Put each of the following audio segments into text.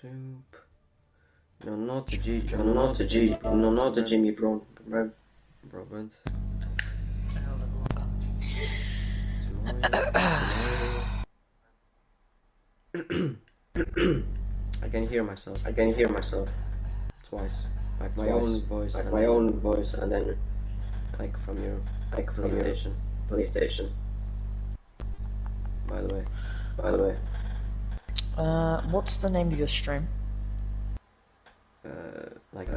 YouTube. No, not the G. No, not the G. No, not the Jimmy Brown. Robert. I can hear myself. I can hear myself. Twice. Like my own voice. Like my own voice, and then like from your PlayStation. PlayStation. By the way. By the way. What's the name of your stream? Like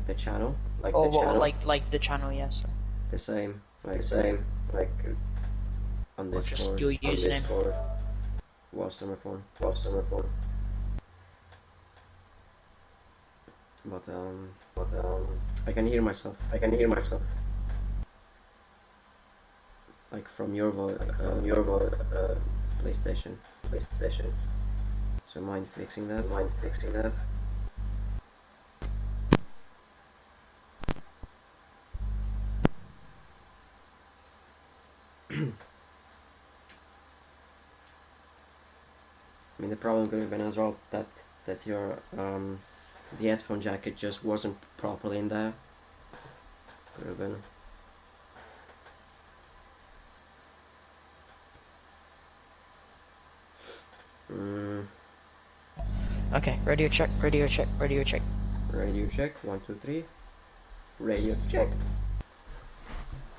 the channel. Like oh, the channel. like the channel, yes. The same. Like the same. Like on Or Discord. just your username. Was summer phone. Was summer phone. But I can hear myself. I can hear myself. Like from your voice. PlayStation. PlayStation. So mind fixing that. Mind fixing that. I mean, the problem could have been as well that your the headphone jacket just wasn't properly in there. Could have been. Okay, radio check, radio check, radio check. Radio check, 1, 2, 3. Radio check.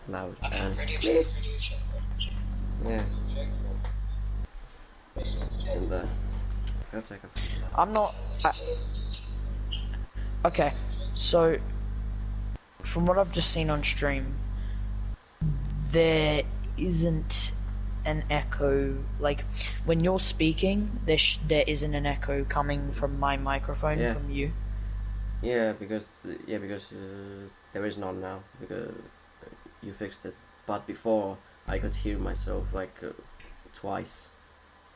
Loud and radio check, radio check, radio check. Yeah. It's in there. Wait a second. I'm not. Okay, so from what I've just seen on stream, there isn't an echo. Like when you're speaking, there isn't an echo coming from my microphone from you. Yeah, because there is none now because you fixed it. But before I could hear myself like twice,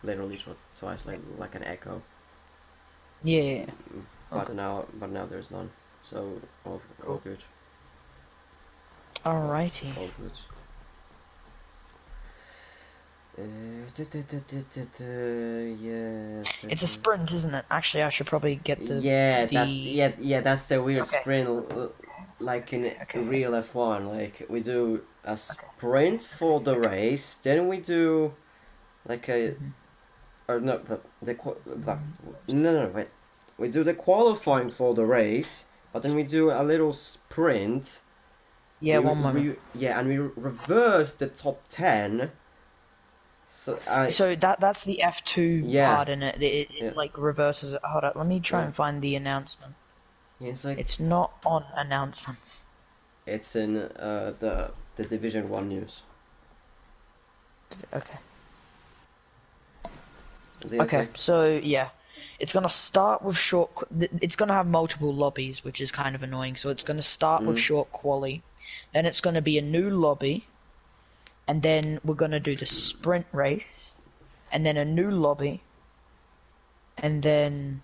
literally twice, like an echo. Yeah. But now there's none. So all good. Alrighty. All good. Yeah. It's a sprint, isn't it? Actually, I should probably get the. That's the weird Okay. sprint, like in real F1. Like we do a sprint for the race, then we do like a, or no, no, wait. We do the qualifying for the race, but then we do a little sprint. Yeah, one moment. And we reverse the top 10. So that's the F2 part in it. It like reverses it. Hold on, let me try and find the announcement. Yeah, it's like it's not on announcements. It's in the Division 1 news. Okay. Okay, so yeah, it's gonna start with short. It's gonna have multiple lobbies, which is kind of annoying. So it's gonna start with short quali, then it's gonna be a new lobby, and then we're gonna do the sprint race, and then a new lobby, and then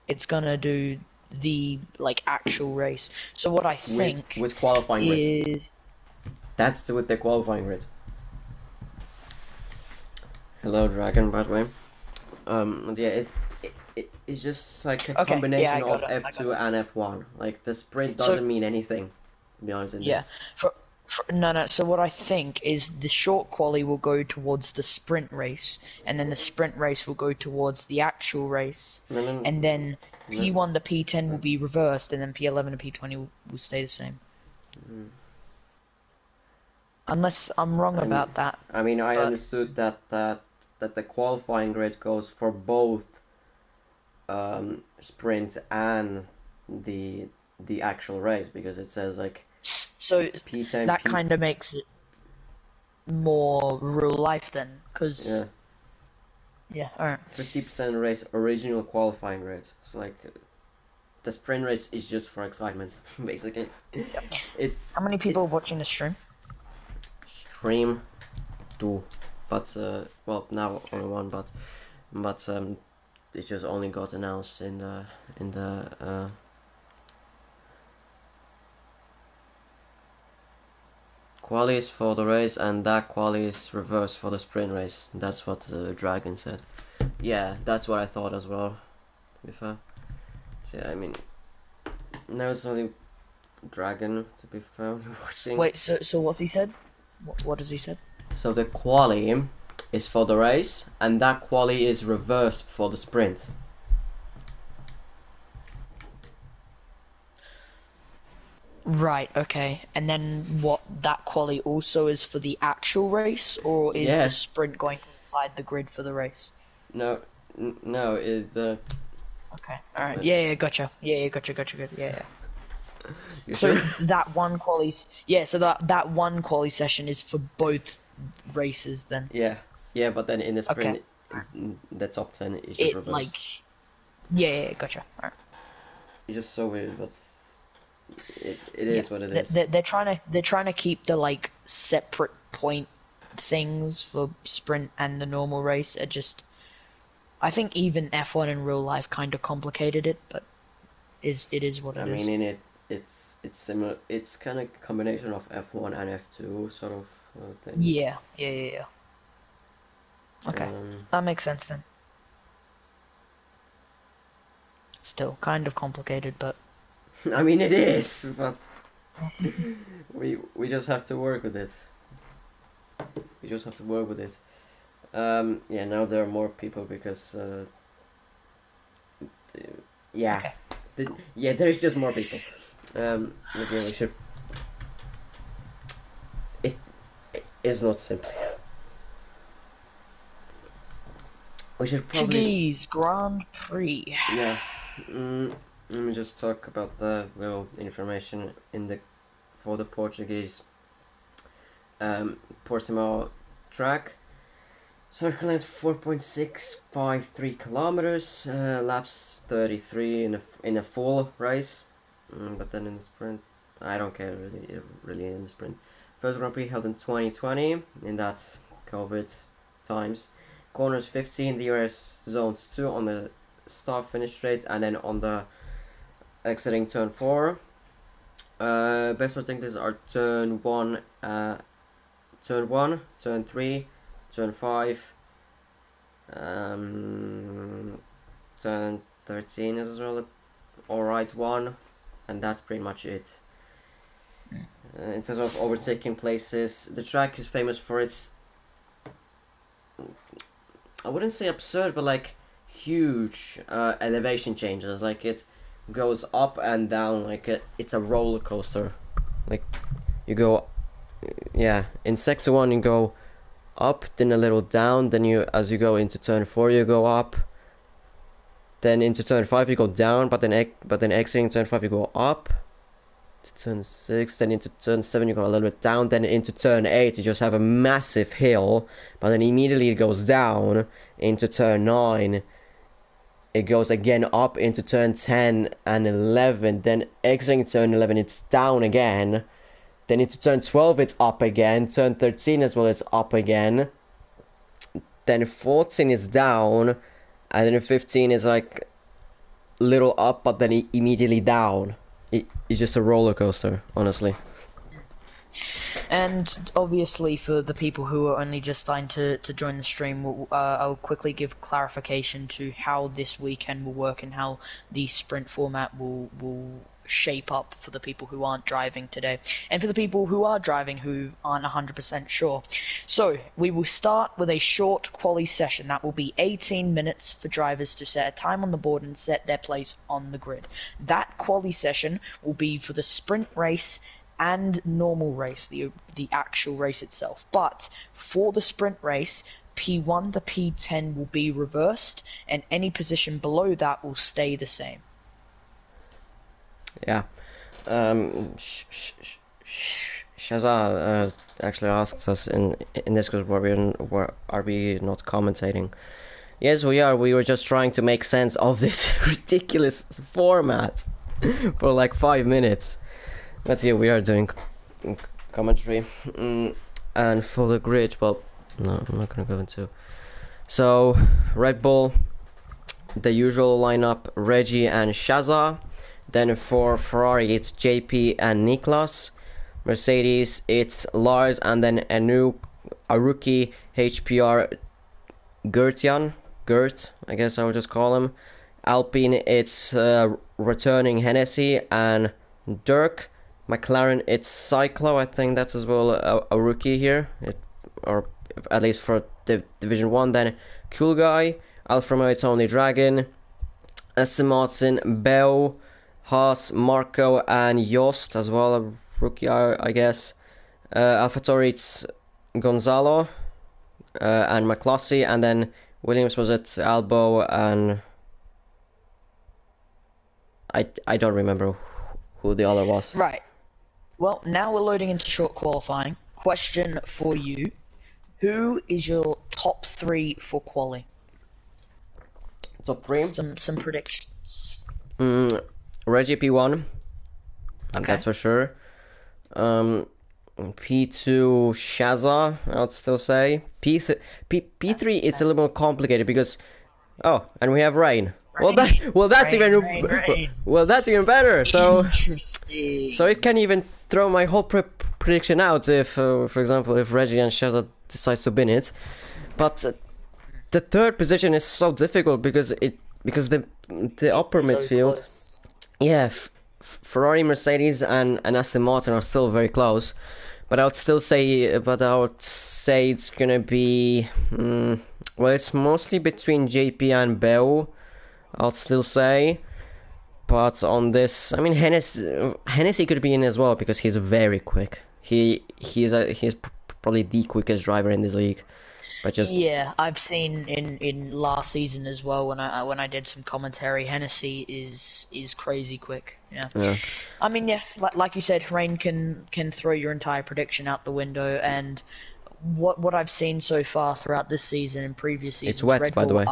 it's gonna do the like actual race. So what I think with qualifying is that's with the qualifying grid. Hello, Dragon, by the way. Yeah, it's just like a combination of F2 and F1. Like the sprint doesn't mean anything, to be honest. No. So what I think is the short quali will go towards the sprint race, and then the sprint race will go towards the actual race, and then P1 to P10 will be reversed, and then P11 to P20 will stay the same. Unless I'm wrong about that. I mean, I understood that the qualifying grid goes for both sprint and the actual race, because it says like so P10, that kind of makes it more real life then, because alright. 50% race original qualifying rate. So like the sprint race is just for excitement, basically. How many people are watching the stream? Stream 2, but well, now only 1, but it just only got announced in the qualis for the race, and that qualis reverse for the sprint race. That's what the Dragon said. Yeah, that's what I thought as well. If I, so, I mean, now it's only Dragon to be found watching. Wait, so what's he said? What has he said? So the quali is for the race, and that quali is reversed for the sprint. Right, okay. And then what, that quali also is for the actual race, or is the Yeah. sprint going to decide the grid for the race? No, no, is the. Okay, alright. Yeah, gotcha. Yeah, gotcha, good. Yeah. You So sure? that one quali, yeah, so that one quali session is for both races then. Yeah, but then in the Okay. sprint, the top 10 is just It like, reversed. yeah, gotcha. Alright. It's just so weird, but it Yeah, is what it is. they're trying to keep the like separate point things for sprint and the normal race. It just, I think even F1 in real life kind of complicated it, but it is what I it mean, is. in it, it's similar. It's kind of combination of F1 and F2 sort of things. Yeah. Okay, Um, that makes sense then. Still kind of complicated, but I mean, it is, but we just have to work with it. We just have to work with it. Yeah, now there are more people because yeah, okay. yeah, there's just more people. But yeah, we should. It, it is not simple. We should probably. Portuguese Grand Prix. Yeah. Let me just talk about the little information in the for the Portuguese Portimao track. Circle length 4.653 kilometers, laps 33 in a full race, but then in the sprint, I don't care really in the sprint. First Grand Prix held in 2020 in that COVID times. Corners 50 in the US zones 2 on the start finish straight, and then on the exiting turn 4. Best things are turn 1, turn 3, turn 5, turn 13 is as well alright one, and that's pretty much it. In terms of overtaking places, the track is famous for its, I wouldn't say absurd, but like huge elevation changes. Like it goes up and down like it's a roller coaster. Like you go, yeah, in sector 1 you go up, then a little down, then as you go into turn 4 you go up, then into turn 5 you go down, but then exiting turn 5 you go up to turn 6, then into turn 7 you go a little bit down, then into turn 8 you just have a massive hill, but then immediately it goes down. Into turn 9 it goes again up into turn 10 and 11, then exiting turn 11 it's down again. Then into turn 12 it's up again, turn 13 as well is up again, then 14 is down, and then 15 is like little up but then immediately down. It's just a roller coaster, honestly. And obviously, for the people who are only just starting to join the stream, I'll quickly give clarification to how this weekend will work and how the sprint format will shape up for the people who aren't driving today, and for the people who are driving who aren't 100% sure. So we will start with a short quali session that will be 18 minutes for drivers to set a time on the board and set their place on the grid. That quali session will be for the sprint race and normal race, the actual race itself. But for the sprint race, P1 to P10 will be reversed, and any position below that will stay the same. Yeah. Shaza actually asks us in this because are we not commentating? Yes, we are. We were just trying to make sense of this ridiculous format for like 5 minutes. But yeah, we are doing commentary. And for the grid, well, no, I'm not gonna go into. So, Red Bull, the usual lineup: Reggie and Shaza. Then for Ferrari, it's JP and Niklas. Mercedes, it's Lars, and then a rookie HPR Gert, I guess I would just call him. Alpine, it's returning Hennessy and Dirk. McLaren, it's Cyclo. I think that's as well a rookie here, or at least for Division 1. Then Cool Guy, Alfa Romeo, it's only Dragon. Aston Martin, Bell, Haas, Marco, and Jost as well, a rookie, I guess. AlphaTauri, it's Gonzalo and McCloskey, and then Williams was at Albo, and I don't remember who the other was. Right. Well, now we're loading into short qualifying. Question for you: who is your top 3 for quali? Top 3? Some predictions. Reggie P1. Okay. That's for sure. P2 Shaza, I would still say. P3 it's a little more complicated because and we have rain. That's even better. So interesting. So it can even throw my whole prediction out if, for example, if Reggie and Shaza decides to win it. But the third position is so difficult because the upper midfield. Close. Yeah, Ferrari, Mercedes, and Aston Martin are still very close. But I would say it's gonna be it's mostly between JP and Bell. I'll still say, but on this, I mean, Hennessy could be in as well because he's very quick. He's probably the quickest driver in this league. But just I've seen in last season as well when I did some commentary, Hennessy is crazy quick. Yeah. I mean, like you said, rain can throw your entire prediction out the window. And what I've seen so far throughout this season and previous seasons, it's wet, Red by Bull the way.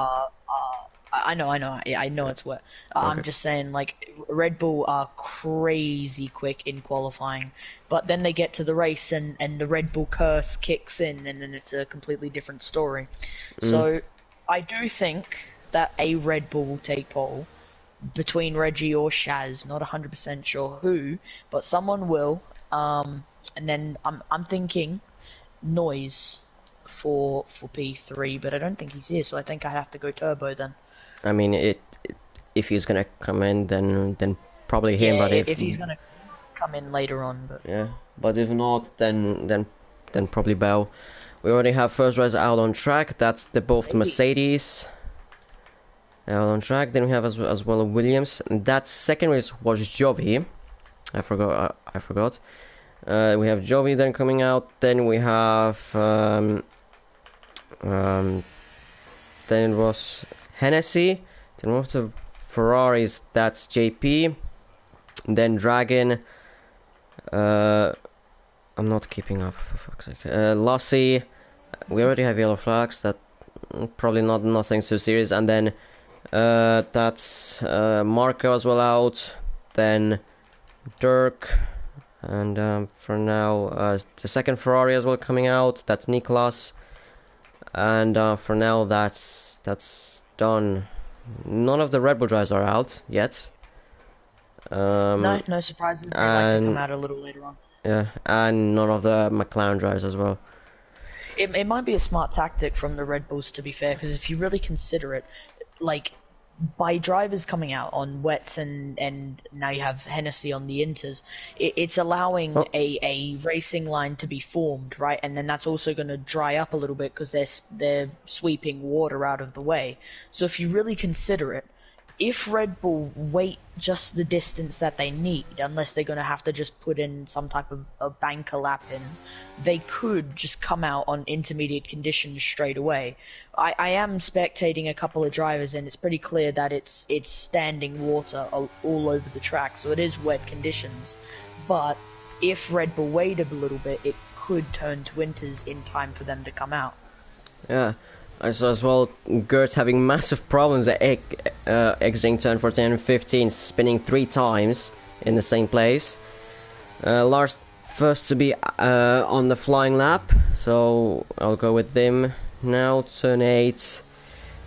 I know it's wet. I'm just saying, like, Red Bull are crazy quick in qualifying, but then they get to the race and the Red Bull curse kicks in, and then it's a completely different story. So I do think that a Red Bull will take pole between Reggie or Shaz. Not 100% sure who, but someone will. And then I'm thinking Noise for P3, but I don't think he's here, so I think I have to go Turbo then. I mean, if he's gonna come in, then probably him. But if he's gonna come in later on, but if not, then probably Bell. We already have first race out on track. That's both Mercedes out on track. Then we have as well Williams. And that second race was Jovi. I forgot. We have Jovi then coming out. Then we have then it was Hennessy. Then we have the Ferraris. That's JP. Then Dragon. I'm not keeping up, for fuck's sake. Lassie. We already have yellow flags. That probably nothing too serious. And then that's Marco as well out. Then Dirk. And for now, the second Ferrari as well coming out. That's Nicolas. And for now, that's done. None of the Red Bull drivers are out yet. No surprises. They like to come out a little later on. Yeah, and none of the McLaren drivers as well. It might be a smart tactic from the Red Bulls, to be fair, because if you really consider it, like, by drivers coming out on wets and now you have Hennessy on the inters, it's allowing a racing line to be formed, right? And then that's also going to dry up a little bit because they're sweeping water out of the way. So if you really consider it, if Red Bull wait just the distance that they need, unless they're going to have to just put in some type of a banker lap in, they could just come out on intermediate conditions straight away. I am spectating a couple of drivers, and it's pretty clear that it's standing water all over the track, so it is wet conditions. But if Red Bull waited a little bit, it could turn to winters in time for them to come out. Yeah. I saw as well Gertz having massive problems at exiting turn 14 and 15, spinning 3 times in the same place. Lars first to be on the flying lap, so I'll go with them now. Turn 8.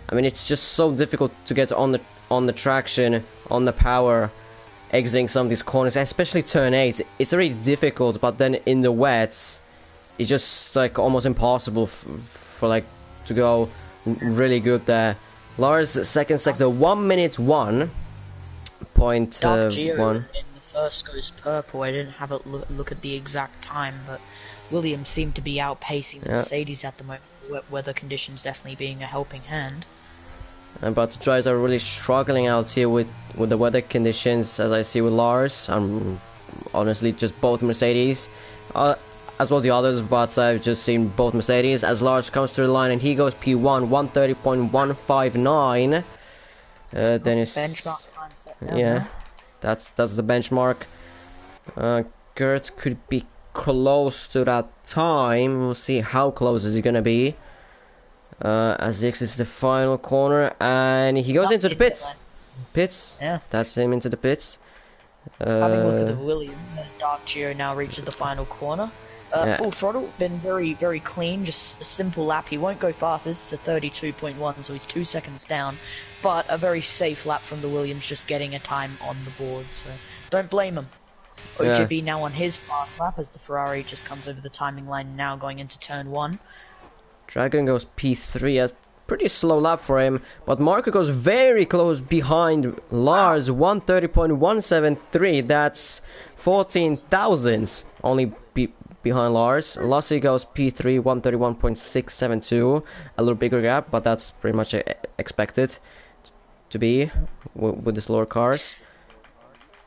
I mean, it's just so difficult to get on the traction, on the power, exiting some of these corners, especially turn 8. It's already difficult, but then in the wets, it's just like almost impossible for like to go really good there. Lars, second sector, 1 minute 1.1. Dark Geo in the first goes purple. I didn't have a look at the exact time, but Williams seemed to be outpacing the Mercedes at the moment. Weather conditions definitely being a helping hand. But the drivers are really struggling out here with the weather conditions, as I see with Lars. Honestly, just both Mercedes, as well the others, but I've just seen both Mercedes as Lars comes to the line and he goes P1, 130.159. Then it's benchmark time set now. Yeah, that's the benchmark. Gert could be close to that time. We'll see how close is he gonna be. As he exits the final corner and he goes into the pits. Yeah, that's him into the pits. Having a look at the Williams as Dark Geo now reaches the final corner. Full throttle, been very, very clean, just a simple lap. He won't go fast, it's a 32.1, so he's 2 seconds down. But a very safe lap from the Williams, just getting a time on the board, so don't blame him. OGB now on his fast lap as the Ferrari just comes over the timing line now going into turn 1. Dragon goes P3, as pretty slow lap for him, but Marco goes very close behind Lars, 130.173, that's 14 thousandths only behind Lars. Lassie goes P3, 131.672, a little bigger gap, but that's pretty much expected to be with the slower cars.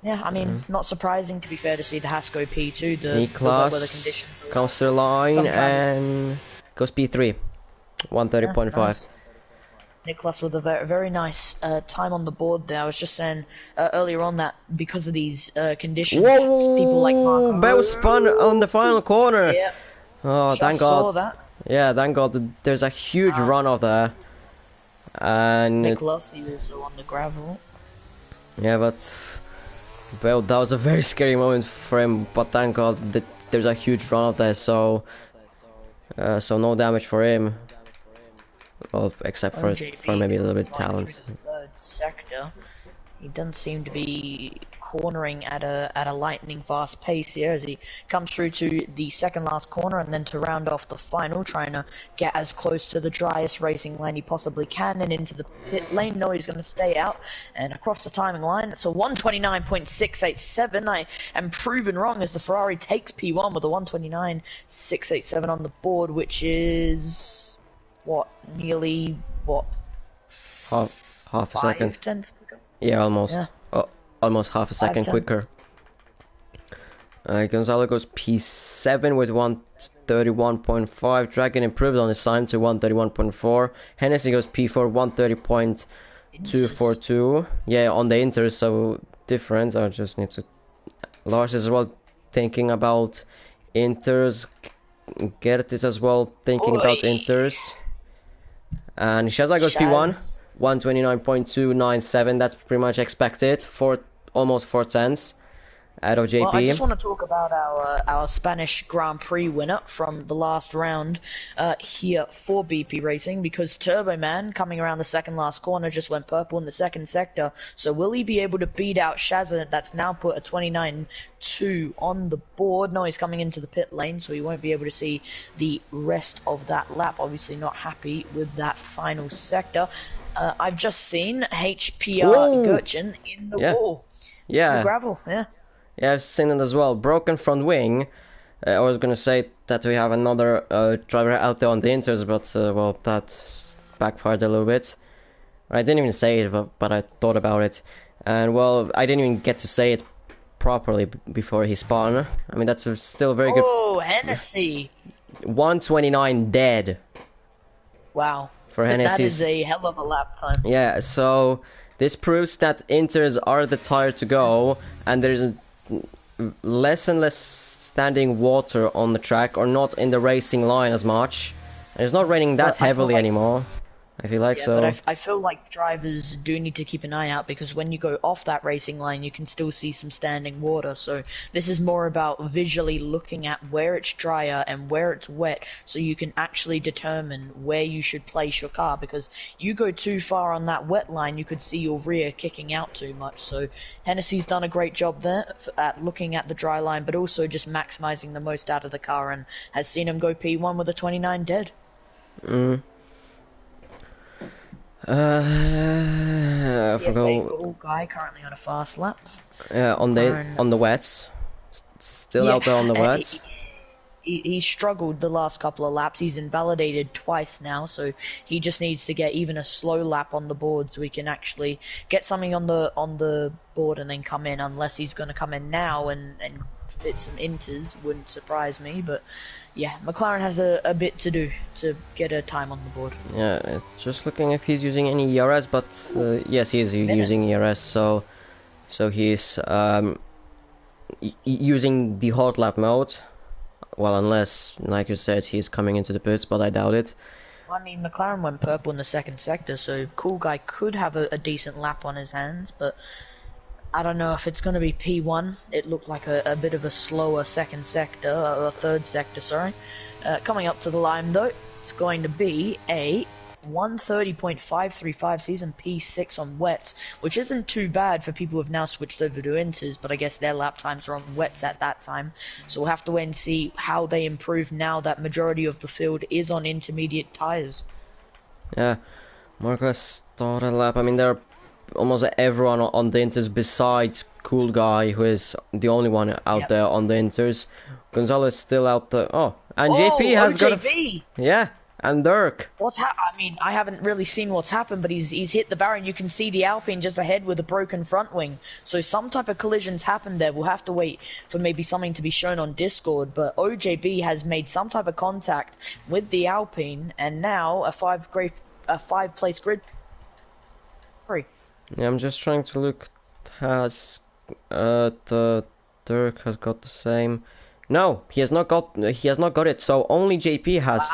Yeah, I mean, not surprising to be fair to see the Haas go P2, the weather conditions comes to the line and goes P3, 130.5. Nice. Nicholas with a very nice time on the board there. I was just saying earlier on that because of these conditions, people like Marco... Bell spun on the final corner! Yeah. Oh, thank God. Saw that. Yeah, thank God. There's a huge runoff there. And Nicholas, he also on the gravel. Yeah, but... Well, that was a very scary moment for him, but thank God that there's a huge runoff there, so no damage for him. Well, except for maybe a little bit of talent. Third sector, he doesn't seem to be cornering at a lightning fast pace here as he comes through to the second last corner and then to round off the final, trying to get as close to the driest racing line he possibly can and into the pit lane. No, he's going to stay out and across the timing line. It's a 129.687. I am proven wrong as the Ferrari takes P1 with a 129.687 on the board, which is what, nearly what, half a second. 5/10 quicker? Yeah, almost. Yeah. Almost half a second quicker. Gonzalo goes P7 with 131.5. Dragon improved on his time to 131.4. Hennessy goes P4, 130.242. Yeah, on the Inter, so different. I just need to... Lars is as well thinking about Inters. Gert is as well thinking about Inters. And Shazza goes P1, 129.297. That's pretty much expected. Almost 4 tenths out of JP. Well, I just want to talk about our Spanish Grand Prix winner from the last round here for BP Racing, because Turbo Man coming around the second last corner just went purple in the second sector. So will he be able to beat out Shazza? That's now put a 29.2 on the board. No, he's coming into the pit lane, so he won't be able to see the rest of that lap. Obviously not happy with that final sector. I've just seen HPR Gurchin in the wall. Yeah. The gravel, yeah. Yeah, I've seen it as well. Broken front wing. I was gonna say that we have another driver out there on the Inters, but well, that backfired a little bit. I didn't even say it, but I thought about it. And well, I didn't even get to say it properly before he spun. I mean, that's still very good. Oh, Hennessy! 129 dead. Wow. For Hennessy. That is a hell of a lap time. Yeah, so this proves that Inters are the tire to go, and there's less and less standing water on the track, or not in the racing line as much. And it's not raining that heavily anymore. I feel like so. But I feel like drivers do need to keep an eye out, because when you go off that racing line, you can still see some standing water. So this is more about visually looking at where it's drier and where it's wet, so you can actually determine where you should place your car. Because you go too far on that wet line, you could see your rear kicking out too much. So Hennessy's done a great job there at looking at the dry line, but also just maximizing the most out of the car, and has seen him go P1 with a 29 dead. I PFA forgot. Ghoul guy currently on a fast lap. On McLaren, the wets, still out there on yeah, the wets. he struggled the last couple of laps. He's invalidated twice now, so he just needs to get even a slow lap on the board so he can actually get something on the board and then come in. Unless he's going to come in now and fit some inters, wouldn't surprise me. But yeah, McLaren has a bit to do to get a time on the board. Yeah, just looking if he's using any ERS, but yes, he is Minute. using ERS. So he's using the hot lap mode. Well, unless, like you said, he's coming into the pits, but I doubt it. I mean, McLaren went purple in the second sector, so Cool Guy could have a decent lap on his hands, but I don't know if it's going to be P1. It looked like a bit of a slower second sector, or third sector, sorry. Coming up to the line, though, it's going to be a 130.535 season P6 on wets, which isn't too bad for people who have now switched over to inters, but I guess their lap times are on wets at that time. So we'll have to wait and see how they improve now that majority of the field is on intermediate tyres. Yeah, Marquez started lap. I mean, there are almost everyone on the inters besides Cool Guy, who is the only one out there on the inters. Gonzalez still out there. Oh, and JP has OJB! yeah, and Dirk. I mean, I haven't really seen what's happened, but he's hit the barrier. You can see the Alpine just ahead with a broken front wing. So some type of collision's happened there. We'll have to wait for maybe something to be shown on Discord. But OJB has made some type of contact with the Alpine, and now a five-place grid. Yeah, I'm just trying to look. Has the Dirk has got the same? No, he has not got. He has not got it. So only JP has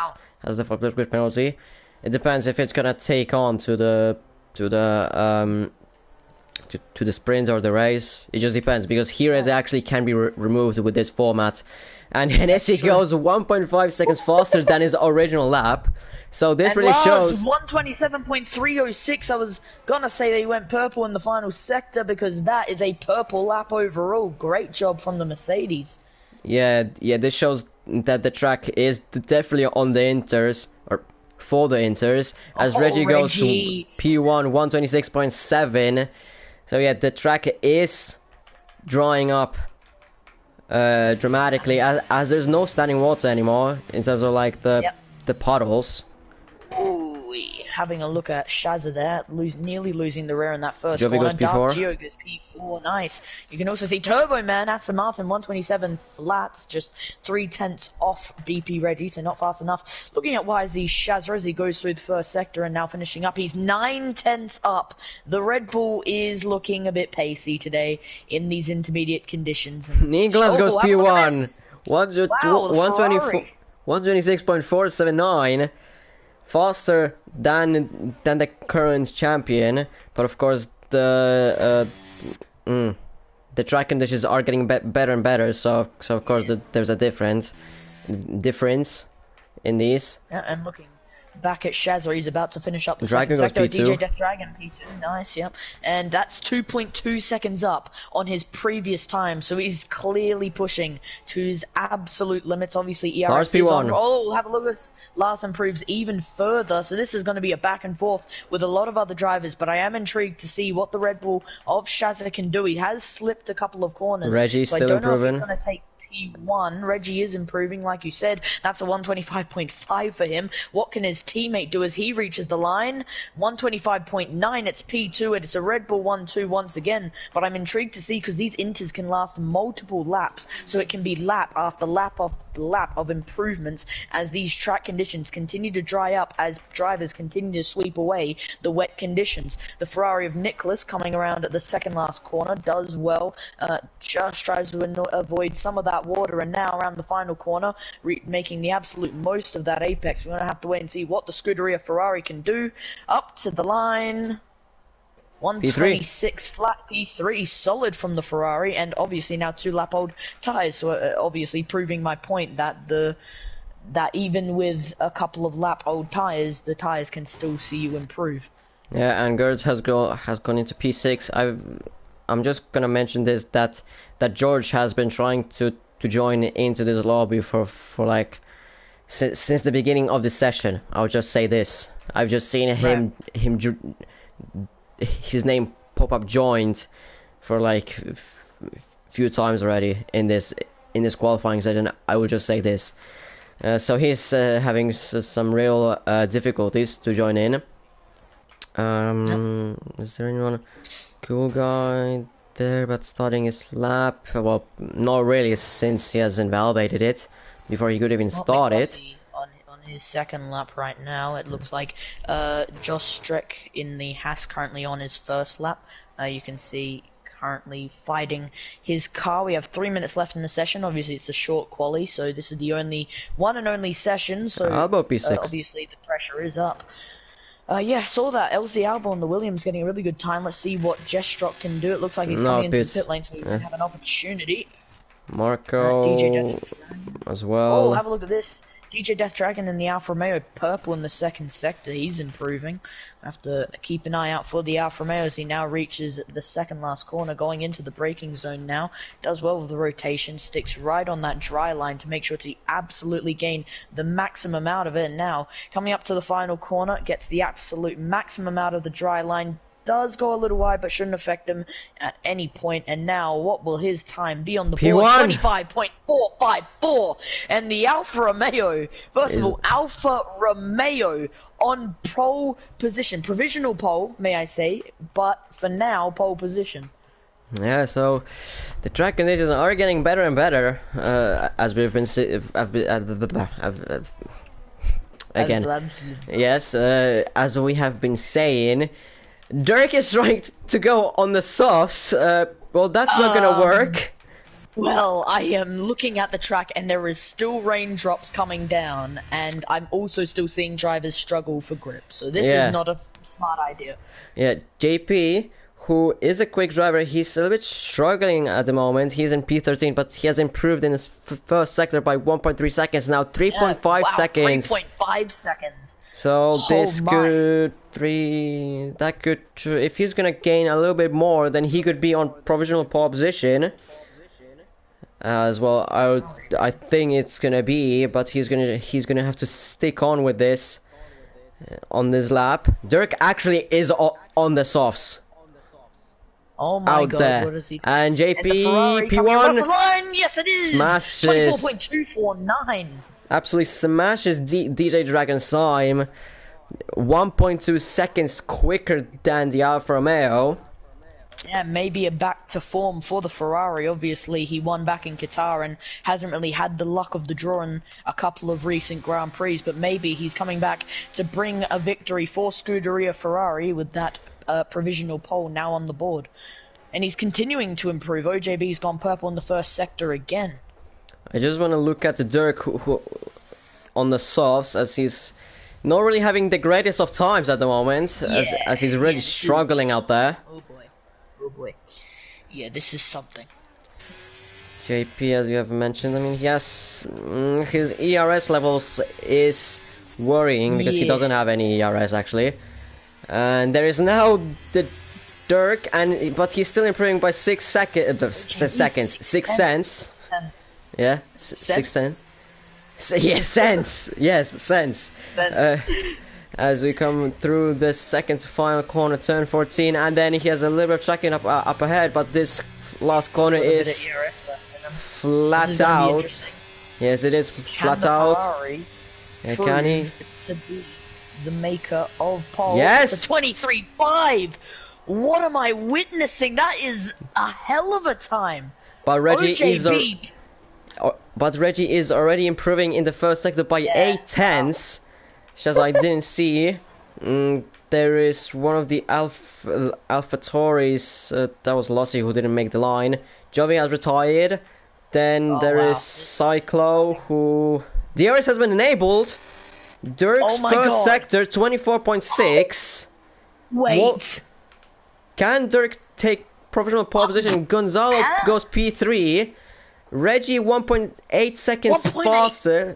the 5-place grid penalty. It depends if it's gonna take on to the sprint or the race. It just depends, because heroes actually can be removed with this format, and Hennessy goes 1.5 seconds faster than his original lap. So this really shows 127.306. I was gonna say they went purple in the final sector because that is a purple lap overall. Great job from the Mercedes. Yeah, this shows that the track is definitely on the inters, or for the inters, as Reggie goes to P1 126.7. So yeah, the track is drying up dramatically, as there's no standing water anymore in terms of like the puddles. Ooh, having a look at Shazza there, nearly losing the rear in that first Joby corner. goes P4. Dark Geo goes P4, nice. You can also see Turbo Man, Aston Martin, 127 flat, just 3/10 off BP Reggie, so not fast enough. Looking at YZ Shazza as he goes through the first sector and now finishing up, he's 9/10 up. The Red Bull is looking a bit pacey today in these intermediate conditions. Nicholas goes P1, 126.479. Faster than the current champion, but of course the track conditions are getting better and better. So of course there's a difference in these. Yeah, and looking back at Shazza, he's about to finish up the Dragon second sector. goes P2. DJ Death Dragon P2, nice, yep. And that's 2.2 seconds up on his previous time, so he's clearly pushing to his absolute limits. Obviously, ERS is on. Oh, have a look at this. Lars improves even further, so this is going to be a back and forth with a lot of other drivers, but I am intrigued to see what the Red Bull of Shazza can do. He has slipped a couple of corners, Reggie's so still I don't know if improving. he's going to take P1. Reggie is improving, like you said. That's a 125.5 for him. What can his teammate do as he reaches the line? 125.9, it's P2, and it's a Red Bull 1-2 once again. But I'm intrigued to see, because these inters can last multiple laps, so it can be lap after lap after lap of improvements as these track conditions continue to dry up, as drivers continue to sweep away the wet conditions. The Ferrari of Nicholas coming around at the second last corner does well, just tries to avoid some of that water, and now around the final corner, making the absolute most of that apex. We're going to have to wait and see what the Scuderia Ferrari can do. Up to the line, 126 P3. Flat P3, solid from the Ferrari, and obviously now 2-lap-old tyres, so obviously proving my point that that even with a couple of lap-old tyres, the tyres can still see you improve. Yeah, and Gertz has gone into P6. I'm just gonna mention this, that George has been trying to join into this lobby for like since the beginning of the session. I'll just say this. I've just seen his name pop up joined for like few times already in this qualifying session. I would just say this. So he's having some real difficulties to join in. Is there anyone cool guy there but starting his lap? Well, not really, since he has invalidated it before he could even start it. On his second lap right now, it looks like Josh Streck in the Haas currently on his first lap. You can see currently fighting his car. We have 3 minutes left in the session. Obviously, it's a short quali, so this is the one and only session. So Albert P6. Obviously, the pressure is up. Yeah, saw that. LZ Alba on the Williams getting a really good time. Let's see what Jestrock can do. It looks like he's coming into the pit lane, so we might have an opportunity. Marco DJ Death as well. Oh, have a look at this. DJ Death Dragon in the Alfa Romeo purple in the second sector. He's improving. Have to keep an eye out for the Alfa Romeo as he now reaches the second last corner, going into the braking zone now. Does well with the rotation, sticks right on that dry line to make sure to absolutely gain the maximum out of it. And now, coming up to the final corner, gets the absolute maximum out of the dry line. Does go a little wide, but shouldn't affect him at any point. And now, what will his time be on the board? 25.454. And the Alfa Romeo, first of all, Alfa Romeo on pole position. Provisional pole, may I say, but for now, pole position. Yeah, so the track conditions are getting better and better, as we've been again. Yes, as we have been saying. Dirk is trying to go on the softs. Well, that's not gonna work. Well, I am looking at the track and there is still raindrops coming down, and I'm also still seeing drivers struggle for grip. So this is not a smart idea. Yeah, JP, who is a quick driver, he's a little bit struggling at the moment. He's in P13, but he has improved in his first sector by 1.3 seconds now, 3.5 seconds. 3.5 seconds. So this could if he's gonna gain a little bit more, then he could be on provisional pole position as well. I think it's gonna be, but he's gonna have to stick on with this on this lap. Dirk actually is on the softs. Oh my god, there. What is he? And JP P1 yes it is. Smashes 24.249. Absolutely smashes DJ Dragon's time, 1.2 seconds quicker than the Alfa Romeo. Yeah, maybe a back to form for the Ferrari. Obviously, he won back in Qatar and hasn't really had the luck of the draw in a couple of recent Grand Prix, but maybe he's coming back to bring a victory for Scuderia Ferrari with that provisional pole now on the board. And he's continuing to improve. OJB's gone purple in the first sector again. I just want to look at the Dirk who on the softs, as he's not really having the greatest of times at the moment, as he's really struggling out there. Oh boy. Yeah, this is something. JP, as you have mentioned, I mean, yes, his ERS levels is worrying because he doesn't have any ERS actually. And there is now the Dirk, but he's still improving by 6 seconds. 6 cents. Yeah, 6 cents. Yes, cents. Yes, cents. As we come through the second to final corner, turn 14, and then he has a little bit of tracking up ahead, but this last corner is flat out. Yes, it is flat out. Yeah, can he? To be the maker of pole. Yes. It's a 23.5. What am I witnessing? That is a hell of a time. But Reggie is already improving in the first sector by 8 tenths. Just I didn't see. There is one of the AlphaTauris, that was Lossie, who didn't make the line. Jovi has retired. Then there is Cyclo, who the DRS has been enabled. Dirk's first sector 24.6. Wait. Can Dirk take provisional pole position? Gonzalo goes P3. Reggie 1.8 seconds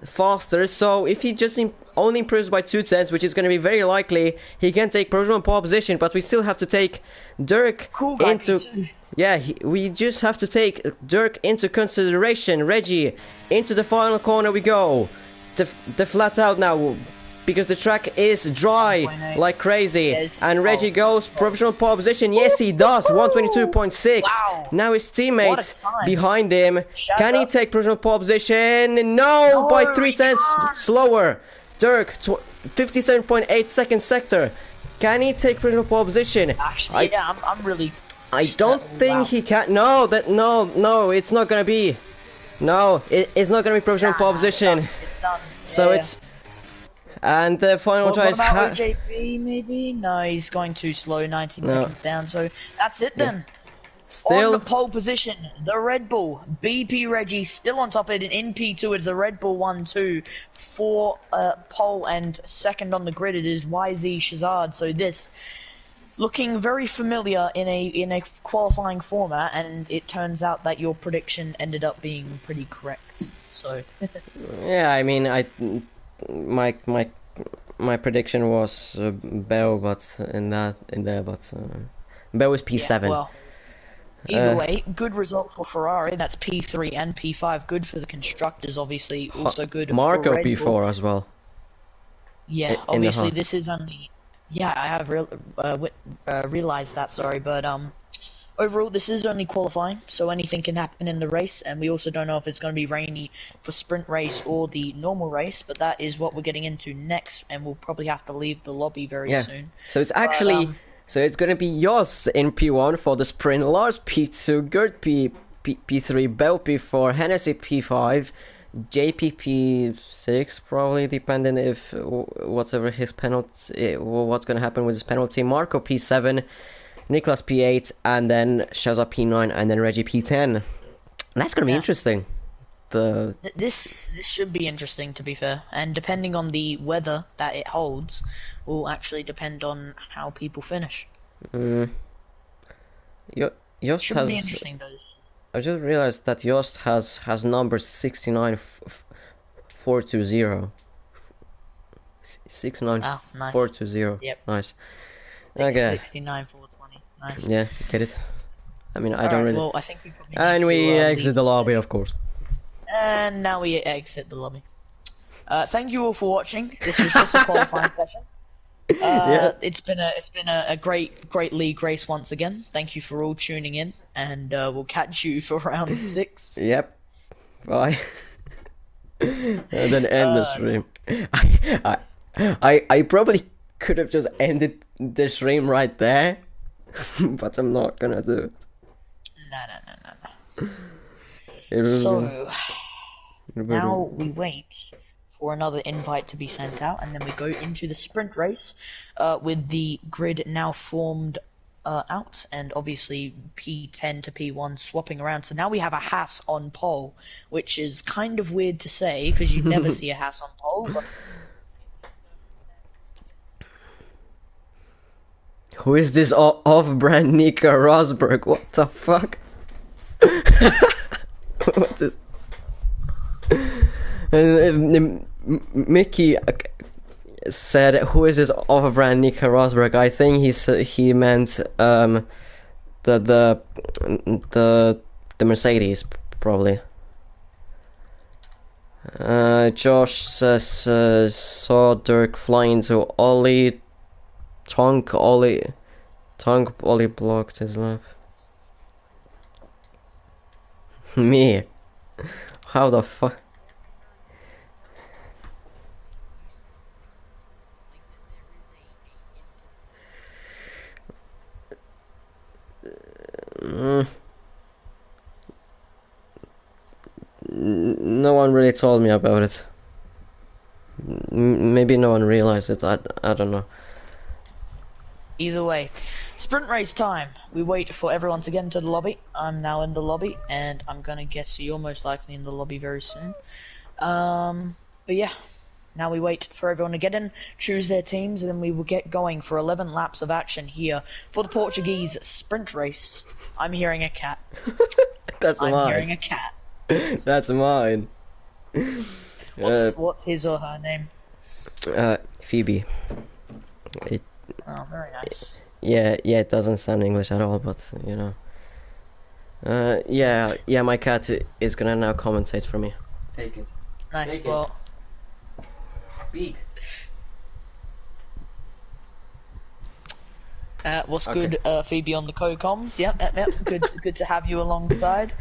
faster. So if he just only improves by 2 tenths, which is going to be very likely, he can take provisional pole position. But we still have to take Dirk into. Yeah, we just have to take Dirk into consideration. Reggie into the final corner we go. The flat out now. because the track is dry 1.8. like crazy. Yes, And Reggie goes provisional pole position. Yes, he does. 122.6. Wow. Now his What a teammates time. behind him. Shut Can he up. take provisional pole position? No, by No, 3 he tenths can't. slower. Dirk, 57.8 second sector. Can he take provisional pole position? Actually, yeah, I'm really. I don't think wow. he can. No, it's not gonna be. No, it's not gonna be provisional pole position. It's done. So Yeah. it's. And the final What try is. about OJP? Maybe no, he's going too slow. 19 seconds down. So that's it then. Still. On pole position, the Red Bull, BP Reggie still on top of it in P2. It's the Red Bull 1-2 for pole, and second on the grid it is YZ Shazad. So this looking very familiar in a qualifying format, and it turns out that your prediction ended up being pretty correct. So Yeah, I mean, my prediction was Bell, but Bell is P7. yeah, well. Either way, good result for Ferrari. That's P3 and P5. Good for the constructors, obviously. Also good Marco for Red P4 Bull. as well. Yeah, obviously this is only. Yeah, I have realized that. Sorry, but overall this is only qualifying, so anything can happen in the race, and we also don't know if it's going to be rainy for sprint race or the normal race. But that is what we're getting into next, and we'll probably have to leave the lobby very soon. So it's actually. So it's gonna be Yost in P1 for the sprint, Lars P2, Gert P3, Bell P4, Hennessy P5, JP P6 probably, depending if whatever his penalty, what's gonna happen with his penalty. Marco P7, Niklas P8, and then Shaza P9, and then Reggie P10. That's gonna be interesting. This should be interesting, to be fair, and depending on the weather that it holds will actually depend on how people finish. Yost Should has. be interesting, though. I just realized that Yost has number 69420. 69420. Yep. Nice. Okay. 69420. Nice. Yeah, get it. I mean, I don't Alright, really. well, I think we probably And need we to, exit leave the this lobby, session. of course. And now we exit the lobby. Thank you all for watching. This was just a qualifying session. Yeah. It's been a great league race once again. Thank you for all tuning in, and we'll catch you for round 6. Yep. Bye. And then end the stream. I probably could have just ended the stream right there, but I'm not gonna do it. No. So now we wait for another invite to be sent out, and then we go into the sprint race with the grid now formed out, and obviously P10 to P1 swapping around. So now we have a Haas on pole, which is kind of weird to say because you never see a Haas on pole. But who is this off-brand Nico Rosberg? What the fuck? What is? Mickey said, "Who is this off-brand Nico Rosberg?" I think he meant the Mercedes probably. Josh says saw Dirk flying to Ollie. Tonk Ollie blocked his lap. Me? How the fuck? No one really told me about it. Maybe no one realized it. I don't know. either way, sprint race time. We wait for everyone to get into the lobby. I'm now in the lobby, and I'm gonna guess you're most likely in the lobby very soon. But yeah, now we wait for everyone to get in, choose their teams, and then we will get going for 11 laps of action here for the Portuguese sprint race. I'm hearing a cat. That's mine. I'm hearing a cat. That's mine. What's his or her name? Phoebe. Oh, very nice. Yeah, it doesn't sound English at all, but you know. Yeah, my cat is gonna now commentate for me. Take it. Nice. Take well, Speak. What's Okay. good, Phoebe on the co-coms? Yep. Good to have you alongside.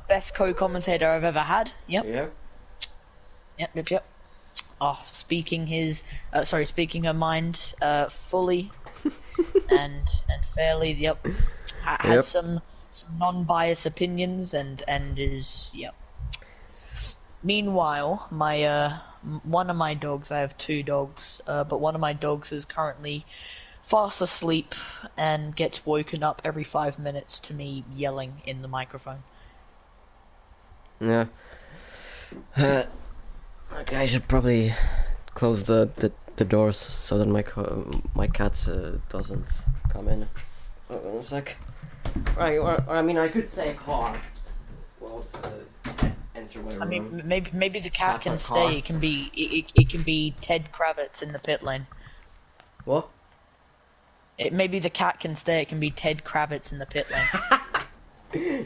Best co-commentator I've ever had. Yep. Yeah. Yep. Speaking her mind, fully and fairly. Yep. Has Yep. some non-biased opinions and is yep. Meanwhile, my one of my dogs, I have two dogs, but one of my dogs is currently fast asleep and gets woken up every 5 minutes to me yelling in the microphone. Yeah. Okay, I should probably close the doors so that my cat doesn't come in. One sec. Right, or I mean, I could say car. Well, enter my I mean, room. maybe the cat Cat's a can car. stay. It can be it can be Ted Kravitz in the pit lane. What? Maybe the cat can stay. It can be Ted Kravitz in the pit lane.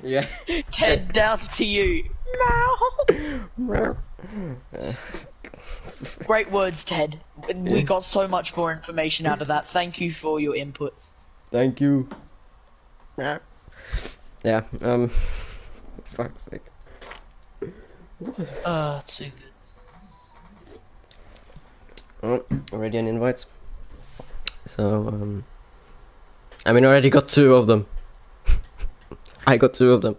Yeah. Ted, down to you. Meow. Great words, Ted. We got so much more information out of that. Thank you for your input. Thank you. Yeah. Fuck's sake. Too good. Oh, already an invite. So I mean, I already got two of them. I got two of them.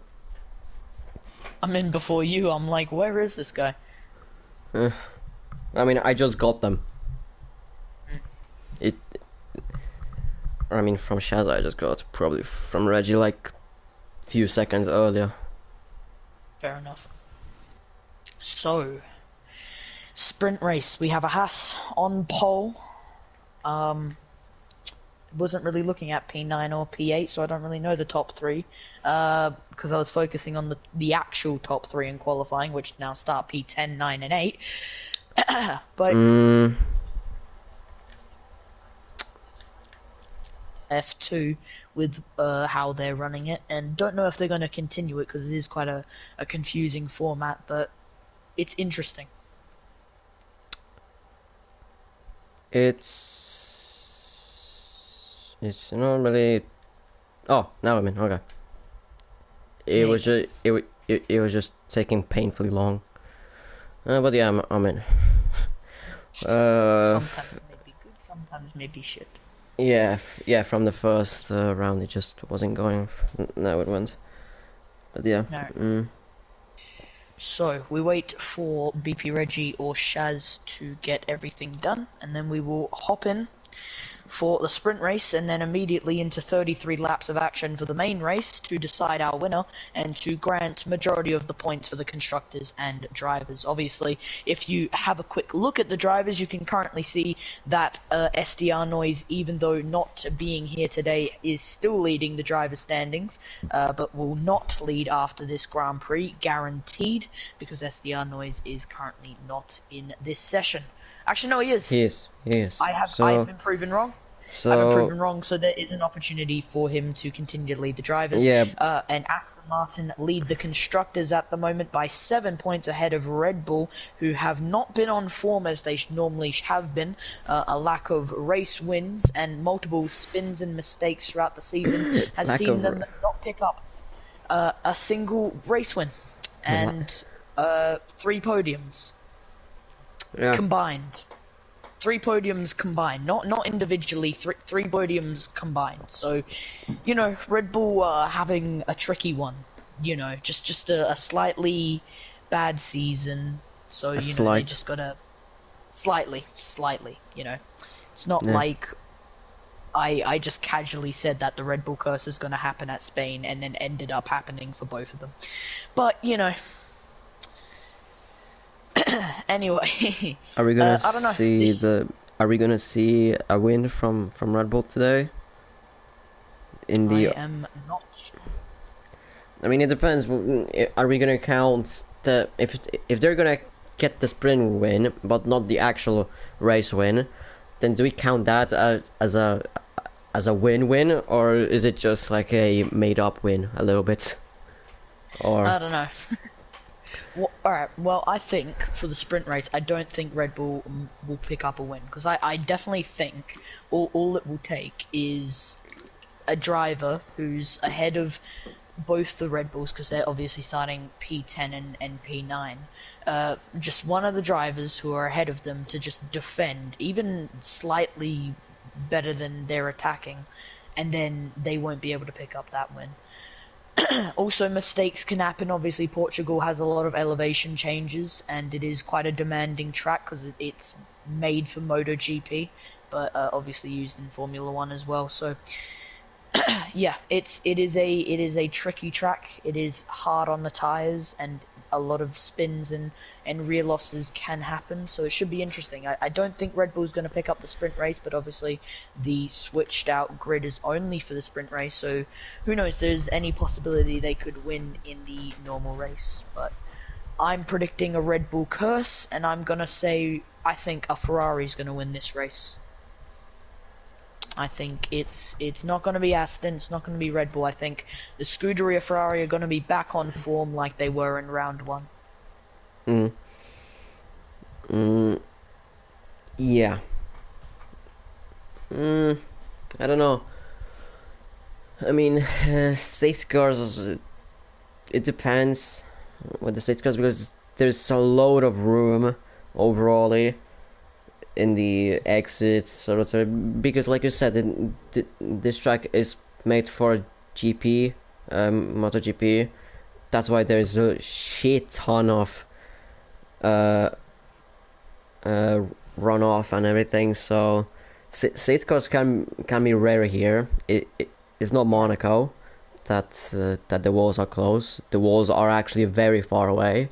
I'm in before you. I'm like, where is this guy? I mean, I just got them. It. I mean, from Shadow, I just got probably from Reggie like few seconds earlier. Fair enough. So, sprint race. We have a Haas on pole. Wasn't really looking at P9 or P8, so I don't really know the top three. Because I was focusing on the actual top three in qualifying, which now start P10, 9, and 8. But F2 with how they're running it, and don't know if they're going to continue it because it is quite a confusing format, but it's interesting. It's not really. Oh, now I'm in. Okay. It Yeah. was just it was just taking painfully long. But yeah, I'm in. Sometimes it may be good, sometimes maybe shit. Yeah, From the first round, it just wasn't going. Now it went. But yeah. No. So we wait for BP Reggie or Shaz to get everything done, and then we will hop in for the sprint race and then immediately into 33 laps of action for the main race to decide our winner and to grant majority of the points for the constructors and drivers. Obviously, if you have a quick look at the drivers, you can currently see that SDR Noise, even though not being here today, is still leading the driver standings, but will not lead after this Grand Prix, guaranteed, because SDR Noise is currently not in this session. Actually, no, he is. He is. I've been proven wrong. So I've been proven wrong, so there is an opportunity for him to continue to lead the drivers. yeah. And Aston Martin lead the constructors at the moment by 7 points ahead of Red Bull, who have not been on form as they normally have been. A lack of race wins and multiple spins and mistakes throughout the season has seen them not pick up a single race win and 3 podiums combined. 3 podiums combined, not individually. 3 podiums combined. So, Red Bull having a tricky one. Just a slightly bad season. So they just gotta slightly. It's not like I just casually said that the Red Bull curse is gonna happen at Spain and then ended up happening for both of them. But anyway, Are we gonna I don't know. see Are we gonna see a win from Red Bull today? I am not sure. I mean, it depends. Are we gonna count if they're gonna get the sprint win, but not the actual race win? Then do we count that as a win-win, or is it just like a made-up win a little bit? Or I don't know. Well, alright, well, I think for the sprint race, I don't think Red Bull will pick up a win, because I definitely think all it will take is a driver who's ahead of both the Red Bulls because they're obviously starting P10 and P9. Just one of the drivers who are ahead of them to just defend, even slightly better than they're attacking, and then they won't be able to pick up that win. Also, mistakes can happen. Obviously, Portugal has a lot of elevation changes, and it is quite a demanding track because it's made for MotoGP, but obviously used in Formula One as well. So, yeah, it is a tricky track. It is hard on the tires, and a lot of spins and rear losses can happen. So it should be interesting. I don't think Red Bull's going to pick up the sprint race, but obviously the switched out grid is only for the sprint race. So who knows? There's any possibility they could win in the normal race. But I'm predicting a Red Bull curse, and I'm gonna say I think a Ferrari's going to win this race. I think it's not going to be Aston, it's not going to be Red Bull. I think the Scuderia Ferrari are going to be back on form like they were in round one. Yeah. I don't know. I mean, safety cars, it depends with the safety cars because there's a load of room overall in the exits or whatever. Because, like you said, this track is made for GP, MotoGP. That's why there's a shit ton of runoff and everything. So safety cars can be rare here. It's not Monaco that the walls are close. The walls are actually very far away.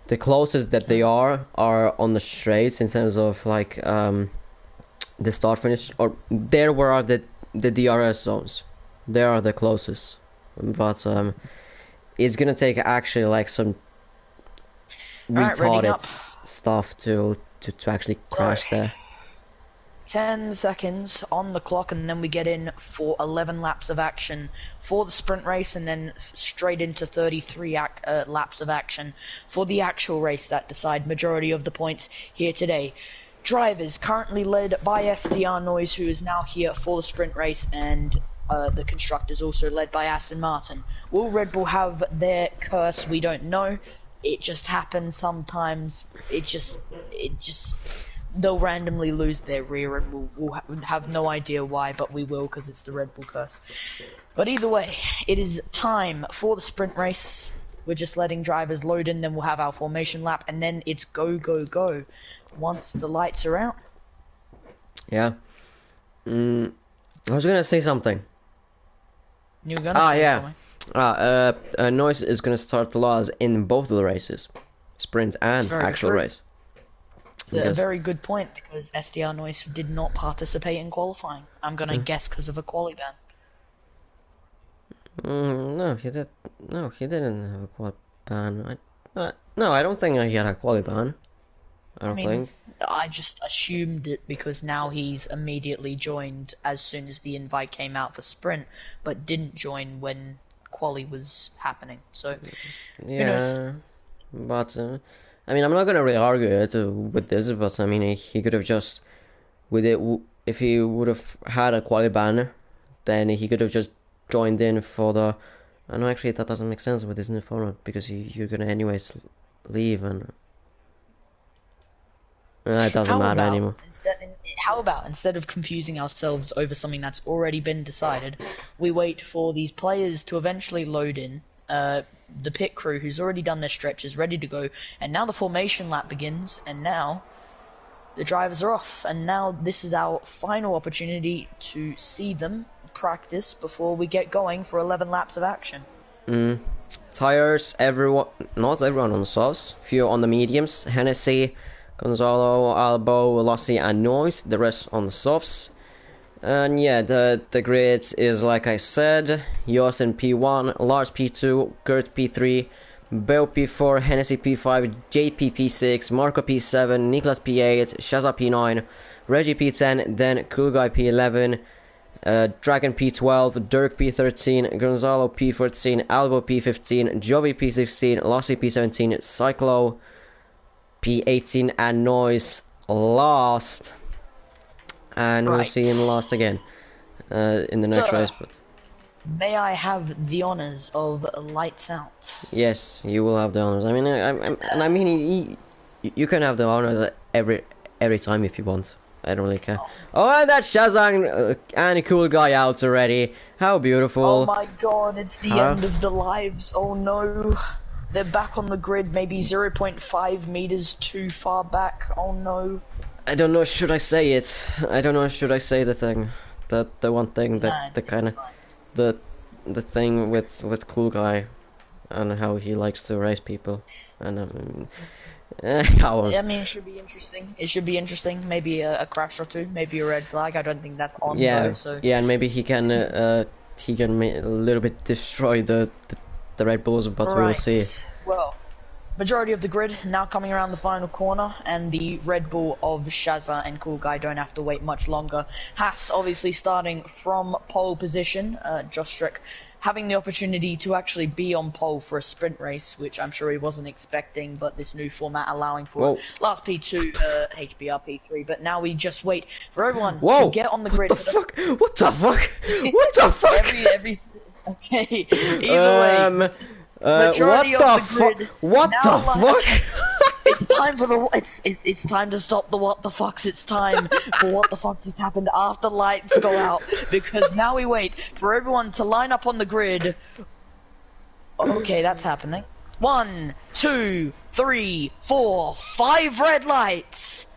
The closest that they are on the straights in terms of like the start finish, or there where are the DRS zones. They are the closest, but it's gonna take actually like some retarded stuff to actually crash there. 10 seconds on the clock, and then we get in for 11 laps of action for the sprint race, and then straight into 33 laps of action for the actual race that decide majority of the points here today. Drivers currently led by SDR Noise, who is now here for the sprint race, and the constructors also led by Aston Martin. Will Red Bull have their curse? We don't know. It just happens sometimes. They'll randomly lose their rear, and we'll have no idea why, but we will because it's the Red Bull curse. But either way, it is time for the sprint race. We're just letting drivers load in, then we'll have our formation lap, and then it's go, go, go once the lights are out. Yeah. I was gonna say something. You were gonna say something? Noise is gonna start the laws in both of the races, sprint and actual race. A very good point, because SDR Noise did not participate in qualifying. I'm gonna guess because of a quali ban. No, he did. No, he didn't have a quali ban. No, I don't think he had a quali ban. I think. I just assumed it because now he's immediately joined as soon as the invite came out for sprint, but didn't join when quali was happening. So, yeah, who knows? But I mean, I'm not gonna really argue it with this, but I mean, he could have just with it if he would have had a quali ban, then he could have just joined in for the. I know actually that doesn't make sense with this new format because you're gonna anyways leave and. It doesn't matter anymore. How about instead of confusing ourselves over something that's already been decided, we wait for these players to eventually load in, the pit crew who's already done their stretches, ready to go, and now the formation lap begins, and now the drivers are off, and now this is our final opportunity to see them practice before we get going for 11 laps of action. Tires, not everyone on the softs, few on the mediums, Hennessy, Gonzalo, Albo, Lossi and Noise, the rest on the softs. And yeah, the grid is like I said, Yosin P1, Lars P2, Kurt P3, Bell P4, Hennessy P5, JP P6, Marco P7, Niklas P8, Shaza P9, Reggie P10, then Cool Guy P11, Dragon P12, Dirk P13, Gonzalo P14, Albo P15, Jovi P16, Lossi P17, Cyclo P18 and Noise last, and we'll see him last again in the next race. But May I have the honors of lights out? Yes, you will have the honors. I mean, I mean, you can have the honors every time if you want. I don't really care. Oh, and that's Shazam and a cool guy out already. How Oh beautiful. my god, it's the Huh? end of the lives. Oh no. They're back on the grid, maybe 0.5 meters too far back. Oh no. I don't know. Should I say it? I don't know. Should I say the thing? The one thing that Nah, the kind it's of fine. the thing with cool guy, and how he likes to race people, and how I mean, it should be interesting. It should be interesting. Maybe a crash or two, maybe a red flag. I don't think that's on though, yeah, so... yeah, and maybe he can a little bit destroy the Red Bulls, but we will see. Right. Well, majority of the grid now coming around the final corner, and the Red Bull of Shazza and Cool Guy don't have to wait much longer. Haas obviously starting from pole position. Jostrek having the opportunity to actually be on pole for a sprint race, which I'm sure he wasn't expecting, but this new format allowing for Whoa. it. Last P2, HBR P3, but now we just wait for everyone Whoa! to get on the grid. What the fuck? What the fuck? What the fuck? every okay. Either way. What Majority of the the fuck? grid What the now fuck? It's time for the it's time to stop the what the fucks. It's time for what the fuck just happened after lights go out, because now we wait for everyone to line up on the grid. Okay, that's happening. 1, 2, 3, 4, 5 red lights.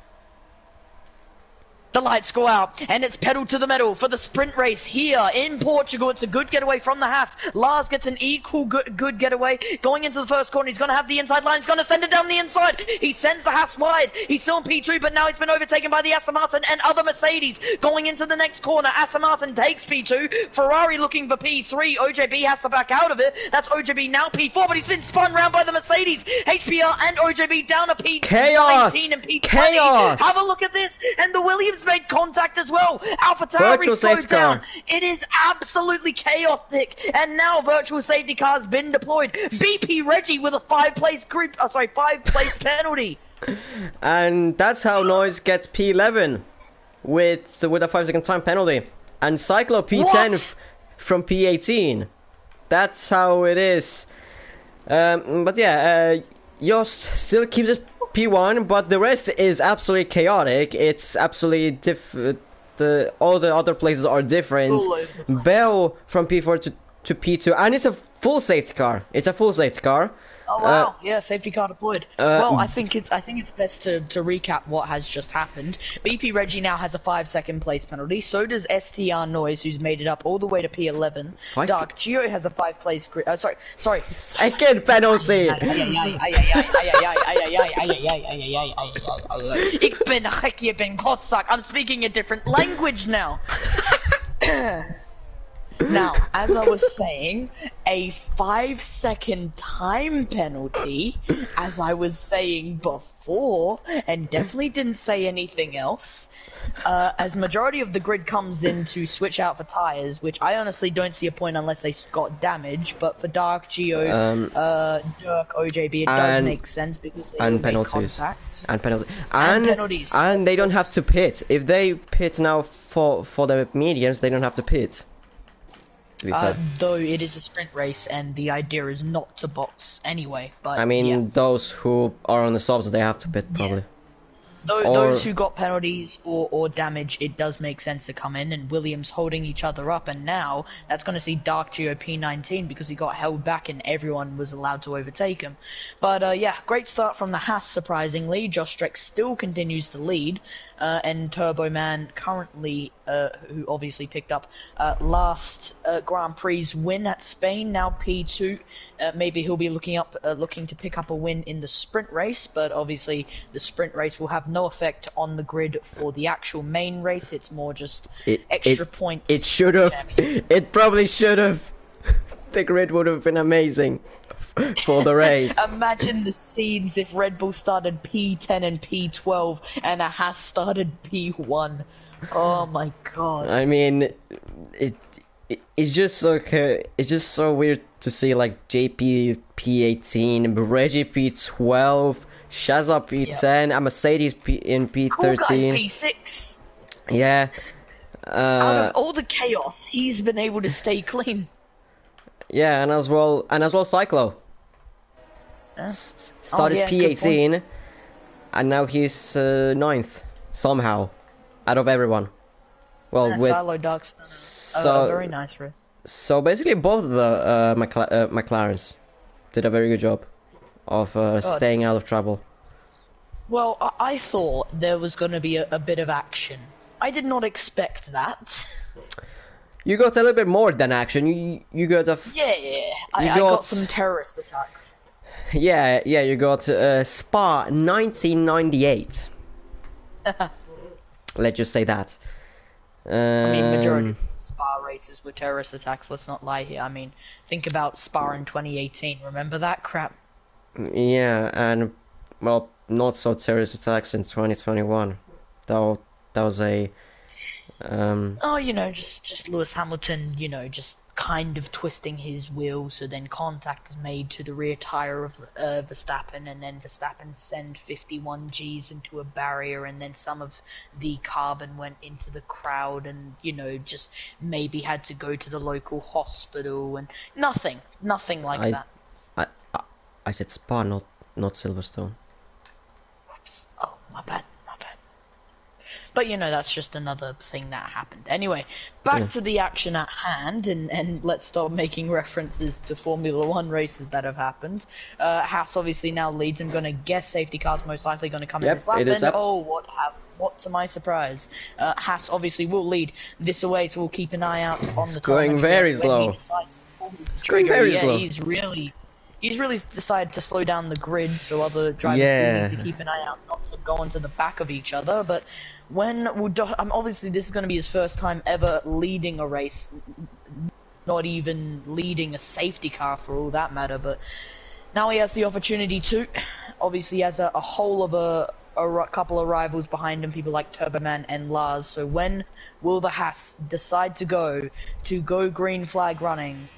The lights go out, and it's pedal to the metal for the sprint race here in Portugal. It's a good getaway from the Haas. Lars gets an equal good getaway. Going into the first corner, he's going to have the inside line. He's going to send it down the inside. He sends the Haas wide. He's still in P2, but now he's been overtaken by the Aston Martin and other Mercedes. Going into the next corner, Aston Martin takes P2. Ferrari looking for P3. OJB has to back out of it. That's OJB now P4, but he's been spun round by the Mercedes. HPR and OJB down to P19 Chaos! and P20. Chaos! Have a look at this, and the Williams made contact as well. AlphaTauri Virtual slowed safety down. car. It is absolutely chaotic, and now virtual safety car's been deployed. BP Reggie with a 5-place grid, 5-place penalty. And that's how Noise gets P11 with a 5-second time penalty, and Cyclo P10 from P18. That's how it is. But yeah, Yost still keeps it P1, but the rest is absolutely chaotic. It's absolutely all the other places are different. Bell from P4 to P2, and it's a full safety car. It's a full safety car. Oh wow! Yeah, safety car deployed. Well, I think it's best to recap what has just happened. BP Reggie now has a 5-second place penalty. So does STR Noise, who's made it up all the way to P11. Dark Geo has a 5-place. Sorry. Second penalty. Ik ben gek, je bent klootzak. I'm speaking a different language now. Now, as I was saying, a 5-second time penalty, as I was saying before, and definitely didn't say anything else, as majority of the grid comes in to switch out for tyres, which I honestly don't see a point unless they got damage, but for Dark, Geo, Dirk, OJB, it does make sense because they and make penalties. contacts. And penalties. And penalties. And they don't have to pit. If they pit now for the mediums, they don't have to pit. Though it is a sprint race and the idea is not to box anyway, but I mean, yeah. those who are on the subs, they have to pit probably. Those who got penalties or damage, it does make sense to come in, and Williams holding each other up, and now that's going to see Dark Geo P19 because he got held back and everyone was allowed to overtake him. But yeah, great start from the Haas, surprisingly. Josh Streck still continues to lead, and Turbo Man currently, who obviously picked up last Grand Prix win at Spain, now P2. Maybe he'll be looking to pick up a win in the sprint race, but obviously the sprint race will have no effect on the grid for the actual main race. It's more just extra points. It should have. It probably should have. The grid would have been amazing for the race. Imagine the scenes if Red Bull started P10 and P12 and a Haas started P1. Oh my god. I mean, it's just so weird to see like JP P18, Reggie P12, Shazza P10, and Mercedes in P13. Cool guy's P6. Yeah. Out of all the chaos, he's been able to stay clean. Yeah, and as well Cyclo Yeah. started Yeah, good point. P18, and now he's ninth somehow out of everyone. Well, with Silo Dark's done a so very nice race. so basically both of the McLarens did a very good job of Oh, staying out of trouble. well, I thought there was going to be a bit of action. I did not expect that. You got a little bit more than action. You got a Yeah, I got some terrorist attacks. yeah, you got Spa 1998. Let's just say that. I mean, majority of Spa races were terrorist attacks, let's not lie here. I mean, think about Spa in 2018, remember that crap? Yeah, and well, not so terrorist attacks in 2021. Though that was a Oh, you know, just Lewis Hamilton, you know, just kind of twisting his wheel, so then contact is made to the rear tire of Verstappen, and then Verstappen send 51 Gs into a barrier, and then some of the carbon went into the crowd, and, you know, just maybe had to go to the local hospital, and nothing like that. I I said Spa, not Silverstone. Whoops. Oh, my bad. But, you know, that's just another thing that happened. Anyway, back to the action at hand, and let's start making references to Formula 1 races that have happened. Haas obviously now leads. I'm going to guess safety car's most likely going to come in this lap. And, oh, what to my surprise. Haas obviously will lead this away, so we'll keep an eye out on the going very slow. It's going very slow. He's really decided to slow down the grid, so other drivers do need to keep an eye out not to go into the back of each other. But obviously this is going to be his first time ever leading a race, not even leading a safety car for all that matter. But now he has the opportunity to. Obviously, he has a whole of a couple of rivals behind him, people like Turboman and Lars. So when will the Haas decide to go green flag running?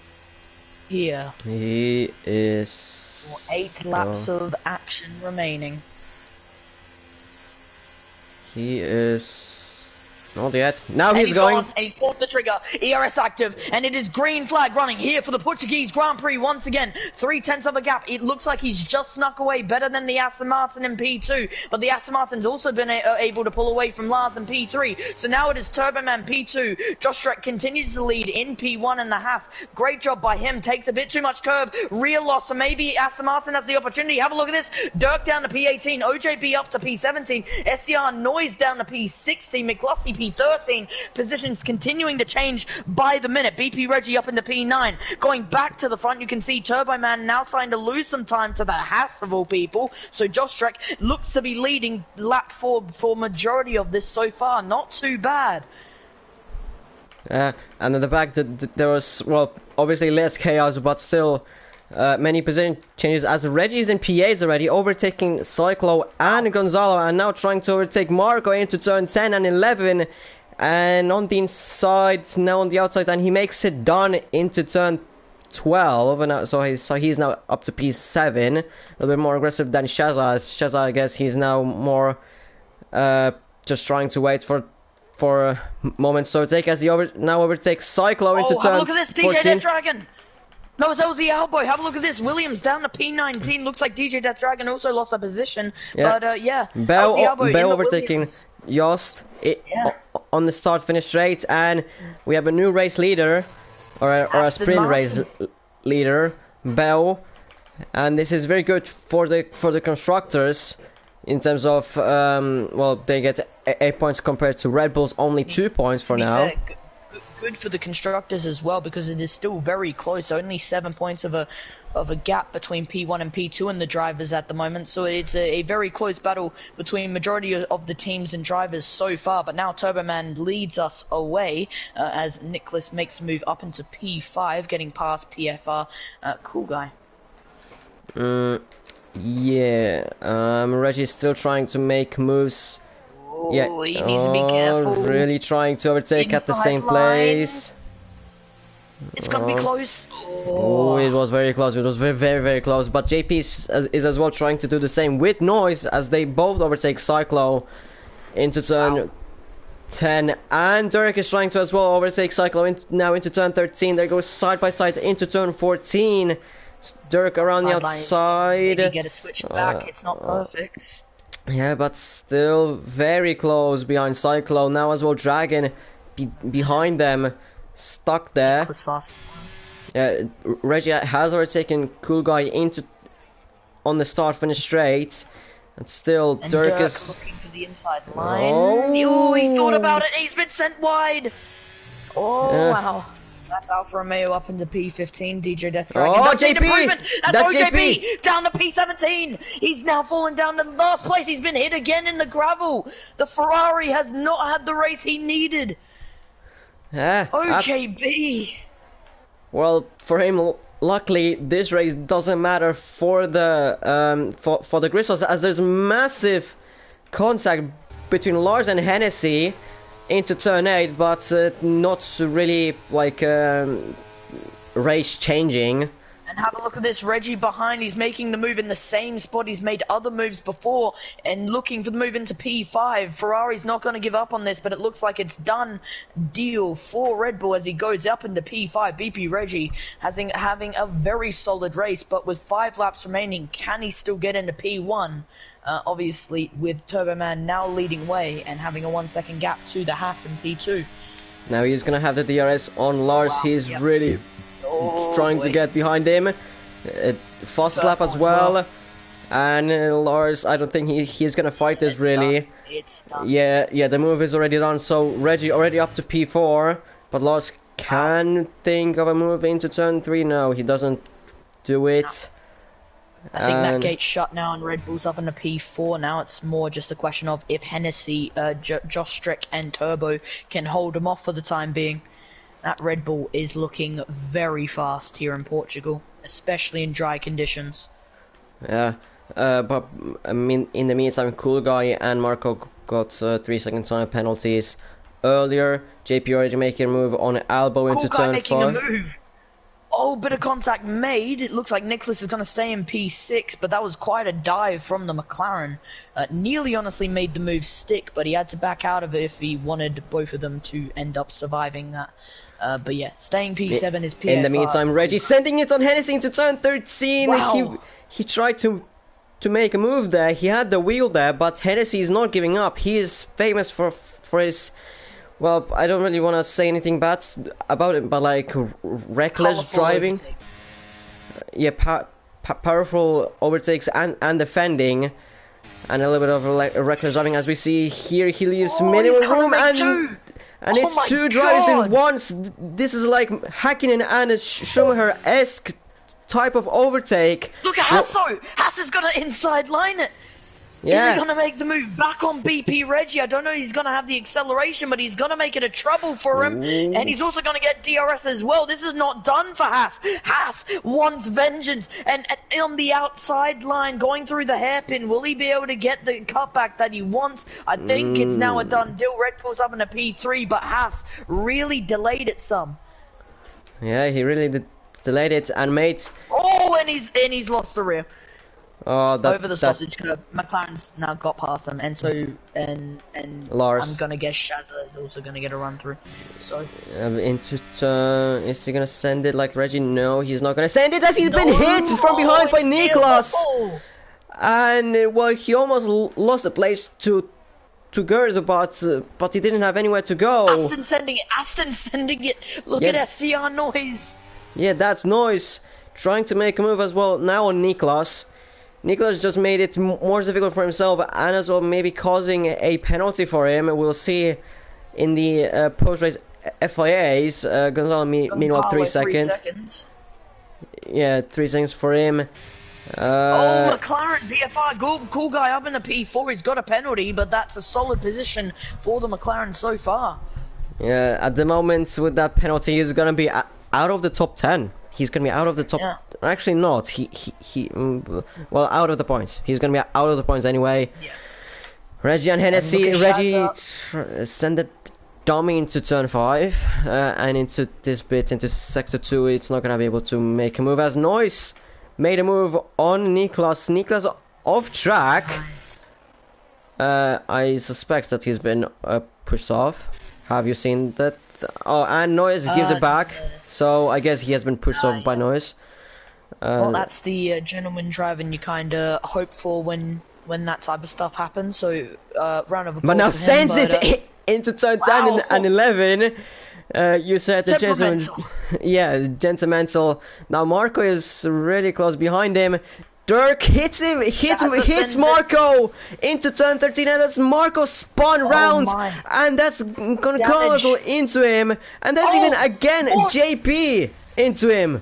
Here. He is... 8 laps of action remaining. He is... Not yet. Now he's going. And he's pulled the trigger. ERS active, and it is green flag running here for the Portuguese Grand Prix once again. 0.3 of a gap. It looks like he's just snuck away better than the Aston Martin in P2, but the Aston Martin's also been able to pull away from Lars in P3. So now it is Turboman P2. Josh Streck continues to lead in P1 in the Haas. Great job by him. Takes a bit too much curb. Real loss, so maybe Aston Martin has the opportunity. Have a look at this. Dirk down to P18. OJB up to P17. SCR Noise down to P16. McLusty P13. Positions continuing to change by the minute. BP Reggie up into P9. Going back to the front, you can see Turbo Man now starting to lose some time to the Haas of all people. So Josh Trek looks to be leading lap 4 for majority of this so far. Not too bad. And in the back, there was, well, obviously less chaos, but still many position changes as Reggie is in P8 already, overtaking Cyclo and Gonzalo, and now trying to overtake Marco into turn 10 and 11, and on the inside, now on the outside, and he makes it down into turn 12, and so he's now up to P7, a little bit more aggressive than Shaza. As Shaza, I guess he's now more just trying to wait for moments to overtake, as he now overtakes Cyclo into turn 14. Have a look at this, DJ Death Dragon! No, it's LZ Alboy. Have a look at this. Williams down to P19. Looks like DJ Death Dragon also lost a position. Yeah. But, yeah. Bell overtaking Yost on the start-finish straight. And we have a new race leader. Or a sprint race leader. Bell. And this is very good for the constructors. In terms of, well, they get 8 points compared to Red Bull's only 2 points for now. Good for the constructors as well, because it is still very close. Only 7 points of a gap between P1 and P2 and the drivers at the moment. So it's a very close battle between majority of the teams and drivers so far. But now Turboman leads us away as Nicholas makes a move up into P5, getting past PFR. Cool guy. Yeah. Reggie's still trying to make moves. Oh, he needs to be careful. Really trying to overtake at the same place. It's gonna be close. Oh, it was very close. It was very, very, very close. But JP is as well trying to do the same with Noise, as they both overtake Cyclo into turn 10, and Dirk is trying to as well overtake Cyclo now into turn 13. They go side by side into turn 14. Dirk around the outside. Maybe get a switch back. It's not perfect. Yeah, but still very close behind Cyclo. Now as well Dragon behind them, stuck there. Reggie has already taken Cool Guy into on the start finish straight. And still Dirk is looking for the inside line. Oh, he thought about it. He's been sent wide. Oh wow. That's Alfa Romeo up into P15. DJ Death Dragon. Oh, That's JP! That's OJP down to P17. He's now fallen down to last place. He's been hit again in the gravel. The Ferrari has not had the race he needed. Yeah. OJP. Well, for him, luckily this race doesn't matter for the for the Grizzlies, as there's massive contact between Lars and Hennessy into turn 8, but not really like race changing. And have a look at this, Reggie behind. He's making the move in the same spot he's made other moves before and looking for the move into P5. Ferrari's not going to give up on this, but it looks like it's done deal for Red Bull as he goes up into P5. BP Reggie having a very solid race, but with 5 laps remaining, can he still get into P1? Obviously, with Turbo Man now leading way and having a 1 second gap to the Haas in P2. Now he's going to have the DRS on Lars. He's really trying to get behind him. Fast lap as well. And Lars, I don't think he's gonna fight this really. It's done. Yeah, the move is already done. So Reggie already up to P4, but Lars can think of a move into turn 3. No, he doesn't do it. I think that gate's shut now and Red Bull's up into P4 now. It's more just a question of if Hennessy, Josh Strick and Turbo can hold him off for the time being. That Red Bull is looking very fast here in Portugal, especially in dry conditions. Yeah, but I mean, in the meantime, Cool Guy and Marco got 3 second time penalties earlier. JP already making a move on elbow into turn 5. Cool Guy making a move. Oh, bit of contact made. It looks like Nicholas is going to stay in P6, but that was quite a dive from the McLaren. Nearly honestly made the move stick, but he had to back out of it if he wanted both of them to end up surviving that. But yeah, staying P7 is P5. In the meantime, Reggie sending it on Hennessy into turn 13. Wow. He tried to make a move there. He had the wheel there, but Hennessy is not giving up. He is famous for his, well, I don't really want to say anything bad about it, but like reckless Colorful driving. overtakes. Yeah, powerful overtakes and defending, and a little bit of reckless driving. As we see here, he leaves minimal room and it's 2 drivers in once. This is like Hakkinen and Schumacher-esque type of overtake. Look at Haas though! Haas is gonna inside line it! Yeah. Is he gonna make the move back on BP Reggie? I don't know if he's gonna have the acceleration, but he's gonna make it a trouble for him. Ooh. And he's also gonna get DRS as well. This is not done for Haas. Haas wants vengeance. And on the outside line, going through the hairpin, will he be able to get the cutback that he wants? I think it's now a done deal. Red Bull's up in a P3, but Haas really delayed it some. Yeah, he really delayed it and made. Oh, and he's lost the rear. Oh, Over the sausage curb. McLaren's now got past them, and so and Lars. I'm gonna guess Shazza is also gonna get a run through. So into turn, is he gonna send it like Reggie? No, he's not gonna send it as he's been hit from behind by Niklas. And well, he almost lost the place to Gerza, but he didn't have anywhere to go. Aston sending it. Look at SDR noise. Yeah, that's noise. Trying to make a move as well now on Niklas. Niklas just made it more difficult for himself and as well maybe causing a penalty for him. We'll see in the post-race FIAs. Gonzalo meanwhile 3 seconds. Yeah, 3 seconds for him. McLaren, BFR, cool guy up in the P4. He's got a penalty, but that's a solid position for the McLaren so far. Yeah, at the moment with that penalty, he's gonna be out of the top 10. He's gonna be out of the top. Yeah. Actually, not. Well, out of the points. He's gonna be out of the points anyway. Yeah. Reggie and Hennessy. Reggie send the dummy into turn 5 and into this bit into sector 2. It's not gonna be able to make a move as Noise made a move on Niklas. Niklas off track. I suspect that he's been pushed off. Have you seen that? Oh, and Noise gives it back. So I guess he has been pushed off by Noise. Well, that's the gentleman drive, and you kind of hope for when that type of stuff happens. So, round of applause. But now to him, sends it into turn 10 and 11. You said the gentleman. Yeah, gentlemental. Now Marco is really close behind him. Dirk hits him, hits Marco into turn 13, and that's Marco spun round, and that's gonna cause into him, and that's even again JP into him.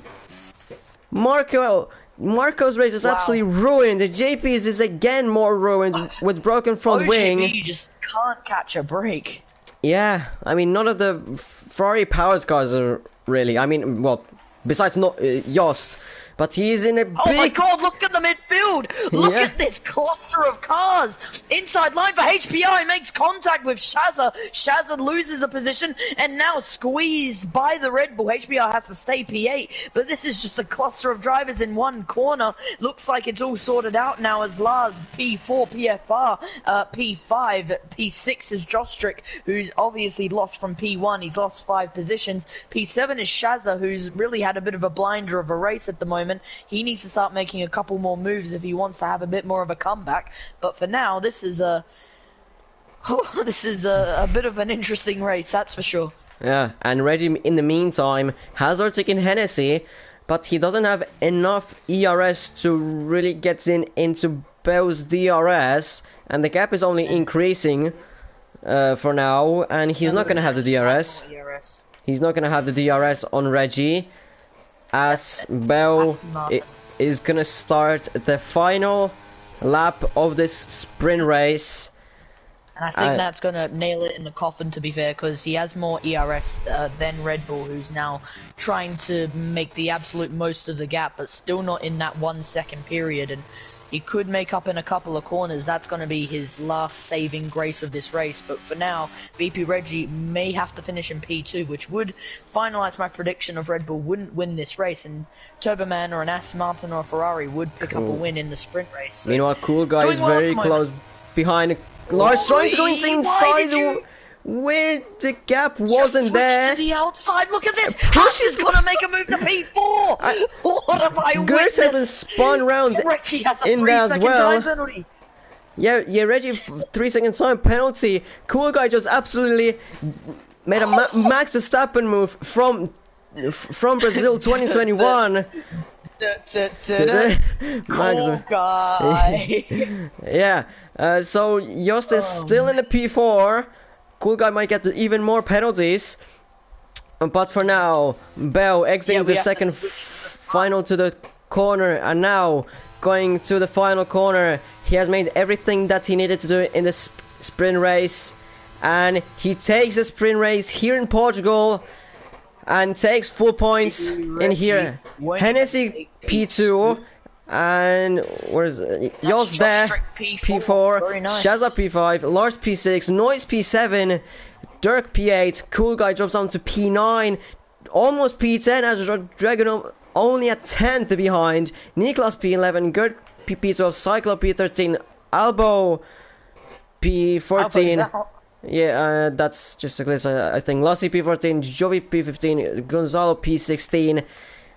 Marco's race is absolutely ruined. JP's is again more ruined with broken front wing. You just can't catch a break. Yeah, I mean, none of the Ferrari powered cars are really. I mean, well, besides not Yost. But he is in a big... Oh my god, look at the midfield! Look at this cluster of cars! Inside line for HPI, makes contact with Shazza. Shazza loses a position and now squeezed by the Red Bull. HPI has to stay P8, but this is just a cluster of drivers in one corner. Looks like it's all sorted out now as Lars P4, PFR, P5, P6 is Jostrick, who's obviously lost from P1. He's lost 5 positions. P7 is Shazza, who's really had a bit of a blinder of a race at the moment. He needs to start making a couple more moves if he wants to have a bit more of a comeback. But for now, this is a bit of an interesting race, that's for sure. Yeah, and Reggie in the meantime has overtaken Hennessy, but he doesn't have enough ERS to really get into Bell's DRS, and the gap is only increasing for now, and he's not gonna have the DRS. He's not gonna have the DRS on Reggie, as Bell is gonna start the final lap of this sprint race. And I think that's gonna nail it in the coffin, to be fair, because he has more ERS than Red Bull, who's now trying to make the absolute most of the gap, but still not in that 1 second period. And he could make up in a couple of corners. That's going to be his last saving grace of this race. But for now, BP Reggie may have to finish in P2, which would finalise my prediction of Red Bull wouldn't win this race, and Turboman or an Aston Martin or a Ferrari would pick up a win in the sprint race. So meanwhile, Cool Guy is very close behind. Lars trying to go inside where the gap wasn't there. To the outside. Look at this. Hush is going to make a move to P4. What have I witnessed? Gertz hasn't spun round Reggie has a in there as well. time penalty. Yeah, Reggie, 3 second time penalty. Cool Guy just absolutely made a Max Verstappen move from Brazil 2021. Cool Guy. Yeah, so Jost is still in the P4. Cool Guy might get even more penalties. But for now, Bell exiting the second final to the corner, and now going to the final corner. He has made everything that he needed to do in the sprint race, and he takes the sprint race here in Portugal and takes full points in here. Hennessy P2, and where's Jos there? P4, nice. Shazza P5, Lars P6, Noise P7, Dirk P8, Cool Guy drops down to P9, almost P10 as Dragon only a 10th behind. Niklas P11, Gert P12, Cyclo P13, Albo P14. Yeah, that's just a glitch, I think. Lassi P14, Jovi P15, Gonzalo P16,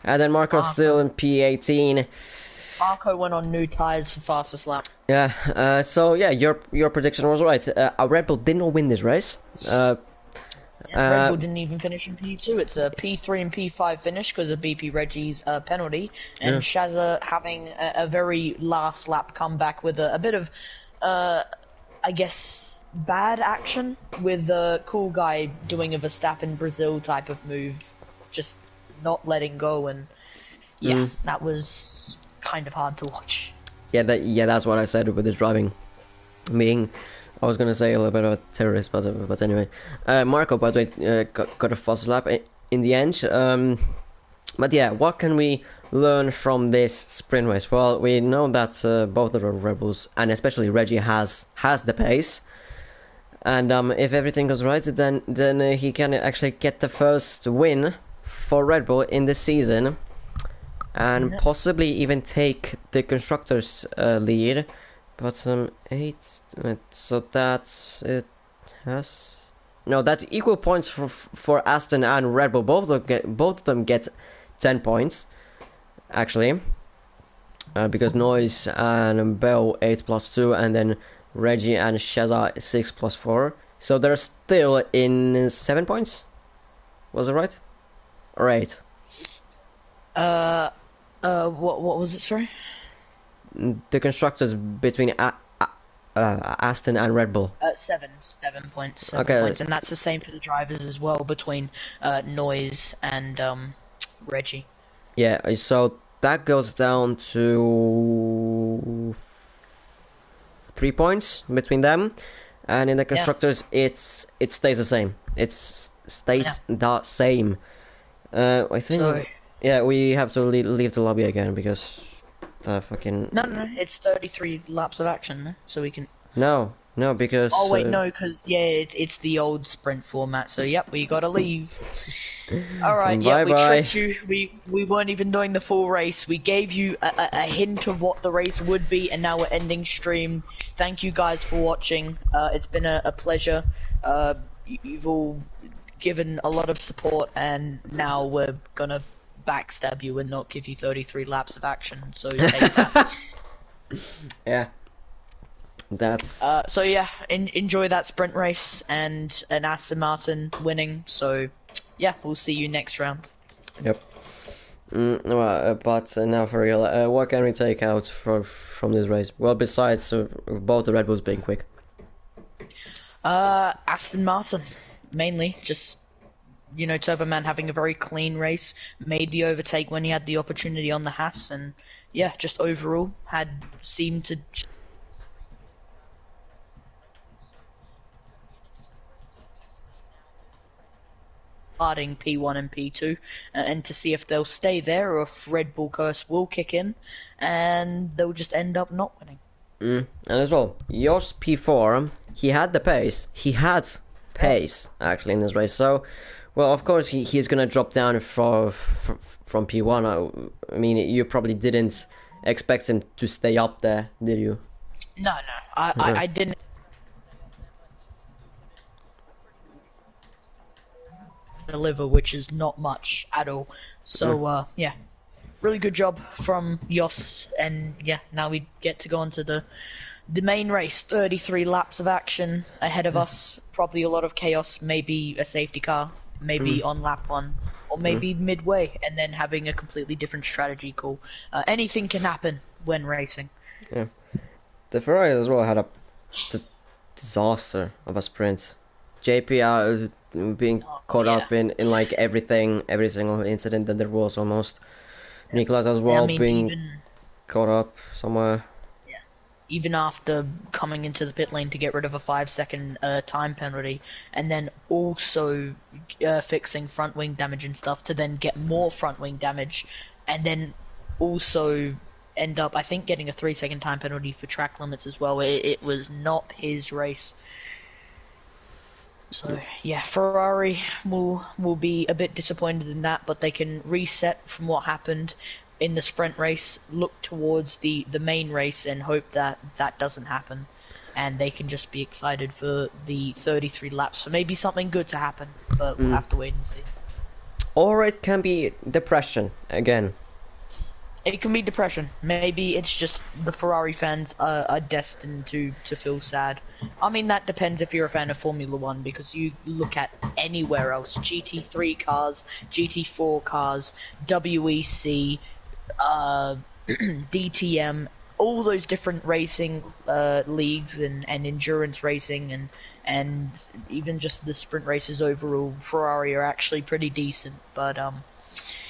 and then Marco still in P18. Marco went on new tyres for fastest lap. Yeah, so yeah, your prediction was right. A Red Bull did not win this race. Red Bull didn't even finish in P2. It's a P3 and P5 finish because of BP Reggie's penalty, and Shazza having a very last lap comeback with a bit of, I guess, bad action with the Cool Guy doing a Verstappen Brazil type of move, just not letting go, and yeah, that was kind of hard to watch. Yeah, that's what I said with his driving. I was gonna say a little bit of a terrorist, but anyway. Marco, by the way, got a fast lap in the end. But yeah, what can we learn from this sprint race? Well, we know that both of the Red Bulls, and especially Reggie, has the pace. And if everything goes right, then he can actually get the first win for Red Bull in this season, and possibly even take the constructors' lead. bottom 8. So that's it. Has no. That's equal points for Aston and Red Bull. Both of them get 10 points. Actually, because Noise and Bell 8+2, and then Reggie and Shazza 6+4. So they're still in 7 points. Was it right? Or 8? What was it? Sorry. The constructors between Aston and Red Bull. 7 points. 7 Okay. points, and that's the same for the drivers as well between Noise and Reggie. Yeah. So that goes down to 3 points between them, and in the constructors, it stays the same. It stays the same. I think. So, yeah, we have to leave the lobby again because the fucking. No. It's 33 laps of action, so we can. No, because. Oh wait, no, because it's the old sprint format. So yep, we gotta leave. All right, yeah, we tricked you. We weren't even doing the full race. We gave you a hint of what the race would be, and now we're ending stream. Thank you guys for watching. It's been a pleasure. You've all given a lot of support, and now we're gonna backstab you and not give you 33 laps of action. So take that. Yeah. That's so yeah, enjoy that sprint race and an Aston Martin winning. So yeah, we'll see you next round. Yep. But now for real, what can we take out from this race? Well, besides both the Red Bulls being quick. Aston Martin mainly, just Turboman having a very clean race, made the overtake when he had the opportunity on the Haas, and yeah, just overall seemed to. Starting P1 and P2, and to see if they'll stay there or if Red Bull curse will kick in, and they'll just end up not winning. And as well, Jos P4, he had the pace. He had pace actually in this race. So, well, of course he's gonna drop down from P1. I mean, you probably didn't expect him to stay up there, did you? No, I didn't. Deliver, which is not much at all. So yeah, really good job from Jos, and yeah, now we get to go on to the main race. 33 laps of action ahead of us, probably a lot of chaos, maybe a safety car, maybe on lap 1, or maybe midway, and then having a completely different strategy call. Anything can happen when racing. Yeah, the Ferrari as well had a disaster of a sprint. JP being caught up in like every single incident that there was almost. Nicholas as well being caught up somewhere. Yeah. Even after coming into the pit lane to get rid of a 5-second time penalty, and then also fixing front wing damage and stuff to then get more front wing damage, and then also end up, I think, getting a 3-second time penalty for track limits as well. It was not his race. So yeah, Ferrari will be a bit disappointed in that, but they can reset from what happened in the sprint race, look towards the main race, and hope that doesn't happen, and they can just be excited for the 33 laps, for maybe something good to happen, but we'll have to wait and see. Or it can be depression again. It can be depression. Maybe it's just the Ferrari fans are destined to feel sad. I mean, that depends if you're a fan of Formula 1, because you look at anywhere else, GT3 cars, GT4 cars, WEC, DTM, all those different racing leagues and endurance racing and even just the sprint races overall, Ferrari are actually pretty decent. But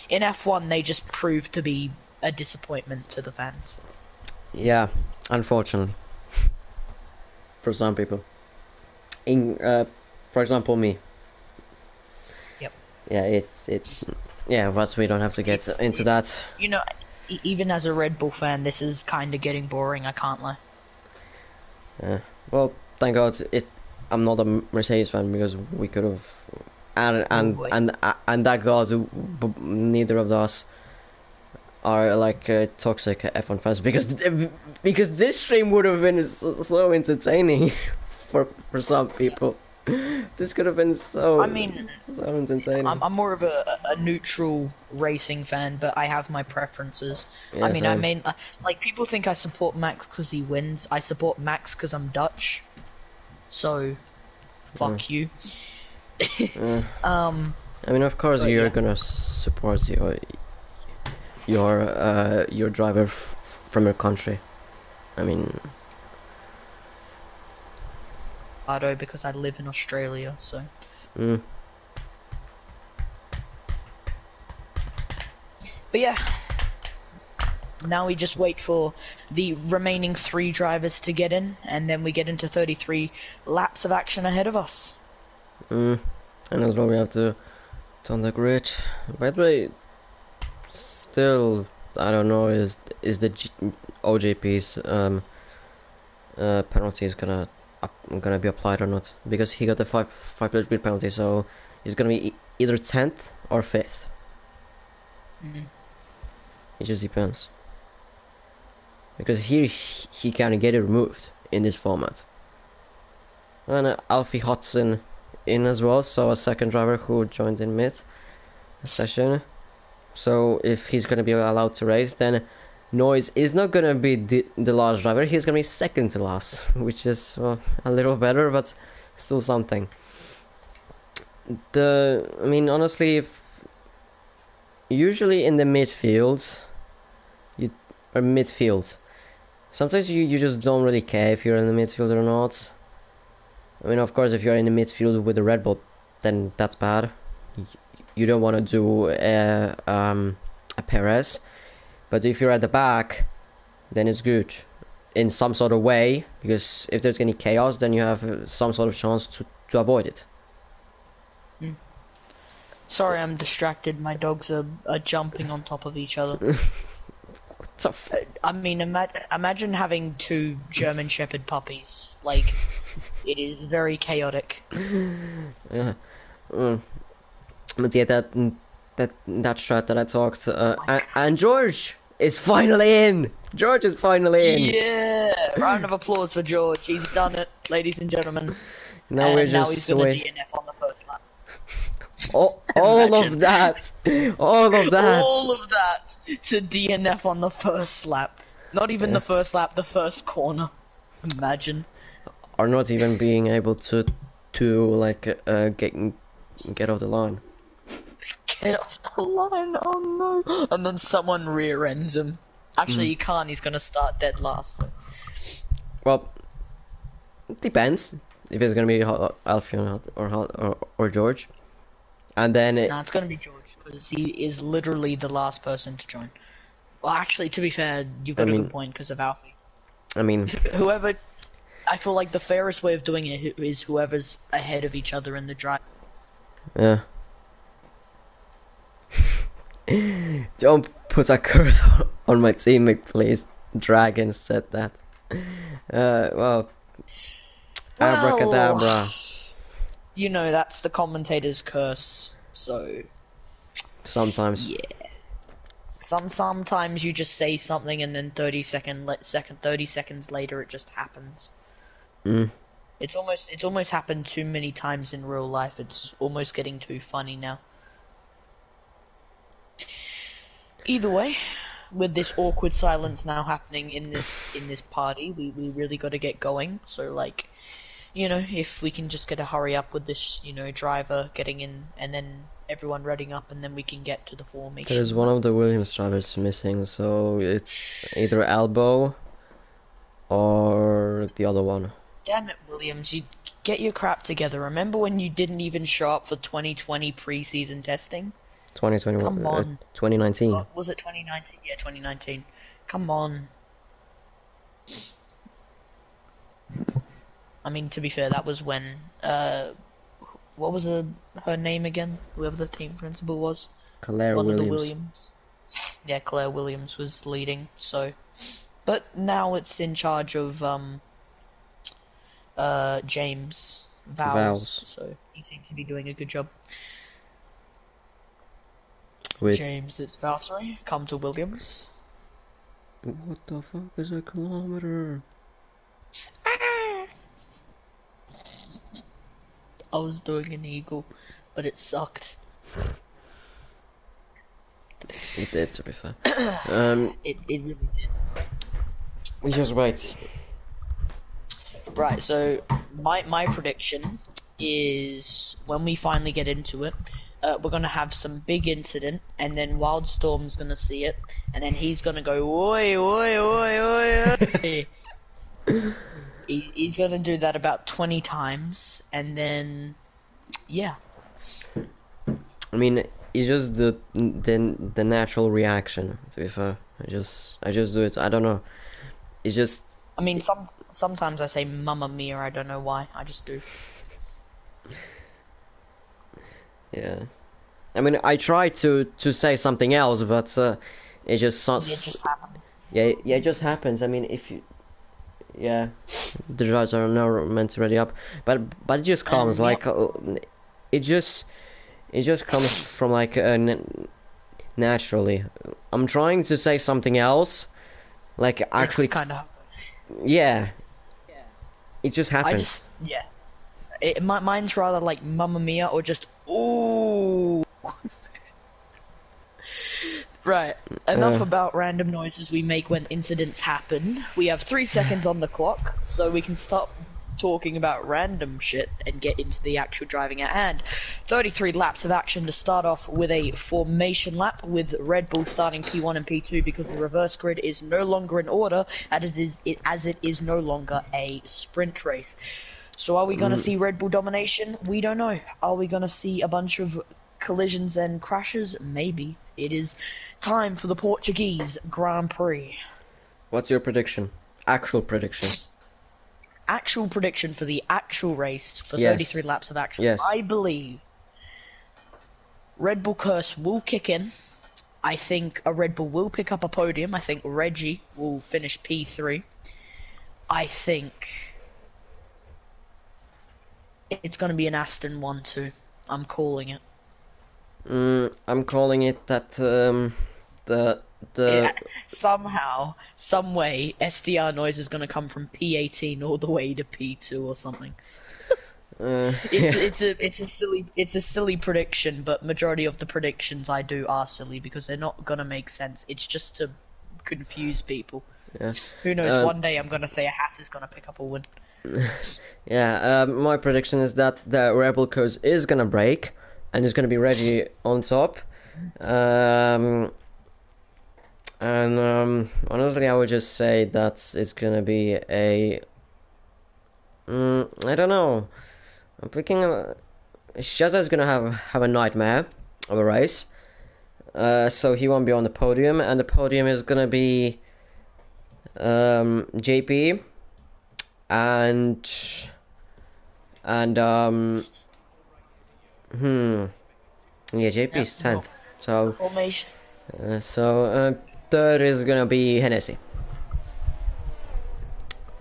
in F1, they just prove to be a disappointment to the fans. Yeah, unfortunately. For some people. For example, me. Yep. Yeah, it's yeah, but we don't have to get into that. Even as a Red Bull fan, this is kind of getting boring, I can't lie. Well, thank God I'm not a Mercedes fan, because we could have and that God, neither of us are like toxic F1 fans because this stream would have been so entertaining for some Yeah. people. This could have been I mean, so entertaining. I'm more of a neutral racing fan, but I have my preferences. I Yeah, mean, same. like people think I support Max because he wins. I support Max because I'm Dutch. So, Uh, fuck you. uh, um, I mean, of course, but you're yeah, gonna support your driver from your country. I mean, Ardo because I live in Australia. So, mm, but yeah. Now we just wait for the remaining 3 drivers to get in, and then we get into 33 laps of action ahead of us. and as well we have to on the grid. By the way, still I don't know is the OJP's penalty is gonna be applied or not, because he got the 5 place grid penalty, so it's gonna be either 10th or 5th. It just depends, because here he can get it removed in this format. And Alfie Hudson in as well, so a second driver who joined in mid session. So if he's gonna be allowed to race, then Noise is not gonna be the last driver. He's gonna be second to last, which is a little better, but still something. I mean, honestly, if usually in the midfield, midfield, sometimes you just don't really care if you're in the midfield or not. I mean, of course, if you're in the midfield with the Red Bull, then that's bad. You don't want to do a Perez, but if you're at the back, then it's good in some sort of way, because if there's any chaos, then you have some sort of chance to avoid it. Sorry, I'm distracted. My dogs are jumping on top of each other. What the f- I mean, imagine having 2 German Shepherd puppies. Like, it is very chaotic. Yeah. But yeah, that strat that I talked, and George is finally in. George is finally in. Yeah! Round of applause for George. He's done it, ladies and gentlemen. Now we're And now he's just gonna wait. DNF on the first lap. All Imagine. of that, all of that. All of that to DNF on the first lap. Not even Yeah. the first lap, the first corner. Imagine. Or not even being able to like get off the line. Get off the line, oh no. And then someone rear ends him. Actually, he can't, he's gonna start dead last. So. Well, it depends if it's gonna be Alfie or George, and then Nah, it's gonna be George, because he is literally the last person to join. Well, actually, to be fair, you've got a good point because of Alfie. I mean, Whoever. I feel like the fairest way of doing it is whoever's ahead of each other in the drive. yeah. Don't put a curse on my teammate, please. Dragon said that. Well, abracadabra. You know, that's the commentator's curse, so... Sometimes. Yeah. Sometimes you just say something and then 30 seconds later it just happens. It's almost happened too many times in real life. It's almost getting too funny now. Either way, with this awkward silence now happening in this party, we really got to get going. So like, you know, if we can just get a hurry up with this, you know, driver getting in and then everyone reading up, and then we can get to the formation. There's one of the Williams drivers missing, so it's either Elbow or the other one. Damn it, Williams, you get your crap together. Remember when you didn't even show up for 2020 preseason testing? 2021. Come on. 2019. Was it 2019? Yeah, 2019. Come on. I mean, to be fair, that was when, what was her name again? Whoever the team principal was? Claire One Williams. of the Williams. Yeah, Claire Williams was leading, so. But now it's in charge of, James Vowles, so he seems to be doing a good job. With James, it's Valtteri. Come to Williams. what the fuck is a kilometer? I was doing an eagle, but it sucked. It did, to be fair. It really did. We just wait. Right, so my prediction is when we finally get into it, we're gonna have some big incident, and then Wildstorm's gonna see it, and then he's gonna go oi oi oi oi oi. He's gonna do that about 20 times, and then yeah. I mean, it's just the natural reaction. To be fair, I just do it. I don't know. It's just. I mean, sometimes I say "Mamma Mia." I don't know why. I just do. Yeah. I mean, I try to say something else, but it just It just happens. Yeah, it just happens. I mean, if you. Yeah, the drives are now meant to ready up, but it just comes like it just comes from like naturally. I'm trying to say something else, like actually kind of. yeah. It just happens. Mine's rather like Mamma Mia or just ooh. Right, enough about random noises we make when incidents happen. We have 3 seconds on the clock, so we can stop talking about random shit and get into the actual driving at hand. 33 laps of action to start off with a formation lap, with Red Bull starting P1 and P2 because the reverse grid is no longer in order, as it is no longer a sprint race. So are we going to see Red Bull domination? We don't know. Are we going to see a bunch of collisions and crashes? Maybe. It is time for the Portuguese Grand Prix. What's your prediction? Actual prediction. Actual prediction for the actual race for Yes. 33 laps of action. Yes. I believe Red Bull curse will kick in. I think a Red Bull will pick up a podium. I think Reggie will finish P3. I think it's going to be an Aston 1-2. I'm calling it. I'm calling it that Somehow, some way, SDR noise is going to come from P18 all the way to P2 or something. It's a silly prediction, but majority of the predictions I do are silly because they're not gonna make sense. It's just to confuse people. Yeah. Who knows? One day I'm gonna say a Haas is gonna pick up a win. Yeah, my prediction is that the Rebel Coast is gonna break, and it's gonna be Reggie on top. Honestly, I would just say that it's gonna be a. I don't know. I'm thinking Shaza is gonna have a nightmare of a race, so he won't be on the podium, and the podium is gonna be JP and yeah, JP's 10th. So Formation. Third is gonna be Hennessy.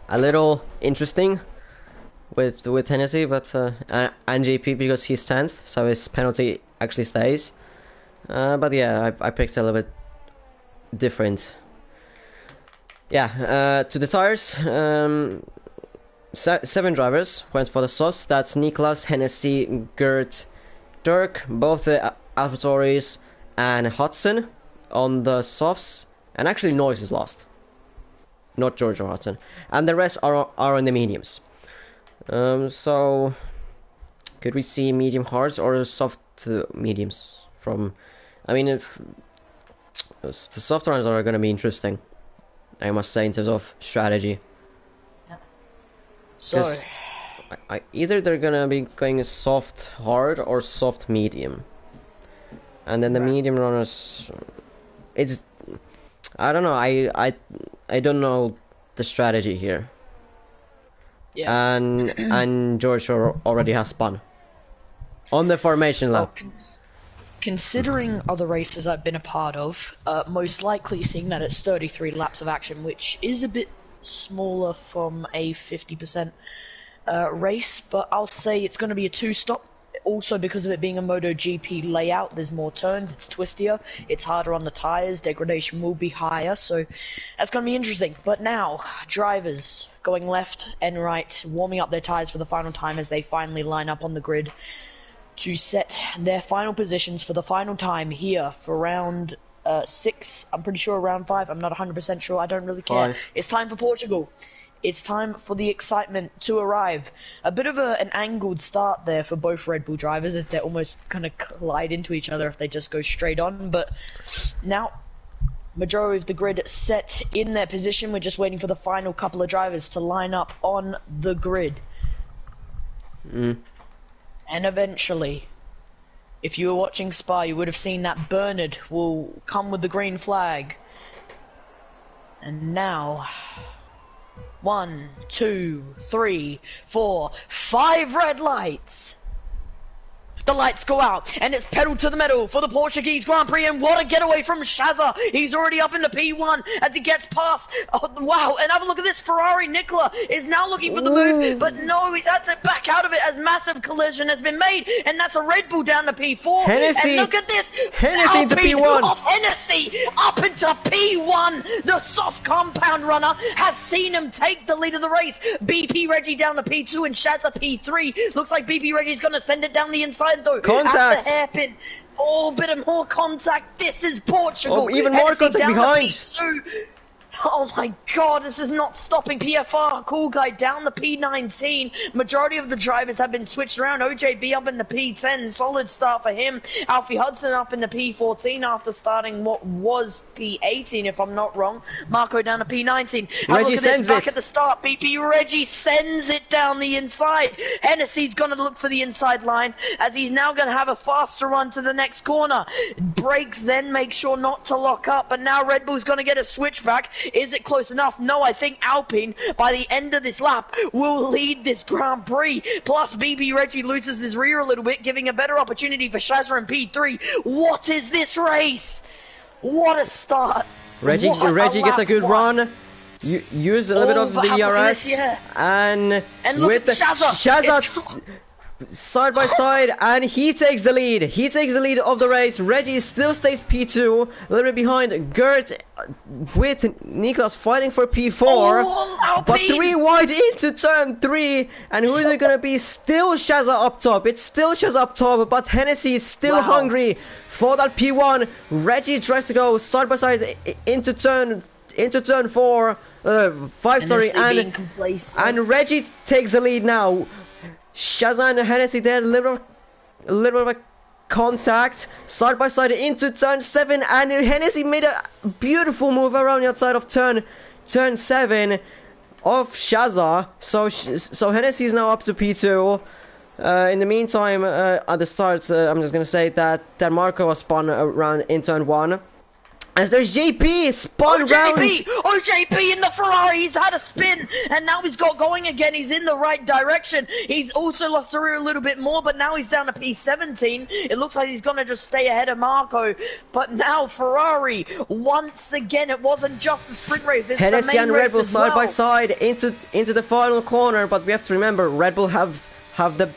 A little interesting with Hennessy, but and JP because he's 10th, so his penalty actually stays. But yeah, I picked a little bit different. Yeah, to the tires. 7 drivers went for the softs. That's Niklas, Hennessy, Gert, Dirk, both the AlphaTauris, and Hudson on the softs. And actually, Noise is lost, not George or Hudson. And the rest are on the mediums. So could we see medium hards or soft mediums from? I mean, if the soft runs are going to be interesting, I must say, in terms of strategy. So either they're gonna be going soft hard or soft medium, and then the medium runners, it's I don't know. I don't know the strategy here. yeah. And George already has spun on the formation lap. Considering other races I've been a part of, most likely seeing that it's 33 laps of action, which is a bit smaller from a 50% race, but I'll say it's going to be a 2-stop also because of it being a MotoGP layout, there's more turns, it's twistier, it's harder on the tires, degradation will be higher, so that's going to be interesting. But now, drivers going left and right, warming up their tires for the final time as they finally line up on the grid to set their final positions for the final time here for round 6, I'm pretty sure round 5, I'm not 100% sure, I don't really care. 5. It's time for Portugal. It's time for the excitement to arrive. A bit of an angled start there for both Red Bull drivers as they're almost going to collide into each other if they just go straight on. But now, majority of the grid set in their position. We're just waiting for the final couple of drivers to line up on the grid. And eventually, if you were watching Spa, you would have seen that Bernard will come with the green flag. And now... 1, 2, 3, 4, 5 red lights. The lights go out, and it's pedal to the metal for the Portuguese Grand Prix, and what a getaway from Shaza. He's already up into P1 as he gets past. Oh, wow, and have a look at this. Ferrari Nicola is now looking for the move, but no, he's had to back out of it as massive collision has been made, and that's a Red Bull down to P4. Hennessy, and look at this. Hennessy into P1. Of Hennessy up into P1. The soft compound runner has seen him take the lead of the race. BP Reggie down to P2 and Shaza P3. Looks like BP Reggie's going to send it down the inside. Though, contact! At the hairpin. Oh, bit of more contact. This is Portugal. Oh, even more contact behind. Oh my god, this is not stopping. PFR, cool guy, down the P19. Majority of the drivers have been switched around. OJB up in the P10, solid start for him. Alfie Hudson up in the P14 after starting what was P18, if I'm not wrong. Marco down to P19. Reggie sends back it. At the start, BP Reggie sends it down the inside. Hennessy's gonna look for the inside line as he's now gonna have a faster run to the next corner. Brakes then, make sure not to lock up, but now Red Bull's gonna get a switchback. Is it close enough? No, I think Alpine, by the end of this lap, will lead this Grand Prix. Plus, BB Reggie loses his rear a little bit, giving a better opportunity for Shazza and P3. What is this race? What a start. Reggie gets a good run. You use a little bit of the ERS. Yeah. And look with at Shazza side by side, and he takes the lead. He takes the lead of the race. Reggie still stays P2, a little bit behind. Gert with Niklas fighting for P4, but 3 wide into turn 3. And who is it gonna be? Still Shazza up top. It's still Shazza up top, but Hennessy is still hungry for that P1. Reggie tries to go side by side into turn 5, sorry, and Reggie takes the lead now. Shazza and Hennessy there, a little bit of a contact, side by side into turn 7, and Hennessy made a beautiful move around the outside of turn 7 of Shazza. So Hennessy is now up to P2. In the meantime, at the start, I'm just gonna say that Marco was spun around in turn 1. As there's JP spun round. JP in the Ferrari. He's had a spin, and now he's got going again. He's in the right direction. He's also lost the rear a little bit more, but now he's down to P17. It looks like he's gonna just stay ahead of Marco. But now Ferrari, once again, it wasn't just a sprint race. It's Hennessy the main and Red race Bull as side well. by side into the final corner. But we have to remember, Red Bull have the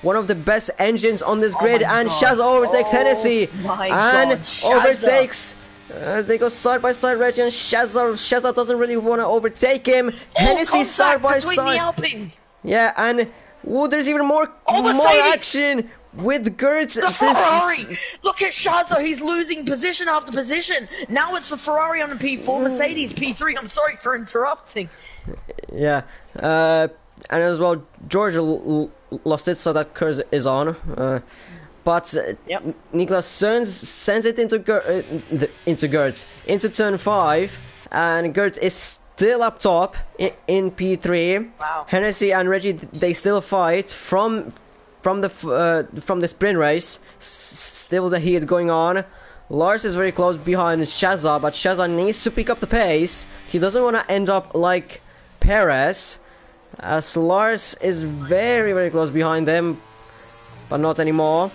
one of the best engines on this grid, and Shazza overtakes Hennessy and overtakes. They go side by side, Reggie and Shazza. Shazza doesn't really want to overtake him. Hennessy side by side. Yeah, and there's even more action with Gertz. The Ferrari! Look at Shazza, he's losing position after position. Now it's the Ferrari on the P4, Mercedes P3. I'm sorry for interrupting. Yeah, and as well, Georgia lost it, so that curse is on. But Niklas sends it into Gert, into turn 5, and Gert is still up top in P3. Wow. Hennessy and Reggie, they still fight from the sprint race. Still the heat going on. Lars is very close behind Shazza, but Shazza needs to pick up the pace. He doesn't want to end up like Perez, as Lars is very, very close behind them, but not anymore.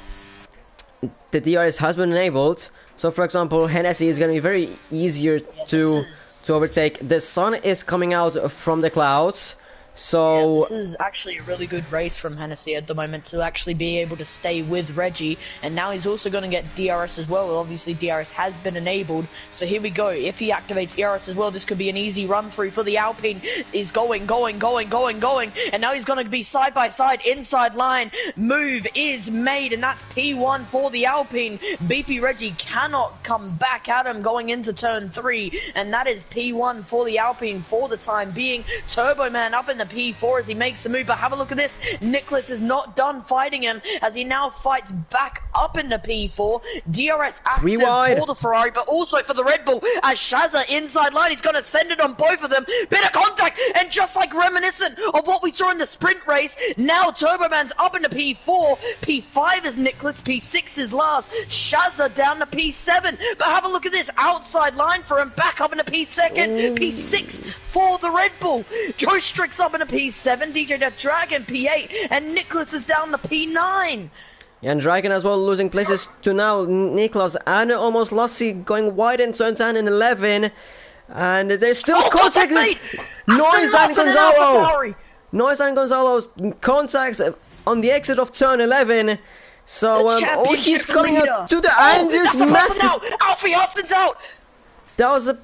The DRS has been enabled, so for example, Hennessy is going to be very easier to overtake. The sun is coming out from the clouds, So this is actually a really good race from Hennessy at the moment to actually be able to stay with Reggie, and now he's also going to get DRS as well. Obviously DRS has been enabled, so here we go. If he activates DRS as well, this could be an easy run through for the Alpine. He's going, and now he's going to be side by side, inside line. Move is made, and that's P1 for the Alpine. BP Reggie cannot come back at him going into turn 3, and that is P1 for the Alpine for the time being. Turbo Man up in the P4 as he makes the move, but have a look at this. Nicholas is not done fighting him as he now fights back up in the P4. DRS active for the Ferrari, but also for the Red Bull as Shazza inside line. He's going to send it on both of them. Bit of contact, and just like reminiscent of what we saw in the sprint race, now Turbo Man's up in the P4. P5 is Nicholas, P6 is Lars. Shazza down to P7, but have a look at this. Outside line for him, back up in the P2, P6 for the Red Bull. Joe Strick's up in a P7, DJ the Dragon P8, and Nicholas is down to P9. Yeah, and Dragon as well losing places to now Niklas and almost Lassie going wide in turn 10 and 11. And there's still contact. Noise and Gonzalo. Noise and Gonzalo's contacts on the exit of turn 11. So he's coming out to the end. There's massive. Alfie Hudson's out. That was a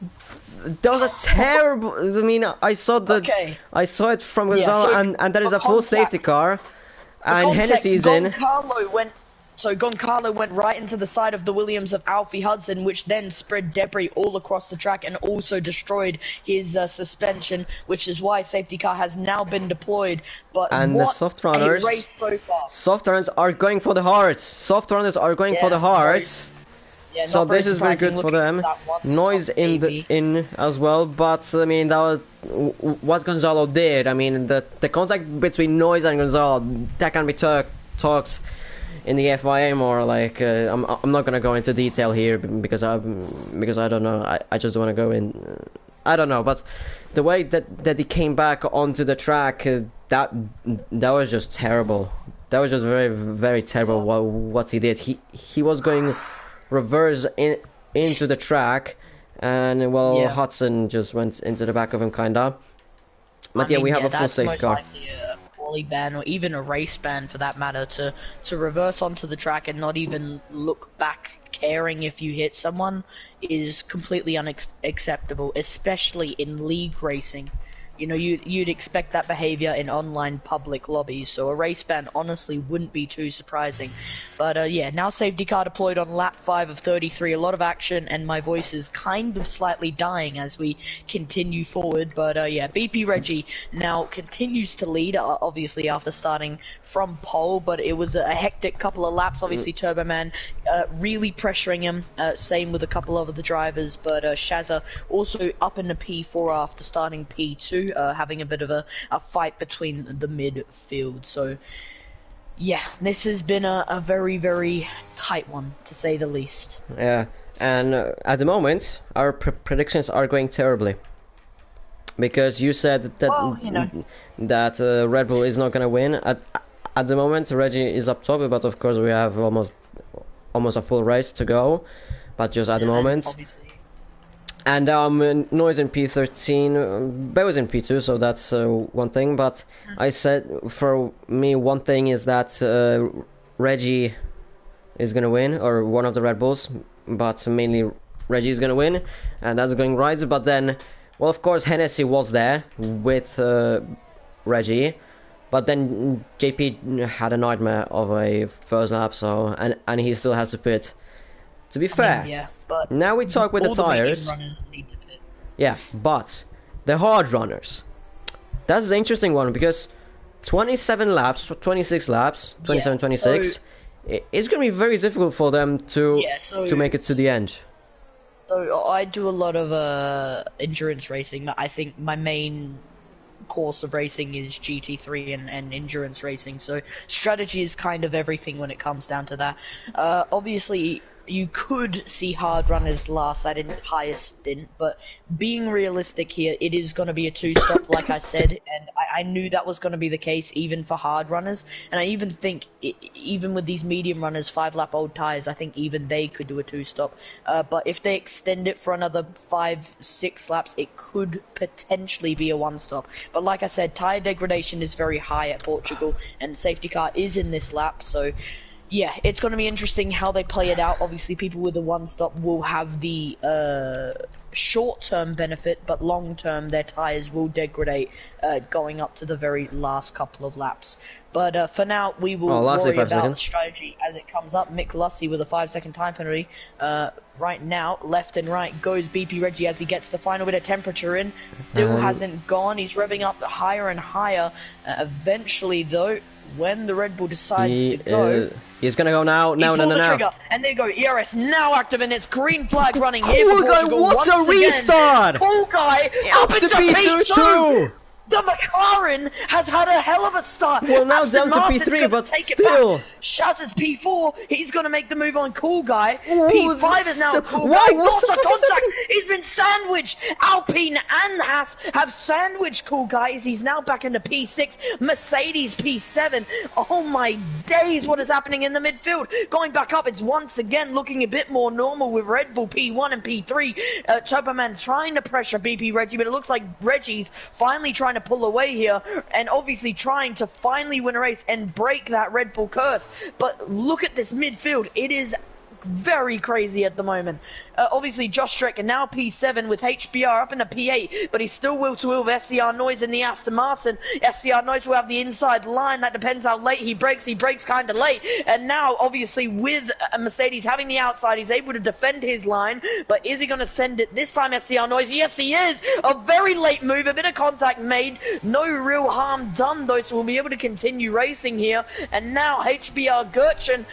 terrible. I mean, I saw it from Gonzalo, and that is a full safety car, and Hennessy's in. Goncalo went right into the side of the Williams of Alfie Hudson, which then spread debris all across the track and also destroyed his suspension, which is why safety car has now been deployed. But and the soft runners, a race so far. Soft runners are going for the hearts. Soft runners are going for the hearts. Yeah, so this is very good for them. Noise in as well, but I mean that was what Gonzalo did. I mean the contact between Noise and Gonzalo, that can be talked in the FIA more. Like I'm not gonna go into detail here because I don't know. I just don't want to go in. I don't know, but the way that he came back onto the track, that was just terrible. That was just very, very terrible what he did. He was going reverse into the track, and Hudson just went into the back of him kinda. But we have a full safety car. Quali ban or even a race ban for that matter to reverse onto the track and not even look back caring if you hit someone is completely unacceptable, especially in league racing. You know, you'd expect that behavior in online public lobbies, so a race ban honestly wouldn't be too surprising. But yeah, now safety car deployed on lap 5 of 33, a lot of action, and my voice is kind of slightly dying as we continue forward. But yeah, BP Reggie now continues to lead, obviously after starting from pole, but it was a hectic couple of laps. Obviously Turbo Man really pressuring him, same with a couple of the drivers, but Shazza also up in the P4 after starting P2. Having a bit of a fight between the midfield. So yeah, this has been a very, very tight one to say the least. Yeah, and at the moment our predictions are going terribly, because you said that Red Bull is not going to win. At the moment Reggie is up top, but of course we have almost a full race to go, but just at the moment. Obviously. And Noise in P13, Beo's in P2, so that's one thing. But I said, for me, one thing is that Reggie is going to win, or one of the Red Bulls, but mainly Reggie is going to win, and that's going right. But then, well, of course, Hennessy was there with Reggie, but then JP had a nightmare of a first lap, so and he still has to pit. To be fair, yeah, but now we talk with the tires. Runners need to pit. Yeah, but the hard runners, that's an interesting one, because 27 laps, 26 laps, 27, 26, it's going to be very difficult for them to make it to the end. So I do a lot of endurance racing. I think my main course of racing is GT3 and endurance racing. So strategy is kind of everything when it comes down to that. Obviously, you could see hard runners last that entire stint, but being realistic here, it is going to be a two-stop, like I said, and I knew that was going to be the case even for hard runners, and I even think even with these medium runners, 5-lap-old tyres, I think even they could do a 2-stop. But if they extend it for another 5-6 laps, it could potentially be a 1-stop. But like I said, tyre degradation is very high at Portugal, and safety car is in this lap, so yeah, it's going to be interesting how they play it out. Obviously, people with a 1-stop will have the short-term benefit, but long-term their tyres will degrade going up to the very last couple of laps. But for now, we will worry about the strategy as it comes up. Mick Lussey with a 5-second time penalty. Right now, left and right goes BP Reggie as he gets the final bit of temperature in. Still hasn't gone. He's revving up higher and higher. Eventually, though, when the Red Bull decides to go, he's gonna go now. No. Trigger, and there you go. ERS now active, and it's green flag running here for Portugal. What a restart! Cool guy up into P2. The McLaren has had a hell of a start. Well, now down to P3, but still. Shaz is P4. He's going to make the move on Cool Guy. P5 is now Cool Guy. What's the contact? He's been sandwiched. Alpine and Haas have sandwiched Cool Guys. He's now back into P6. Mercedes P7. Oh my days, what is happening in the midfield? Going back up, it's once again looking a bit more normal with Red Bull P1 and P3. Topaman trying to pressure BP Reggie, but it looks like Reggie's finally trying to pull away here, and obviously trying to finally win a race and break that Red Bull curse. But look at this midfield. It is very crazy at the moment. Obviously, Josh Streck now P7 with HBR up in a P8, but he's still will-to-will with SCR Noise in the Aston Martin. SCR Noise will have the inside line. That depends how late he breaks. He breaks kind of late. And now, obviously, with Mercedes having the outside, he's able to defend his line. But is he going to send it this time, SCR Noise? Yes, he is! A very late move, a bit of contact made. No real harm done, though, so we'll be able to continue racing here. And now HBR Gertchen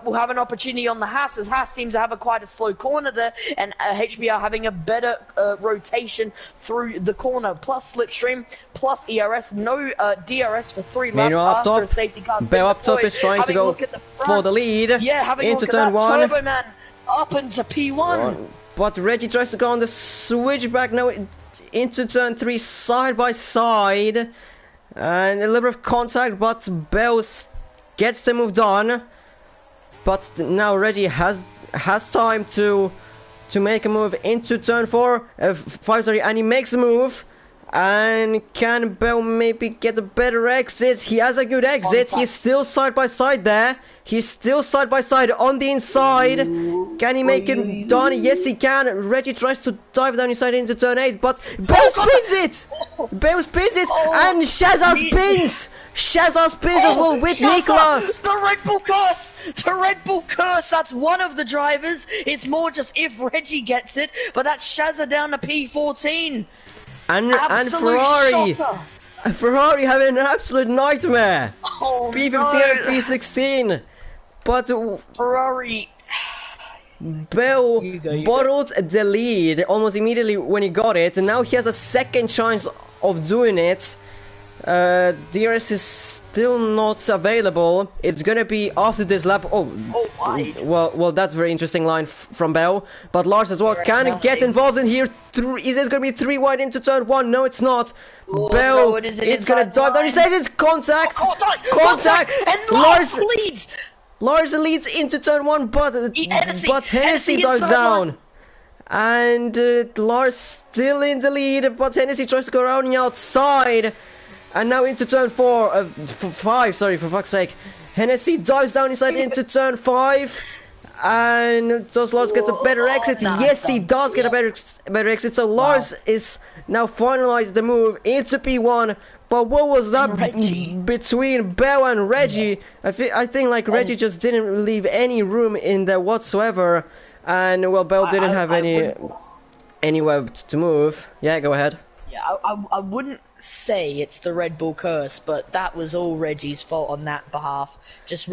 will have an opportunity on the Haas, as Haas seems to have quite a slow corner there, and HBR having a better rotation through the corner, plus slipstream, plus ERS, no DRS for 3 laps after top. A safety car. Bell up top is trying to go for the lead. Yeah, having into a look turn at that 1. Turbo Man up into P1. But Reggie tries to go on the switchback now into turn 3 side by side. And a little bit of contact, but Bell gets the move done. But now Reggie has time to make a move into turn 5, and he makes a move. And can Bell maybe get a better exit? He has a good exit. He's still side by side there. He's still side by side on the inside. Can he make it done? Yes, he can. Reggie tries to dive down inside into turn 8, but Bell spins it! Bell spins it, and Shazza spins! Shazza spins as well with Nicholas! The Red Bull curse! The Red Bull curse! That's one of the drivers. It's more just if Reggie gets it, but that's Shazza down to P14. And Ferrari! Ferrari having an absolute nightmare! P15 and P16! But Ferrari... Bell bottled the lead almost immediately when he got it, and now he has a second chance of doing it. DRS is still not available. It's gonna be after this lap. Well, that's a very interesting line from Bell. But Lars as well can get involved in here. Is this gonna be 3 wide into turn 1? No, it's not. Bell is gonna dive down. He says it's contact. Contact. And Lars leads. Lars leads into turn 1, but Hennessy dives down. And Lars still in the lead, but Hennessy tries to go around the outside. And now into turn 5, sorry, for fuck's sake. Hennessy dives down inside into turn 5. And does Lars get a better exit? Yes, he does get a better exit. So Lars is now finalized the move into P1. But what was that between Bell and Reggie? I think like Reggie just didn't leave any room in there whatsoever. And well, Bell didn't have anywhere to move. Yeah, go ahead. Yeah, I wouldn't say it's the Red Bull curse, but that was all Reggie's fault on that behalf. Just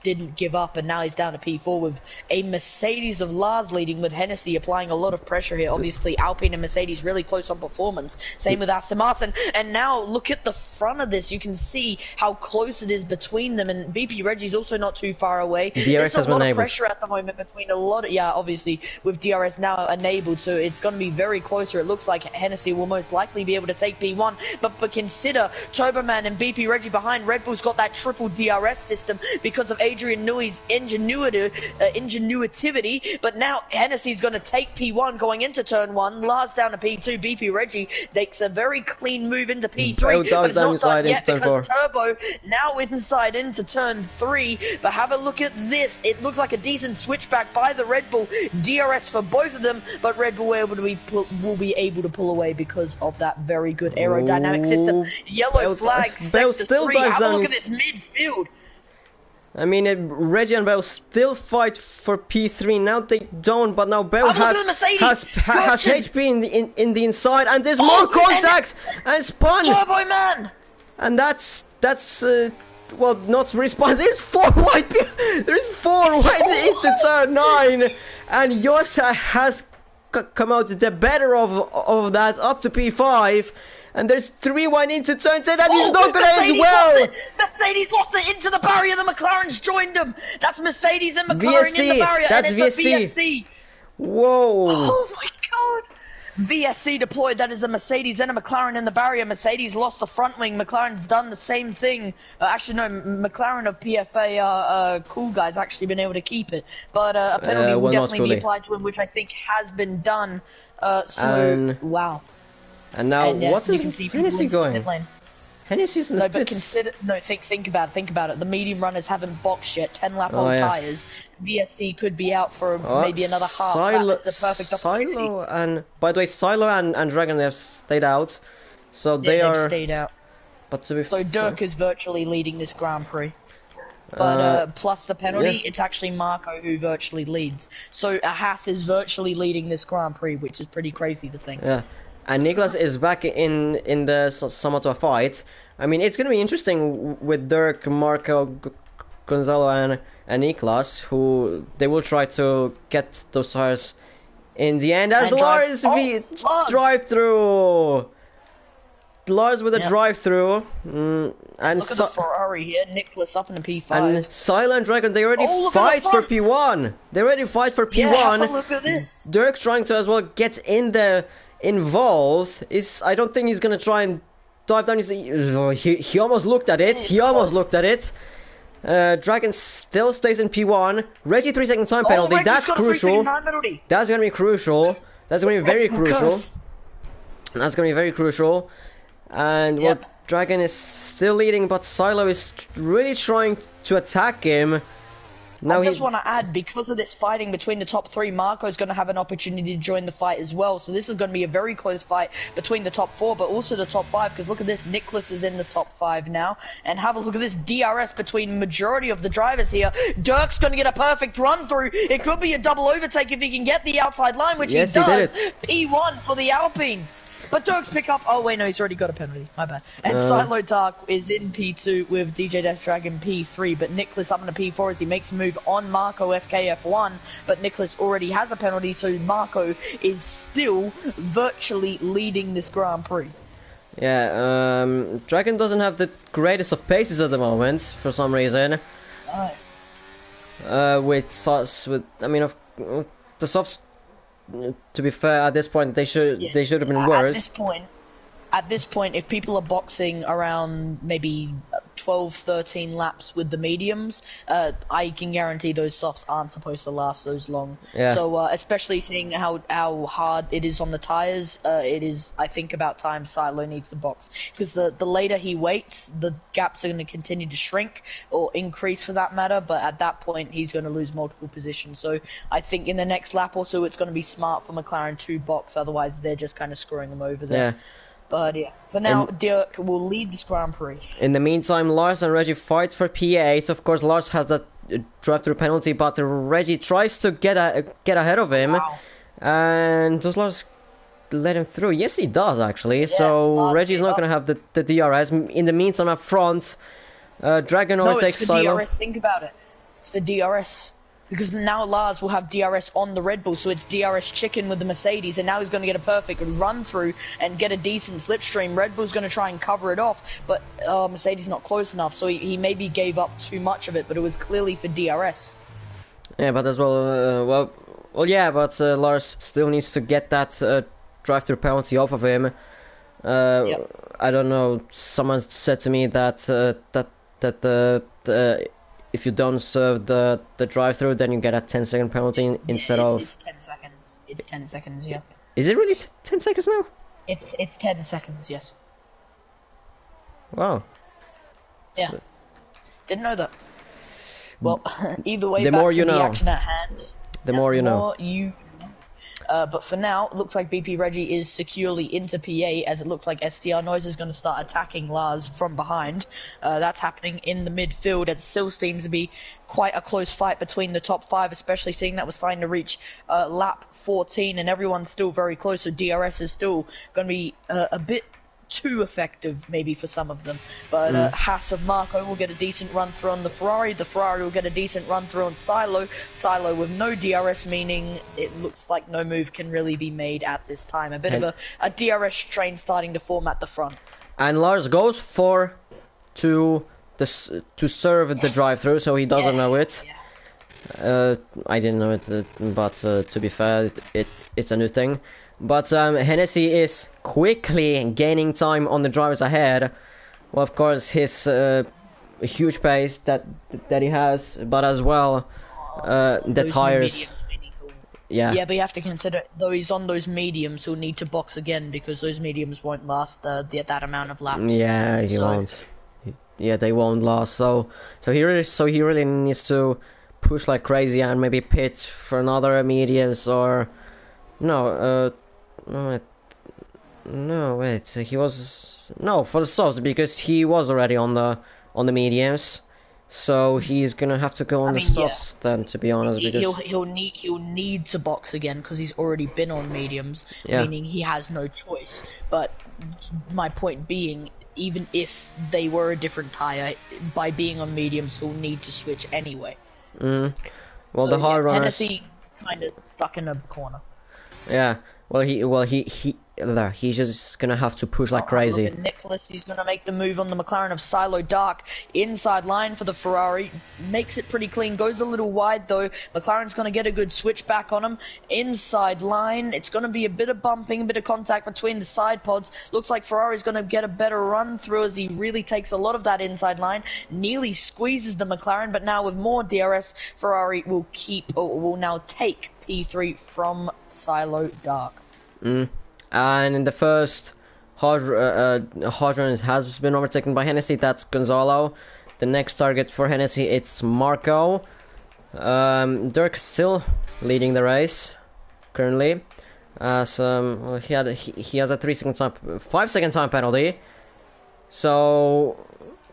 didn't give up, and now he's down to P4 with a Mercedes of Lars leading, with Hennessy applying a lot of pressure here. Obviously, Alpine and Mercedes really close on performance. Same with Aston Martin. And now look at the front of this. You can see how close it is between them, and BP Reggie's also not too far away. There's a lot of pressure at the moment between a lot of, obviously with DRS now enabled, so it's going to be very closer. It looks like Hennessy will most likely be able to take P1. But consider Turboman and BP Reggie behind. Red Bull's got that triple DRS system because of Adrian Newey's ingenuitivity. But now Hennessy's going to take P1 going into turn 1. Lars down to P2. BP Reggie makes a very clean move into P3. But it's not done yet because Turbo now inside into turn 3. But have a look at this. It looks like a decent switchback by the Red Bull. DRS for both of them, but Red Bull will be able to pull away because of that very good aerodynamic system. Yellow flag, sector 3. Have a look at this midfield. I mean, Reggie and Bell still fight for P3. Now they don't, but now Bell has HP in the inside, and there's more contact and spun. Turbo Man. And that's well, not respawn. There's 4 white. There's 4 white into turn 9, and Yosa has come out the better of that up to P5. And there's 3 white into turn 10, and he's not gonna end well. Mercedes lost it into the barrier. The McLaren's joined them. That's Mercedes and McLaren in the barrier. That's and it's VSC. Whoa. Oh my god. VSC deployed. That is a Mercedes and a McLaren in the barrier. Mercedes lost the front wing. McLaren's done the same thing. Actually, no, McLaren of PFA cool guys actually been able to keep it. But a penalty will definitely be applied to him, which I think has been done. Wow. And now, what is Hennessy going? Hennessy's in the pits. But think about it. The medium runners haven't boxed yet. 10-lap-old tires. VSC could be out for maybe another half lap. It's the perfect opportunity. And by the way, Silo and Dragon have stayed out, so they've stayed out. But to be so Dirk is virtually leading this Grand Prix. But plus the penalty, it's actually Marco who virtually leads. So a Haas is virtually leading this Grand Prix, which is pretty crazy to think. Yeah. And Niklas is back in the somewhat of a fight. I mean, it's going to be interesting with Dirk, Marco, Gonzalo, and Niklas, who they will try to get those tires in the end. As Lars drive-through. Lars with a drive-through. And look at the Ferrari here. Niklas up in the P5. And Silo and Dragon, they already fight for P1. They already fight for P1. Yeah, look at this. Dirk's trying to as well get involved. I don't think he's gonna try and dive down. He almost looked at it. Dragon still stays in P1. Reggie 3-second time penalty. That's crucial. That's gonna be crucial. That's gonna be very crucial. That's gonna be very crucial. And well, Dragon is still leading, but Silo is really trying to attack him. Now I just want to add, because of this fighting between the top 3, Marco's going to have an opportunity to join the fight as well. So this is going to be a very close fight between the top 4, but also the top 5. Because look at this, Niklas is in the top 5 now. And have a look at this DRS between majority of the drivers here. Dirk's going to get a perfect run through. It could be a double overtake if he can get the outside line, which he does. P1 for the Alpine. But Dirk's pick up. Oh wait, no, he's already got a penalty. My bad. And Silo Dark is in P2 with DJ Death Dragon P3. But Niklas up in the P4 as he makes a move on Marco SKF1. But Niklas already has a penalty, so Marco is still virtually leading this Grand Prix. Yeah, Dragon doesn't have the greatest of paces at the moment for some reason. The softs. To be fair, at this point they should have been worse. At this point, if people are boxing around maybe 12-13 laps with the mediums, I can guarantee those softs aren't supposed to last those long. Yeah. So especially seeing how hard it is on the tires, it is, I think, about time Silo needs to box, because the later he waits, the gaps are going to continue to shrink or increase for that matter. But at that point, he's going to lose multiple positions. So I think in the next lap or two, it's going to be smart for McLaren to box. Otherwise, they're just kind of screwing him over there. Yeah. But yeah, for now, Dirk will lead this Grand Prix. In the meantime, Lars and Reggie fight for P8. Of course, Lars has that drive-through penalty, but Reggie tries to get ahead of him. Wow. And does Lars let him through? Yes, he does, actually. Yeah, so Reggie's not going to have the DRS. In the meantime, up front, Dragon overtakes Silo. No, it's for DRS. Think about it. It's for DRS. Because now Lars will have DRS on the Red Bull, so it's DRS chicken with the Mercedes, and now he's going to get a perfect run through and get a decent slipstream. Red Bull's going to try and cover it off, but Mercedes not close enough, so he maybe gave up too much of it, but it was clearly for DRS. Yeah, but as well, but Lars still needs to get that drive-through penalty off of him. I don't know. Someone said to me that the if you don't serve the drive-through, then you get a 10-second penalty instead of. It's 10 seconds. It's 10 seconds. Yeah. Is it really 10 seconds now? It's 10 seconds. Yes. Wow. Yeah. Didn't know that. Well, either way, The back more to you the know. action at hand. The more you know. But for now, it looks like BP Reggie is securely into PA, as it looks like STR Noise is going to start attacking Lars from behind. That's happening in the midfield. It still seems to be quite a close fight between the top 5, especially seeing that we're starting to reach lap 14 and everyone's still very close, so DRS is still going to be a bit too effective maybe for some of them, but Haas of Marco will get a decent run through on the Ferrari will get a decent run through on Silo with no DRS, meaning it looks like no move can really be made at this time. A bit of a DRS train starting to form at the front. And Lars goes for to serve the drive-through, so he doesn't know it. I didn't know it, but to be fair, it's a new thing. But Hennessy is quickly gaining time on the drivers ahead. Well, of course, his huge pace that he has, but as well the tires. Yeah, but you have to consider, though he's on those mediums, he'll need to box again because those mediums won't last that amount of laps. Yeah, he won't. Yeah, they won't last. So he really needs to push like crazy and maybe pit for another mediums or no. No, wait. He was for the softs because he was already on the mediums, so he's gonna have to go on the softs then. To be honest, because he'll need to box again because he's already been on mediums, meaning he has no choice. But my point being, even if they were a different tire, by being on mediums, he'll need to switch anyway. Well, so, the hard runners. Hennessy kind of stuck in a corner. Yeah. He's just gonna have to push like crazy. Look at Nicholas, he's gonna make the move on the McLaren of Silo Dark. Inside line for the Ferrari, makes it pretty clean, goes a little wide though. McLaren's gonna get a good switch back on him. Inside line, it's gonna be a bit of bumping, a bit of contact between the side pods. Looks like Ferrari's gonna get a better run through as he really takes a lot of that inside line. Nearly squeezes the McLaren, but now with more DRS, Ferrari will now take P3 from Silo Dark. And in the first hard run has been overtaken by Hennessy. That's Gonzalo. The next target for Hennessy, it's Marco. Dirk still leading the race currently. As he has a 5-second time penalty. So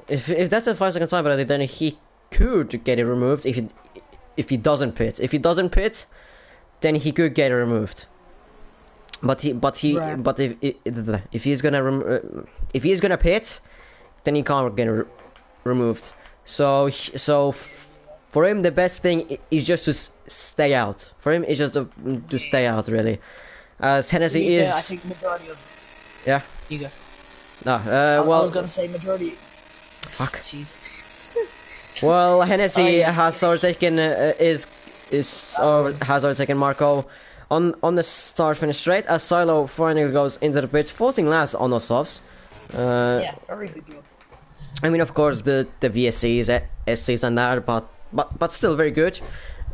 if that's a 5-second time penalty, then he could get it removed if he doesn't pit. If he doesn't pit, then he could get it removed. But if he's gonna pit, then he can't get removed. So for him the best thing is just to stay out. For him it's just to stay out really. As Hennessy is. I think majority of. Yeah. You go. No. I was gonna say majority. Fuck. Jeez. Well, Hennessy has overtaken has overtaken Marco. On the start-finish straight, as Silo finally goes into the pits, forcing last on those softs. Yeah, very good job. I mean, of course, the VSCs, SCs and that, but still very good.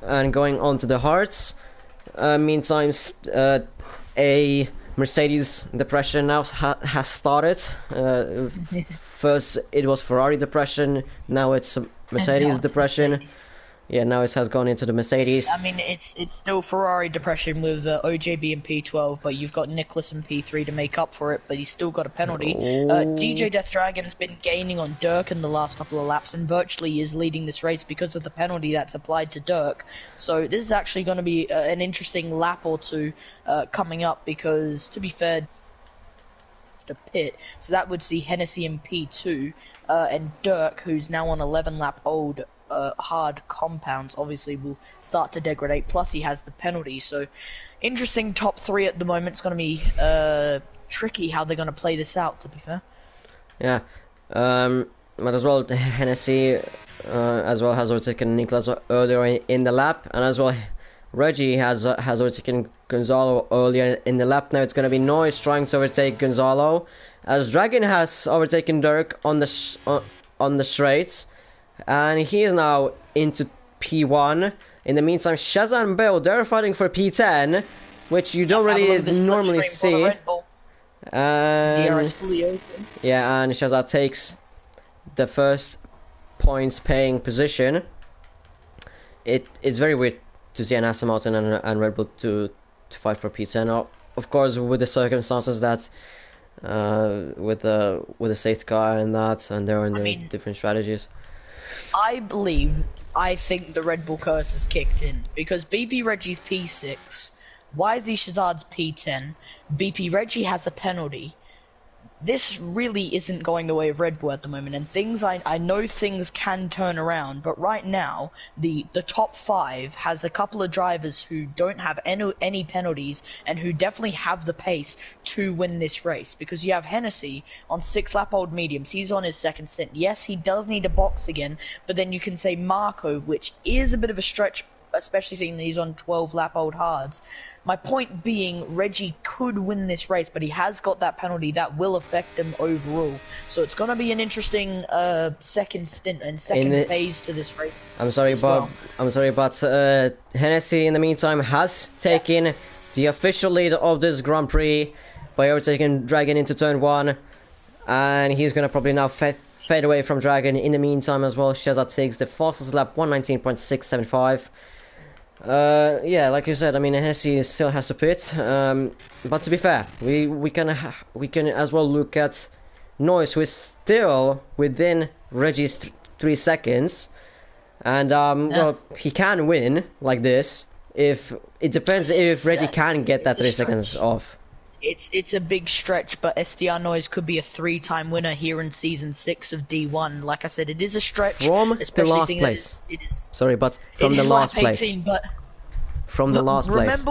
And going on to the hards, meantime, a Mercedes depression now has started. First, it was Ferrari depression, now it's Mercedes depression. Mercedes. Yeah, now it has gone into the Mercedes. I mean, it's still Ferrari depression with OJB and P12, but you've got Nicholas and P3 to make up for it, but he's still got a penalty. DJ Death Dragon's been gaining on Dirk in the last couple of laps and virtually is leading this race because of the penalty that's applied to Dirk. So this is actually going to be an interesting lap or two coming up because, to be fair, it's the pit. So that would see Hennessy and P2 and Dirk, who's now on 11-lap old hard compounds, obviously will start to degrade, plus he has the penalty. So interesting top 3 at the moment. It's going to be tricky how they're going to play this out, to be fair. Yeah, but as well Hennessy as well has overtaken Niklas earlier in the lap, and as well Reggie has overtaken Gonzalo earlier in the lap. Now it's going to be Noise trying to overtake Gonzalo, as Dragon has overtaken Dirk on the straights, and he is now into P1. In the meantime, Shazza and Bill, they're fighting for P10, which you don't really normally see. DRS fully open. Yeah, and Shazza takes the first points paying position. It's very weird to see an Aston Martin and Red Bull to fight for P10. Of course, with the circumstances that with the safety car and that, and there are different strategies. I think the Red Bull curse has kicked in, because BP Reggie's P6, YZ Shazad's P10, BP Reggie has a penalty. This really isn't going the way of Red Bull at the moment, and I know things can turn around, but right now the top 5 has a couple of drivers who don't have any penalties and who definitely have the pace to win this race, because you have Hennessy on 6-lap-old mediums. He's on his second stint. Yes, he does need a box again, but then you can say Marco, which is a bit of a stretch, especially seeing that he's on 12-lap-old hards. My point being, Reggie could win this race, but he has got that penalty that will affect him overall. So it's going to be an interesting second stint and phase to this race. I'm sorry, Bob. I'm sorry, but Hennessy, in the meantime, has taken the official lead of this Grand Prix by overtaking Dragon into turn 1. And he's going to probably now fade away from Dragon. In the meantime as well, Shazad takes the fastest lap, 119.675. Yeah, like you said, I mean, Hennessy still has to pit, but to be fair, we can as well look at Noise, who is still within Reggie's 3 seconds, and well, he can win like this. If it depends if Reggie can get that 3 seconds off. It's a big stretch, but SDR Noise could be a 3-time winner here in Season 6 of D1. Like I said, it is a stretch. From the last place. It is, sorry, but from the last place. 18, but from the last place.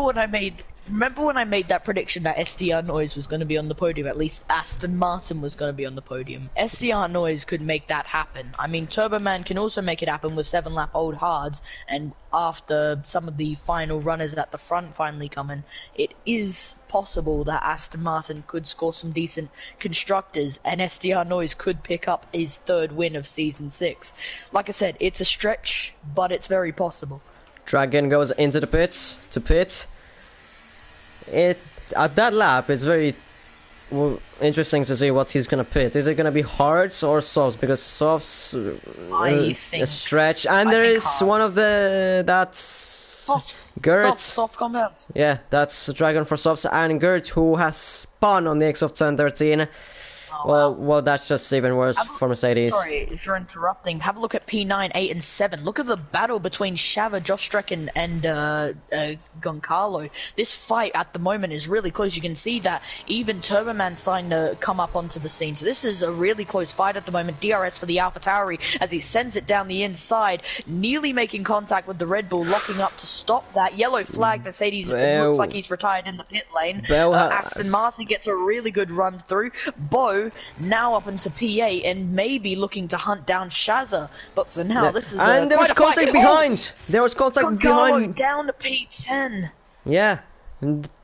Remember when I made that prediction that SDR Noise was going to be on the podium? At least Aston Martin was going to be on the podium. SDR Noise could make that happen. I mean, Turbo Man can also make it happen with 7-lap-old hards, and after some of the final runners at the front finally come in, it is possible that Aston Martin could score some decent constructors, and SDR Noise could pick up his 3rd win of Season 6. Like I said, it's a stretch, but it's very possible. Dragon goes into the pits to pit. At that lap, it's very interesting to see what he's gonna pit. Is it gonna be hards or softs? Because softs a stretch, and there is one of that's Gert. Soft compounds. Yeah, that's Dragon for softs, and Gert, who has spun on the X of turn 13. Well, that's just even worse for Mercedes. Sorry if you're interrupting. Have a look at P9, 8, and 7. Look at the battle between Shava, Josh Streck, and Goncalo. This fight at the moment is really close. You can see that even Turboman's starting to come up onto the scene. So this is a really close fight at the moment. DRS for the AlphaTauri as he sends it down the inside, nearly making contact with the Red Bull, locking up to stop that. Yellow flag, Mercedes. It looks like he's retired in the pit lane. Aston Martin gets a really good run through. Bo now up into P8 and maybe looking to hunt down Shazza, but for now this is and there was contact behind. There was contact behind. Down to P10. Yeah,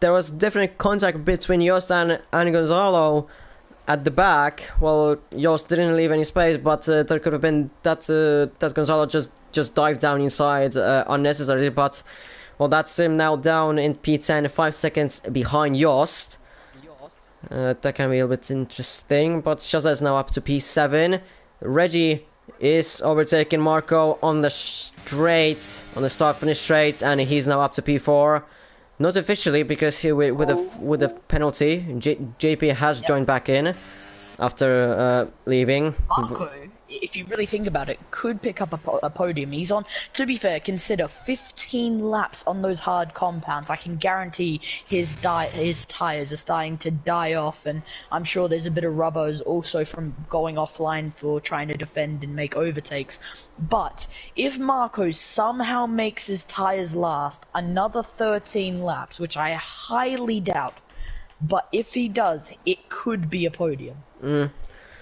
there was definitely contact between Jost and Gonzalo at the back. Well, Jost didn't leave any space, but there could have been that Gonzalo just dived down inside unnecessarily. But well, that's him now down in P10, 5 seconds behind Jost. That can be a bit interesting, but Shazza is now up to P7. Reggie is overtaking Marco on the start-finish straight, and he's now up to P4. Not officially, because he with a penalty. JP has joined back in after leaving. Marco, if you really think about it, could pick up a podium. He's on, to be fair, consider 15 laps on those hard compounds. I can guarantee his tyres are starting to die off, and I'm sure there's a bit of rubber also from going offline for trying to defend and make overtakes. But if Marco somehow makes his tyres last another 13 laps, which I highly doubt, but if he does, it could be a podium.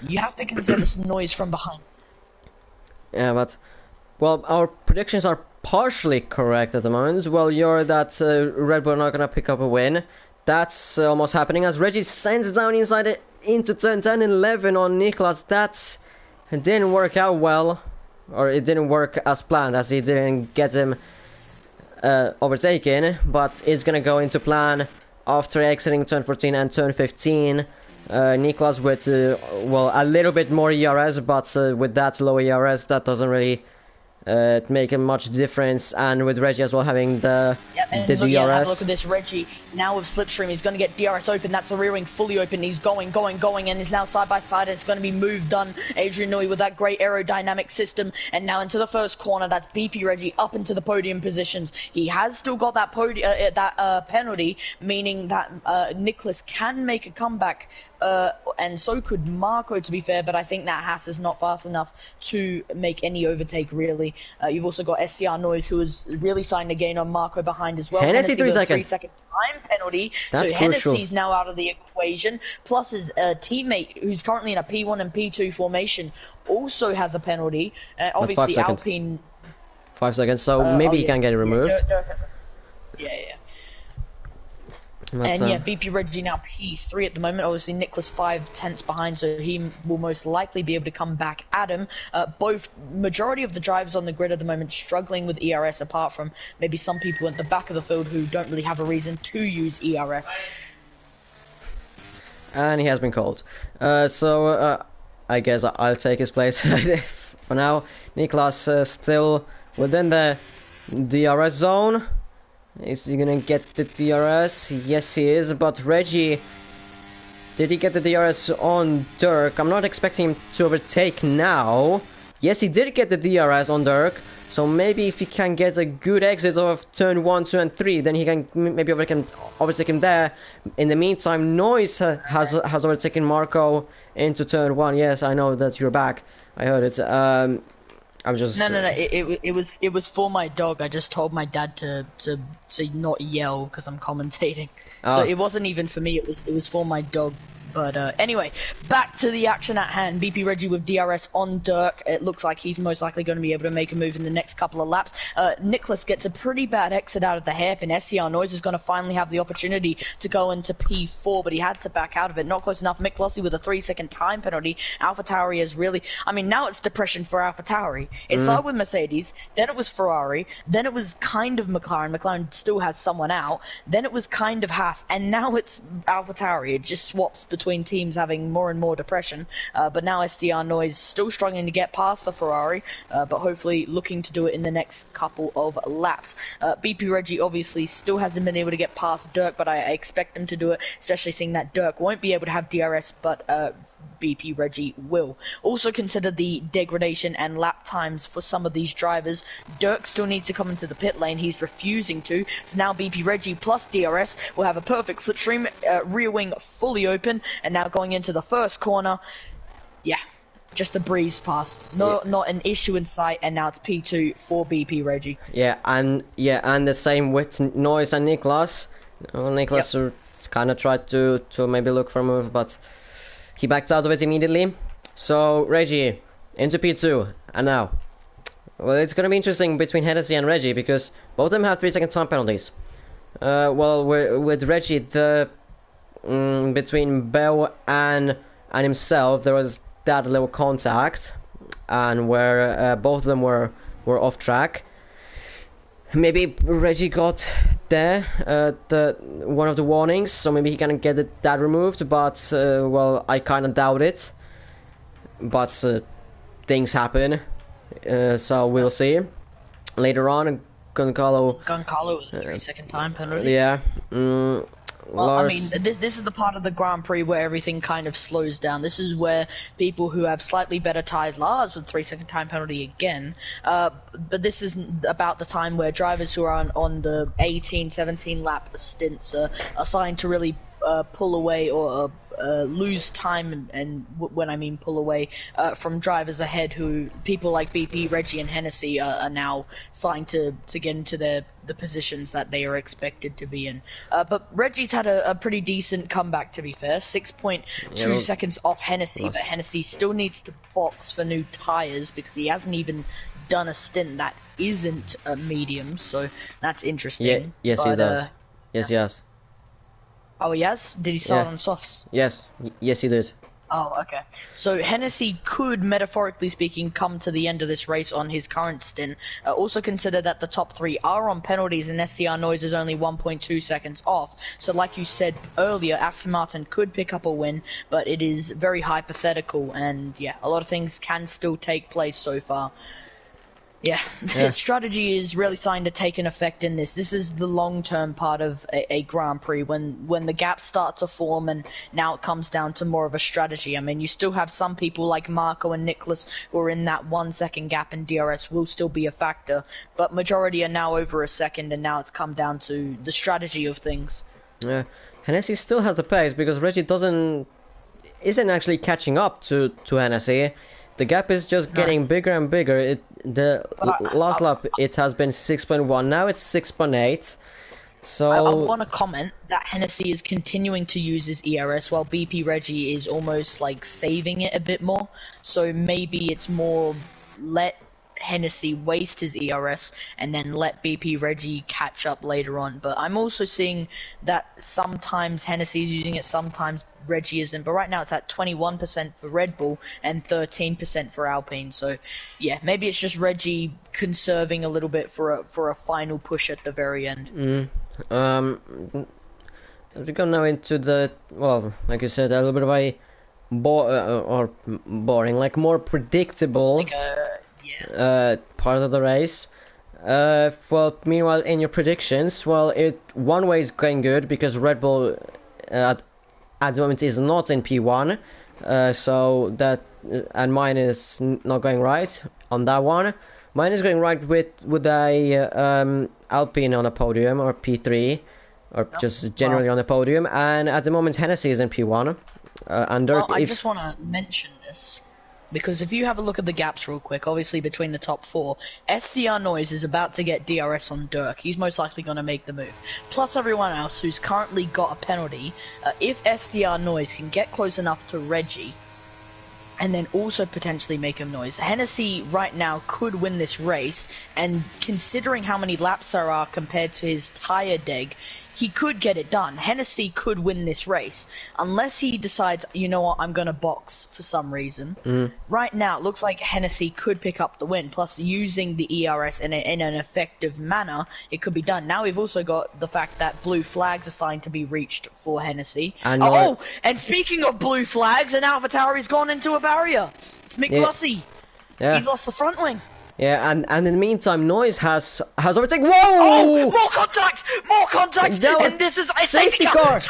You have to consider this noise from behind. Yeah, but well, our predictions are partially correct at the moment. Well, you're that Red Bull are not gonna pick up a win. That's almost happening as Reggie sends down inside it into turn 10 and 11 on Niklas. That didn't work out well, or it didn't work as planned, as he didn't get him overtaken, but it's gonna go into plan after exiting turn 14 and turn 15. Niklas with, well, a little bit more ERS, but with that low ERS, that doesn't really make a much difference. And with Reggie as well having the DRS. Have a look at this. Reggie now with slipstream, he's going to get DRS open. That's the rear wing fully open. He's going, and is now side by side. It's going to be move done. Adrian Newey with that great aerodynamic system, and now into the first corner. That's BP Reggie up into the podium positions. He has still got that penalty, meaning that Nicholas can make a comeback. And so could Marco, to be fair, but I think that Haas is not fast enough to make any overtake, really. You've also got SCR Noise, who is really starting to gain on Marco behind as well. Hennessy 3 seconds. 3-second time penalty, that's so crucial. Hennessy's now out of the equation. Plus his teammate, who's currently in a P1 and P2 formation, also has a penalty. Obviously, Alpine... 5 seconds, so maybe he can get it removed. Yeah. That's, and yeah, BP Reggie now P3 at the moment. Obviously, Nicholas 5/10 behind, so he will most likely be able to come back at him. Both majority of the drivers on the grid at the moment struggling with ERS, apart from maybe some people at the back of the field who don't really have a reason to use ERS. And he has been called. So I guess I'll take his place for now. Niklas still within the DRS zone. Is he gonna get the DRS? Yes, he is. But Reggie, did he get the DRS on Dirk? I'm not expecting him to overtake now. Yes, he did get the DRS on Dirk. So maybe if he can get a good exit of turn 1, 2, and 3, then he can maybe overtake him there. In the meantime, Noise has overtaken Marco into turn 1. Yes, I know that you're back. I heard it. I'm just no. It was for my dog. I just told my dad to not yell because I'm commentating. Oh. So it wasn't even for me. It was for my dog. But anyway, back to the action at hand. BP Reggie with DRS on Dirk. It looks like he's most likely going to be able to make a move in the next couple of laps. Nicholas gets a pretty bad exit out of the hairpin. SCR Noise is going to finally have the opportunity to go into P4, but he had to back out of it. Not close enough. Mick Lossy with a 3-second time penalty. AlphaTauri is really... I mean, now it's depression for AlphaTauri. It started with Mercedes, then it was Ferrari, then it was kind of McLaren. McLaren still has someone out. Then it was kind of Haas, and now it's AlphaTauri. It just swaps between teams having more and more depression, but now SDR Noise still struggling to get past the Ferrari, but hopefully looking to do it in the next couple of laps. BP Reggie obviously still hasn't been able to get past Dirk, but I expect him to do it, especially seeing that Dirk won't be able to have DRS, but BP Reggie will. Also consider the degradation and lap times for some of these drivers. Dirk still needs to come into the pit lane. He's refusing to, so now BP Reggie plus DRS will have a perfect slipstream, rear wing fully open, and now going into the first corner, yeah, just a breeze past. Not an issue in sight, and now it's P2 for BP Reggie. Yeah, and the same with Noise and Niklas. Niklas kind of tried to maybe look for a move, but he backed out of it immediately. So Reggie into P2, and now, well, it's gonna be interesting between Hennessy and Reggie because both of them have 3-second time penalties. Well, with Reggie, the between Bell and himself, there was that little contact, and where both of them were off track. Maybe Reggie got there the one of the warnings, so maybe he can get that removed. But well, I kind of doubt it. But things happen, so we'll see later on. Goncalo with a 3-second time penalty. Yeah. Well, Lars... I mean, this is the part of the Grand Prix where everything kind of slows down. This is where people who have slightly better tires, Lars with 3-second time penalty again, but this is about the time where drivers who are on the 18, 17 lap stints are starting to really pull away or lose time, and when I mean pull away, from drivers ahead, who people like BP, Reggie and Hennessy are now starting to get into the positions that they are expected to be in. But Reggie's had a pretty decent comeback, to be fair. 6.2 seconds off Hennessy, but Hennessy still needs to box for new tyres because he hasn't even done a stint that isn't a medium, so that's interesting. Yes, he But, does. Yes, he has. oh, he has? Did he start Yeah. on softs? Yes, yes, he did. Oh, okay. So Hennessy could, metaphorically speaking, come to the end of this race on his current stint. Also consider that the top 3 are on penalties and SDR Noise is only 1.2 seconds off. So like you said earlier, Aston Martin could pick up a win, but it is very hypothetical, and yeah, a lot of things can still take place so far. Yeah, Yeah. strategy is really starting to take an effect in this. This is the long-term part of a Grand Prix, when the gaps start to form, and now it comes down to more of a strategy. I mean, you still have some people like Marco and Nicholas who are in that 1 second gap, and DRS will still be a factor, but majority are now over a second, and now it's come down to the strategy of things. Yeah, Hennessy still has the pace because Reggie isn't actually catching up to Hennessy. The gap is just getting bigger and bigger. Last lap it has been 6.1. Now it's 6.8. So I want to comment that Hennessy is continuing to use his ERS while BP Reggie is almost like saving it a bit more. So maybe it's more let Hennessy waste his ERS and then let BP Reggie catch up later on. But I'm also seeing that sometimes Hennessy is using it, sometimes Reggie isn't. But right now it's at 21% for Red Bull and 13% for Alpine. So yeah, maybe it's just Reggie conserving a little bit for a final push at the very end. As we go now into the, well, like you said, a little bit of a boring, like more predictable Like part of the race. Well, meanwhile, in your predictions, well, one way is going good because Red Bull at the moment is not in P1, so that, and mine is not going right on that one. Mine is going right with a Alpine on a podium, or P3, or just generally on the podium, and at the moment Hennessy is in P1. And Dirk, I just want to mention this, because if you have a look at the gaps real quick, obviously between the top 4, SDR Noise is about to get DRS on Dirk. He's most likely going to make the move. Plus everyone else who's currently got a penalty, if SDR Noise can get close enough to Reggie, and then also potentially make him noise, Hennessy right now could win this race, and considering how many laps there are compared to his tire deg, he could get it done. Hennessy could win this race, unless he decides, you know what, I'm going to box for some reason. Right now, it looks like Hennessy could pick up the win, plus using the ERS in an effective manner, it could be done. Now we've also got the fact that blue flags are starting to be reached for Hennessy. And and speaking of blue flags, and AlphaTauri's gone into a barrier. It's Mick Lussey. Yeah. He's lost the front wing. Yeah, and in the meantime, Noise has overtaken. Whoa! Oh, more contact! More contact! No, and this is a safety car!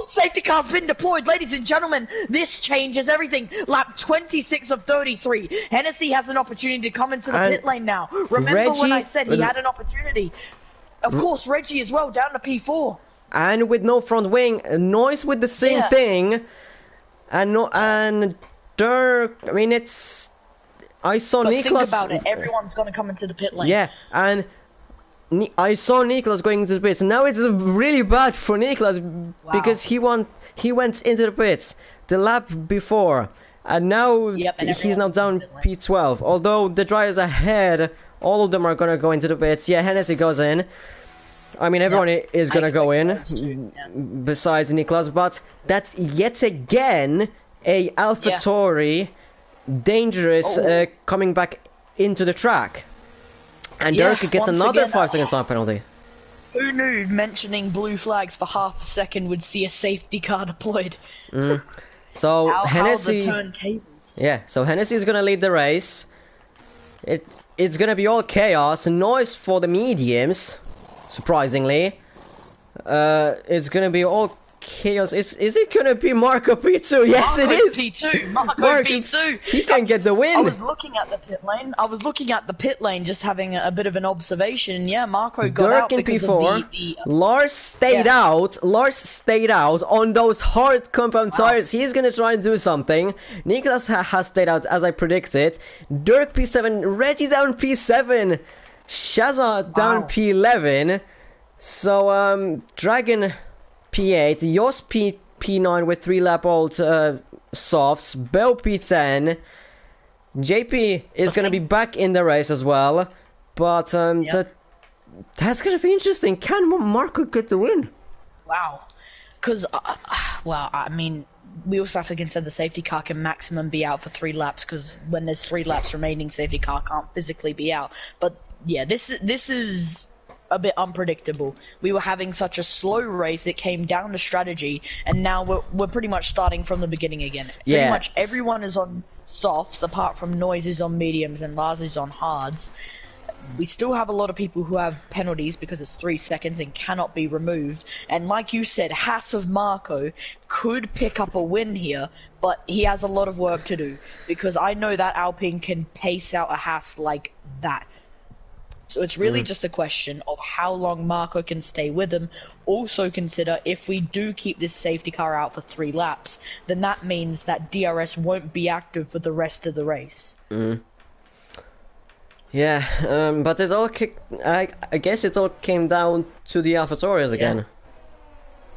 Safety car's been deployed, ladies and gentlemen. This changes everything. Lap 26 of 33. Hennessy has an opportunity to come into the pit lane now. Remember when I said he had an opportunity? Of course, Reggie as well, down to P4. And with no front wing, Noise with the same thing, and Dirk. I mean, it's. I saw But Nicholas. think about it. Everyone's gonna come into the pit lane. Yeah, and I saw Nicholas going into the pits. Now it's really bad for Nicholas because he went into the pits the lap before, and now he's now down P12. Although the drivers ahead, all of them are gonna go into the pits. Yeah, Hennessy goes in. I mean, everyone is gonna go in, besides Nicholas. But that's yet again a AlphaTauri. Dangerous coming back into the track, and Dirk gets another 5-second time penalty. Who knew mentioning blue flags for half a second would see a safety car deployed? So Hennessy, so Hennessy is gonna lead the race. It's gonna be all chaos, noise for the mediums. Surprisingly, it's gonna be all chaos. Is it gonna be Marco P2? Yes, it is. P2. Marco P2. He can get the win. I was looking at the pit lane. Just having a bit of an observation. Yeah, Marco got Dirk out in because P4. of the Lars stayed out. Lars stayed out on those hard compound tires. He's gonna try and do something. Nicholas has stayed out as I predicted. Dirk P7. Reggie down P7. Shaza down P11. So Dragon P8, Jos P9 with 3-lap-old softs, Bell P10, JP is going to be back in the race as well, But that's gonna be interesting. Can Marco get the win? Wow. Because, well, I mean, we also have to consider the safety car can maximum be out for 3 laps, because when there's 3 laps remaining, safety car can't physically be out. But yeah, this is a bit unpredictable. We were having such a slow race, it came down to strategy, and now we're pretty much starting from the beginning again. Yeah. Pretty much everyone is on softs, apart from Noise is on mediums and Lars is on hards. We still have a lot of people who have penalties because it's 3 seconds and cannot be removed. And like you said, Haas of Marco could pick up a win here, but he has a lot of work to do, because I know that Alpine can pace out a Haas like that. So it's really just a question of how long Marco can stay with him. Also consider, if we do keep this safety car out for 3 laps, then that means that DRS won't be active for the rest of the race. Yeah, but it all I guess it all came down to the AlphaTauri's again.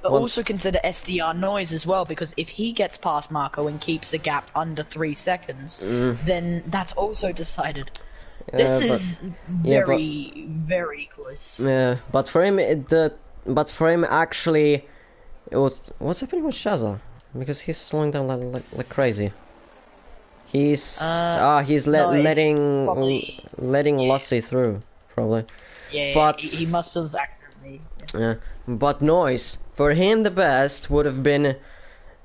But also consider SDR Noise as well, because if he gets past Marco and keeps the gap under 3 seconds, then that's also decided. This is very close. Yeah, but for him, actually, what's happening with Shaza? Because he's slowing down like crazy. He's letting Lassie through, probably. Yeah, but he must have accidentally. Yeah, but Noise, for him the best would have been,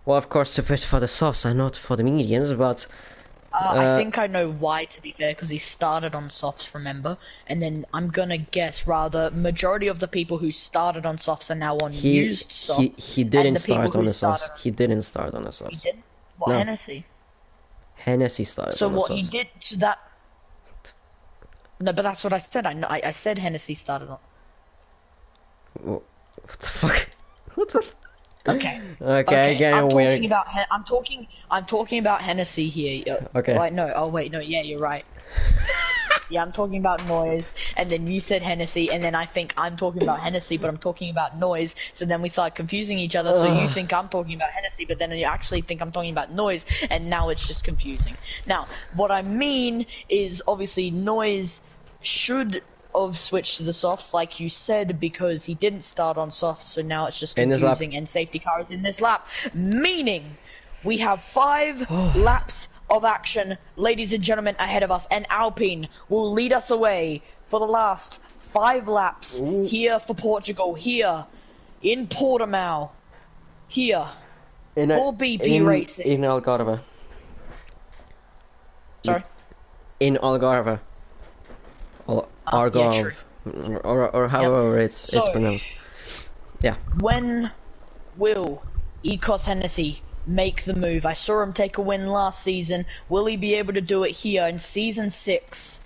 well, of course, to pit for the softs and not for the mediums, but. I think I know why, to be fair, because he started on softs, remember? And then I'm gonna guess, rather, majority of the people who started on softs are now on used softs. He didn't start on the softs. He didn't start on the softs. He didn't? What, no. Hennessy? Hennessy started on the softs. So what he did to that... No, but that's what I said. I said Hennessy started on... What the fuck? What the... Okay. Okay, getting weird. I'm talking about Hennessy here. Okay. Wait, no. Oh wait, no. Yeah, you're right. Yeah, I'm talking about Noise, and then you said Hennessy, and then I think I'm talking about Hennessy, but I'm talking about Noise. So then we start confusing each other. So you think I'm talking about Hennessy, but then you actually think I'm talking about Noise, and now it's just confusing. Now, what I mean is, obviously, Noise should have switched to the softs, like you said, because he didn't start on softs, so now it's just confusing, and safety car is in this lap, meaning we have 5 laps of action, ladies and gentlemen, ahead of us, and Alpine will lead us away for the last 5 laps here for Portugal, here in Portimao, here for BP Racing. In Algarve. Sorry? In Algarve. Argov, yeah, or however it's pronounced. Yeah. When will Ecos Hennessy make the move? I saw him take a win last season. Will he be able to do it here in Season 6?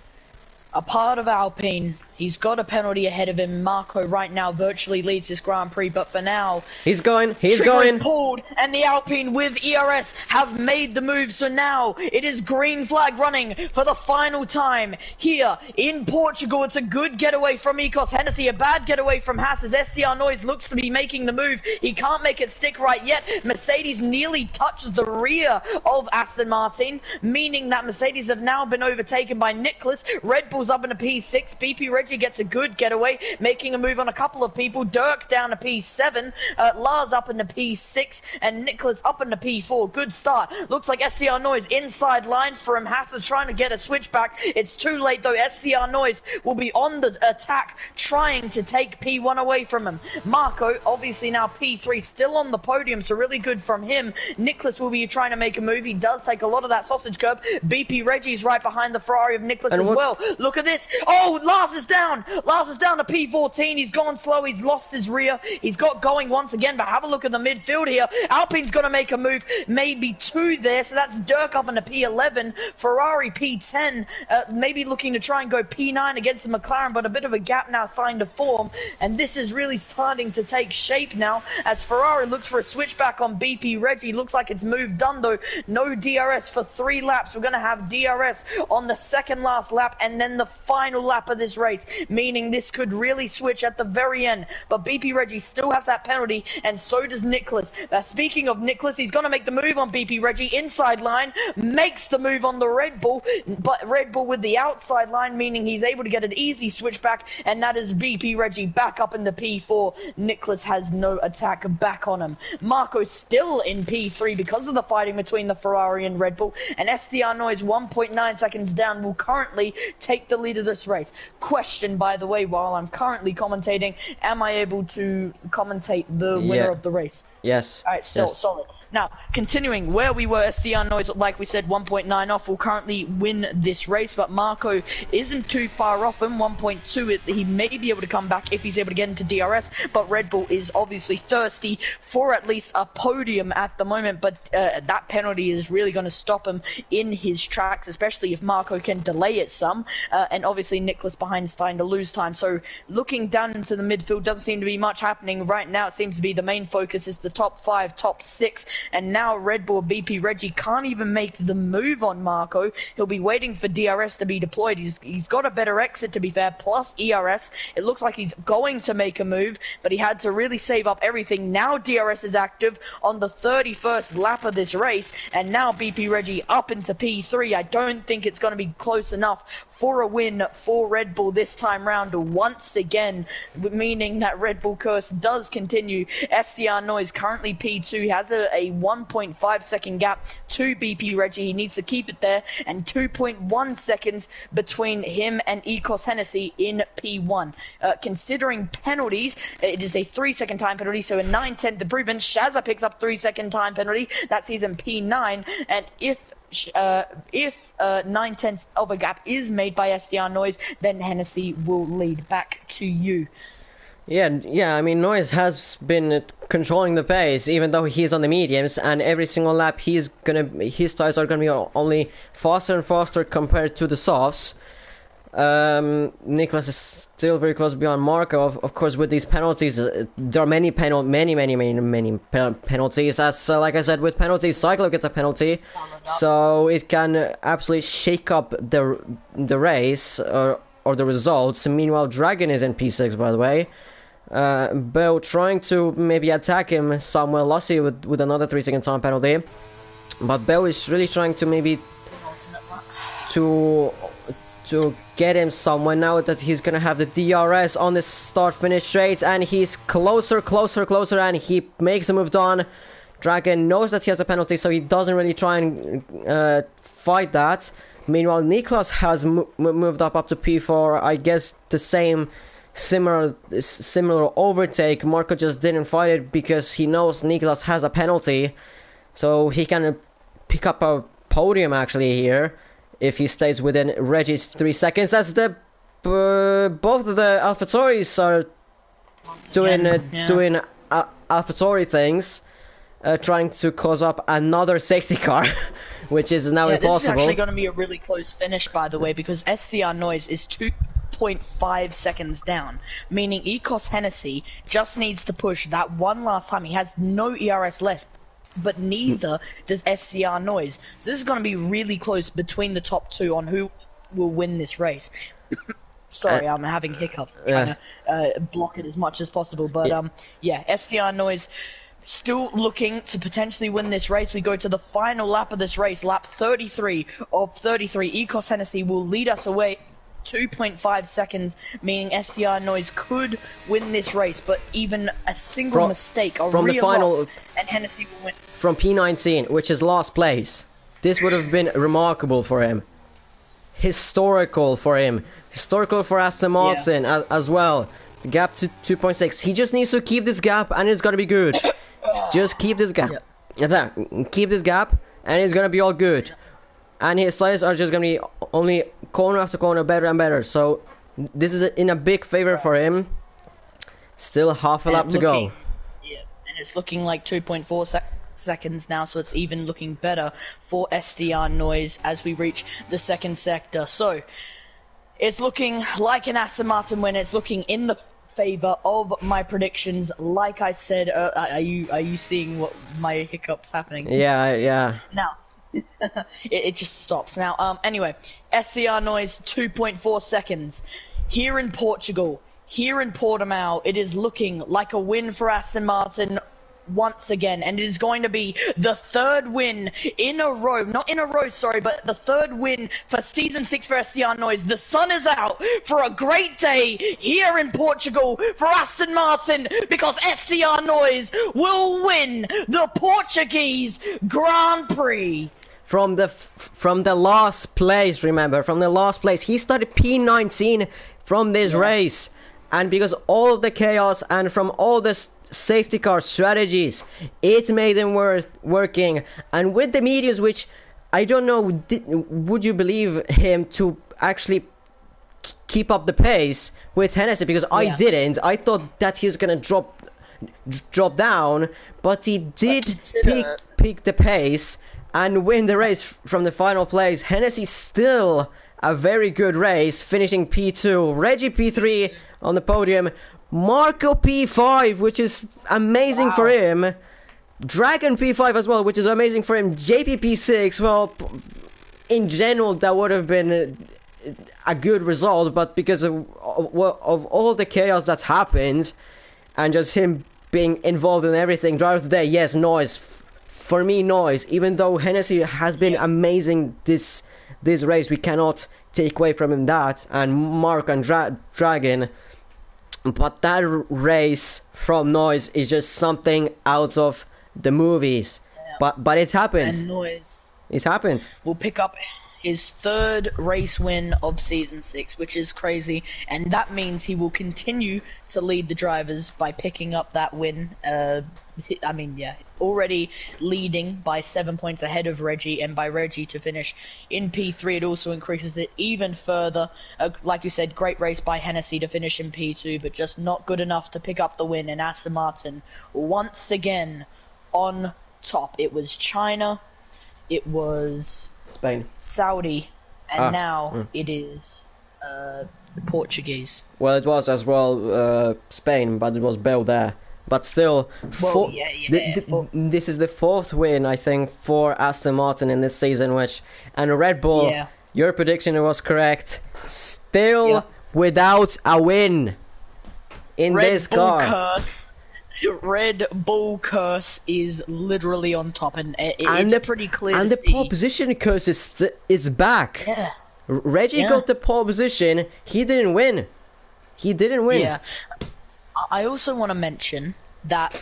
A part of Alpine. He's got a penalty ahead of him. Marco right now virtually leads this Grand Prix, but for now... He's going, trigger is pulled, and the Alpine with ERS have made the move, so now it is green flag running for the final time here in Portugal. It's a good getaway from Ecos Hennessy, a bad getaway from Haas as SCR Noise looks to be making the move. He can't make it stick right yet. Mercedes nearly touches the rear of Aston Martin, meaning that Mercedes have now been overtaken by Nicholas. Red Bull's up in a P6, BP Reggie gets a good getaway, making a move on a couple of people. Dirk down to P7, Lars up into P6, and Nicholas up into P4. Good start. Looks like SCR Noise inside line for him. Haas is trying to get a switch back. It's too late though. SCR Noise will be on the attack, trying to take P1 away from him. Marco, obviously now P3, still on the podium, so really good from him. Nicholas will be trying to make a move. He does take a lot of that sausage curb. BP Reggie's right behind the Ferrari of Nicholas as well. Look at this. Oh, Lars is down. Lars is down to P14. He's gone slow. He's lost his rear. He's got going once again, but have a look at the midfield here. Alpine's going to make a move, maybe 2 there, so that's Dirk up into P11. Ferrari P10, maybe looking to try and go P9 against the McLaren, but a bit of a gap now starting to form, and this is really starting to take shape now as Ferrari looks for a switchback on BP Reggie. Looks like it's moved done though. No DRS for 3 laps. We're going to have DRS on the second last lap and then the final lap of this race. meaning this could really switch at the very end. But BP Reggie still has that penalty, and so does Nicholas. Speaking of Nicholas, he's going to make the move on BP Reggie. Inside line, makes the move on the Red Bull, but Red Bull with the outside line, meaning he's able to get an easy switchback, and that is BP Reggie back up in the P4. Nicholas has no attack back on him. Marco still in P3 because of the fighting between the Ferrari and Red Bull, and SDR Noise 1.9 seconds down will currently take the lead of this race. Question, by the way, while I'm currently commentating, am I able to commentate the winner of the race? Yes. Alright, still solid. Now, continuing where we were, SDR Noise, like we said, 1.9 off, will currently win this race, but Marco isn't too far off him, 1.2. He may be able to come back if he's able to get into DRS, but Red Bull is obviously thirsty for at least a podium at the moment, but that penalty is really going to stop him in his tracks, especially if Marco can delay it some, and obviously Nicholas behind is starting to lose time. So looking down into the midfield, doesn't seem to be much happening right now. It seems to be the main focus is the top 5, top 6, and now Red Bull BP Reggie can't even make the move on Marco. He'll be waiting for DRS to be deployed. He's got a better exit, to be fair, plus ERS. It looks like he's going to make a move, but he had to really save up everything. Now DRS is active on the 31st lap of this race, and now BP Reggie up into P3. I don't think it's going to be close enough for a win for Red Bull this time round once again, meaning that Red Bull curse does continue. SDR Noise currently P2. He has a 1.5 second gap to BP Reggie. He needs to keep it there, and 2.1 seconds between him and Ecos Hennessy in P1. Considering penalties, it is a 3-second time penalty, so a 9/10 improvement. Shazza picks up 3-second time penalty. That sees him P9, and if 9/10 of a gap is made by SDR Noise, then Hennessy will lead. Back to you. Yeah, I mean, Noise has been controlling the pace, even though he's on the mediums, and every single lap his tires are gonna be only faster and faster compared to the softs. Nicholas is still very close behind Marco. Of course, with these penalties, there are many penalties. As like I said, with penalties, Cyclo gets a penalty, so it can absolutely shake up the race or the results. Meanwhile, Dragon is in P6, by the way. Bo trying to maybe attack him. Samuel Lussi with another 3-second time penalty, but Bo is really trying to maybe to get him somewhere now that he's gonna have the DRS on the start-finish straight, and he's closer, and he makes a move on. Dragon knows that he has a penalty, so he doesn't really try and fight that. Meanwhile, Niklas has moved up to P4. I guess the similar overtake. Marco just didn't fight it because he knows Niklas has a penalty, so he can pick up a podium actually here if he stays within Reggie's 3 seconds. As the both of the AlphaTauris are doing AlphaTauri things, trying to cause up another safety car, which is now impossible. This is actually going to be a really close finish, by the way, because SDR Noise is 2.5 seconds down, meaning Ecos Hennessy just needs to push that one last time. He has no ERS left, but neither does SDR Noise. So this is going to be really close between the top two on who will win this race. Sorry, I'm having hiccups. I'm trying to block it as much as possible. But yeah, SDR Noise still looking to potentially win this race. We go to the final lap of this race, lap 33 of 33. Ecos Hennessy will lead us away 2.5 seconds, meaning SDR Noise could win this race, but even a single mistake, a real loss, and Hennessy will win. From P19, which is last place, this would have been remarkable for him. Historical for him. Historical for Aston Martin as well. The gap to 2.6. He just needs to keep this gap, and it's gonna be good. Just keep this gap. There. Keep this gap, and it's gonna be all good. And his tires are just gonna be only corner after corner better and better. So this is in a big favor for him. Still half a lap to go. Yeah, and it's looking like 2.4 seconds now, so it's even looking better for SDR Noise as we reach the second sector. So it's looking like an Aston Martin win. It's looking in the favor of my predictions. Like I said, are you seeing what my hiccups happening? Yeah. Now it just stops now. Anyway, SCR Noise 2.4 seconds. here in Portugal, here in Portimao, it is looking like a win for Aston Martin once again, and it is going to be the third win in a row, not in a row, sorry, but the third win for Season 6 for STR Noise. The sun is out for a great day here in Portugal for Aston Martin, because STR Noise will win the Portuguese Grand Prix. From the last place, remember, from the last place. He started P19 from this race, and because all of the chaos and from all the safety car strategies, it made him working. And with the mediums, which I don't know, would you believe him to actually keep up the pace with Hennessy? Because I didn't. I thought that he was gonna drop down, but he did pick the pace and win the race from the final place. Hennessy still a very good race, finishing P2. Reggie P3 on the podium. Marco P5, which is amazing for him. Dragon P5 as well, which is amazing for him. JP P6, well, in general, that would have been a good result, but because of all the chaos that's happened, and just him being involved in everything, driver of the day, yes, Noise. For me, Noise. Even though Hennessy has been amazing this race, we cannot take away from him that, and Mark and Dragon. But that race from Noise is just something out of the movies. But it happened. And Noise. It happened. Will pick up his third race win of Season 6, which is crazy. And that means he will continue to lead the drivers by picking up that win. Already leading by 7 points ahead of Reggie, and by Reggie to finish in P3, it also increases it even further. Like you said, great race by Hennessy to finish in P2, but just not good enough to pick up the win, and Aston Martin once again on top. It was China, it was Spain, Saudi, and now it is Portuguese. Well, it was as well Spain, but it was Bell there. But still, this is the fourth win, I think, for Aston Martin in this season, and Red Bull, your prediction was correct, still without a win in this car. Red Bull curse is literally on top, and it's pretty clear to see. And the pole position curse is back. Yeah. Reggie got the pole position, he didn't win. Yeah. I also want to mention that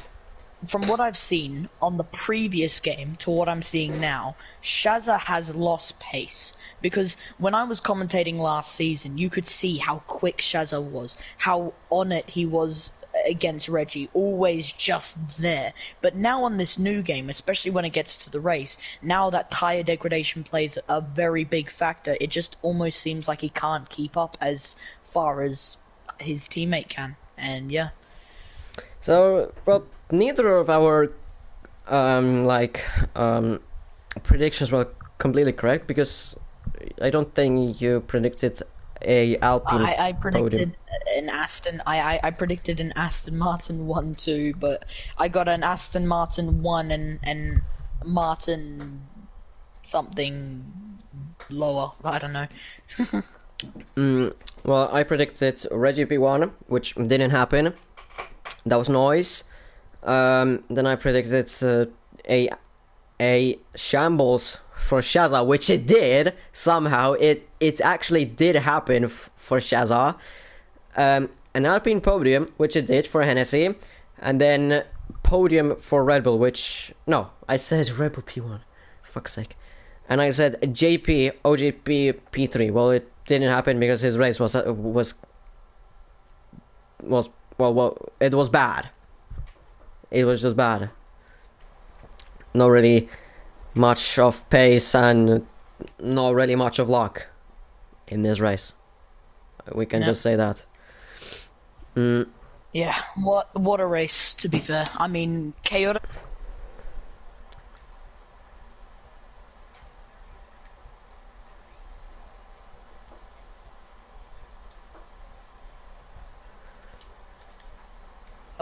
from what I've seen on the previous game to what I'm seeing now, Shazza has lost pace. Because when I was commentating last season, you could see how quick Shazza was, how on it he was against Reggie, always just there. But now on this new game, especially when it gets to the race, now that tire degradation plays a very big factor, it just almost seems like he can't keep up as far as his teammate can. And so, well, neither of our predictions were completely correct, because I don't think you predicted a Alpine. I predicted podium. an Aston. I predicted an Aston Martin 1-2, but I got an Aston Martin 1 and Martin something lower. I don't know. Well, I predicted Reggie P1, which didn't happen. That was Noise. Then I predicted a shambles for Shazza, which it did somehow. It actually did happen for Shazza. An Alpine podium, which it did for Hennessy, and then podium for Red Bull, which I said Red Bull P1, fuck's sake, and I said OJP P3. Well, it didn't happen because his race was it was bad. It was just bad. Not really much of pace and not really much of luck in this race. We can just say that. Yeah, what a race, to be fair. I mean, chaotic.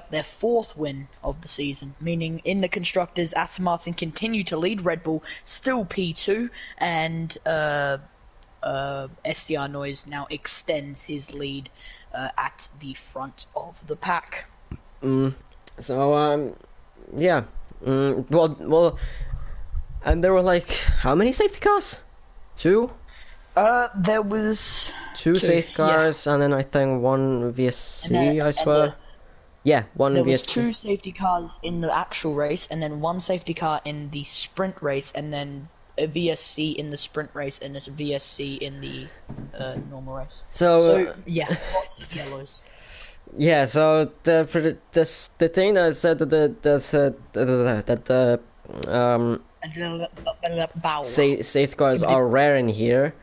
Their fourth win of the season, meaning in the constructors, Aston Martin continue to lead Red Bull, still P2, and SDR Noise now extends his lead at the front of the pack. So yeah. Well, and there were like how many safety cars? Two. There was Two safety cars, and then I think one VSC. I swear. Yeah, one there VSC. was two safety cars in the actual race, and then one safety car in the sprint race, and then a VSC in the sprint race, and this VSC in the normal race. So yeah, lots of yellows. Yeah, so the thing that I said that safety cars are rare in here.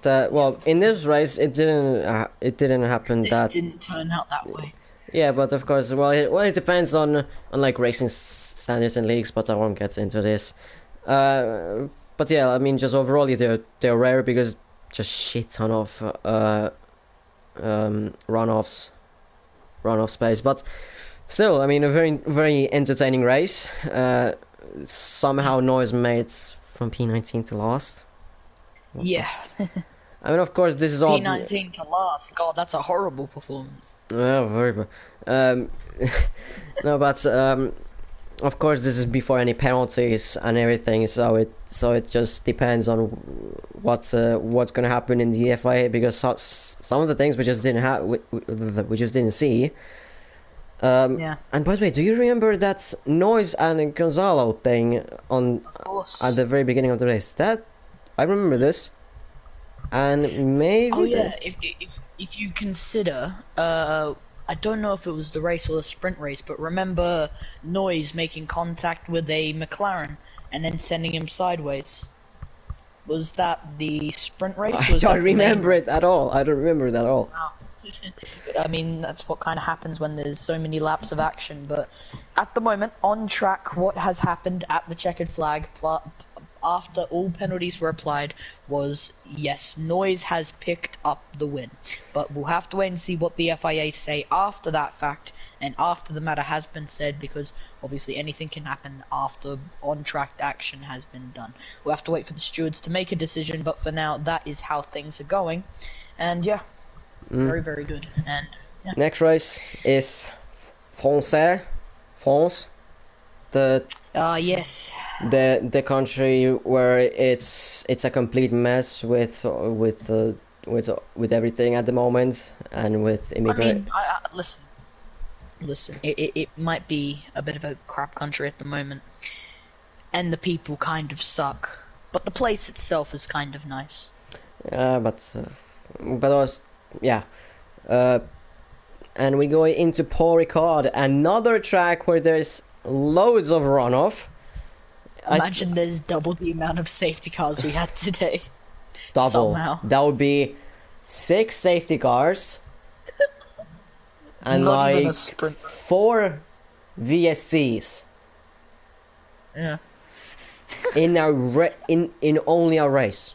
Well, in this race it didn't happen. It didn't turn out that way. Yeah, but of course, it depends on like racing standards and leagues, but I won't get into this. But yeah, I mean, just overall, they're rare because just shit ton of runoff space. But still, I mean, a very very entertaining race. Somehow Noise made from P19 to last. Yeah. I mean, of course, this is all P19 to last. God, that's a horrible performance. Yeah, very bad. No, but of course, this is before any penalties and everything. So it just depends on what's gonna happen in the FIA, because some of the things we just didn't see. Yeah. And by the way, do you remember that Noise and Gonzalo thing at the very beginning of the race? That I remember this. And maybe. Oh yeah, if you consider, I don't know if it was the race or the sprint race, but remember Noise making contact with a McLaren and then sending him sideways. Was that the sprint race? I don't remember it at all. I don't remember it at all. Wow. I mean, that's what kind of happens when there's so many laps of action. But at the moment, on track, what has happened at the checkered flag after all penalties were applied was, yes, Noise has picked up the win. But we'll have to wait and see what the FIA say after that fact and after the matter has been said, because obviously anything can happen after on-track action has been done. We'll have to wait for the stewards to make a decision, but for now, that is how things are going. And yeah, very, very good. And yeah. Next race is France. Yes. The country where it's a complete mess with everything at the moment, and with immigrant. I mean, listen. It might be a bit of a crap country at the moment, and the people kind of suck, but the place itself is kind of nice. And we go into Paul Ricard, another track where there's loads of runoff. Imagine there's double the amount of safety cars we had today. Double. Somehow. That would be 6 safety cars and Not even a like sprint. 4 VSCs. Yeah. in only a race.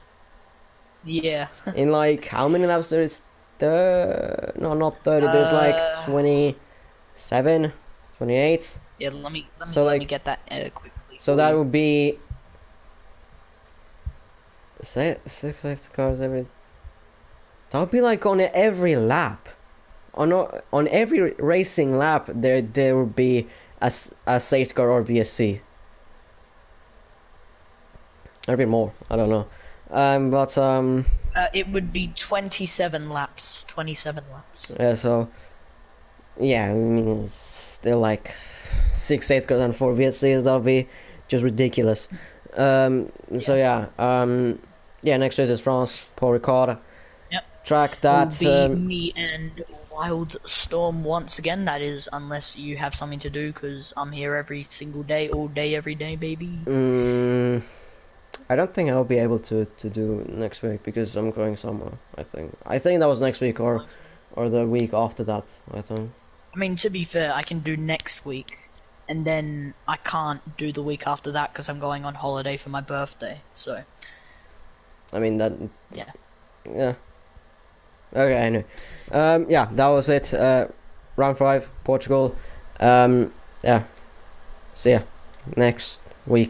Yeah. In like how many laps there is? No, not 30. There's like 27, 28. Yeah. Let me get that quickly. So that would be 6 safety cars every. That would be like on every lap. On every racing lap, there would be a safety car or VSC. Maybe more. I don't know. It would be 27 laps. 27 laps. Yeah. So. Yeah. I mean, still like 6 safety cars and 4 VSCs. That would be just ridiculous. So yeah. Yeah. Next race is France. Paul Ricard. Yep. Track that. Will be me and Wild Storm once again. That is, unless you have something to do, because I'm here every single day, all day, every day, baby. I don't think I'll be able to do next week because I'm going somewhere. I think that was next week or the week after that. I think. I mean, to be fair, I can do next week, and then I can't do the week after that because I'm going on holiday for my birthday. So. I mean that. Yeah. Yeah. Okay, I know. Yeah, that was it. Round 5, Portugal. Yeah. See ya next week.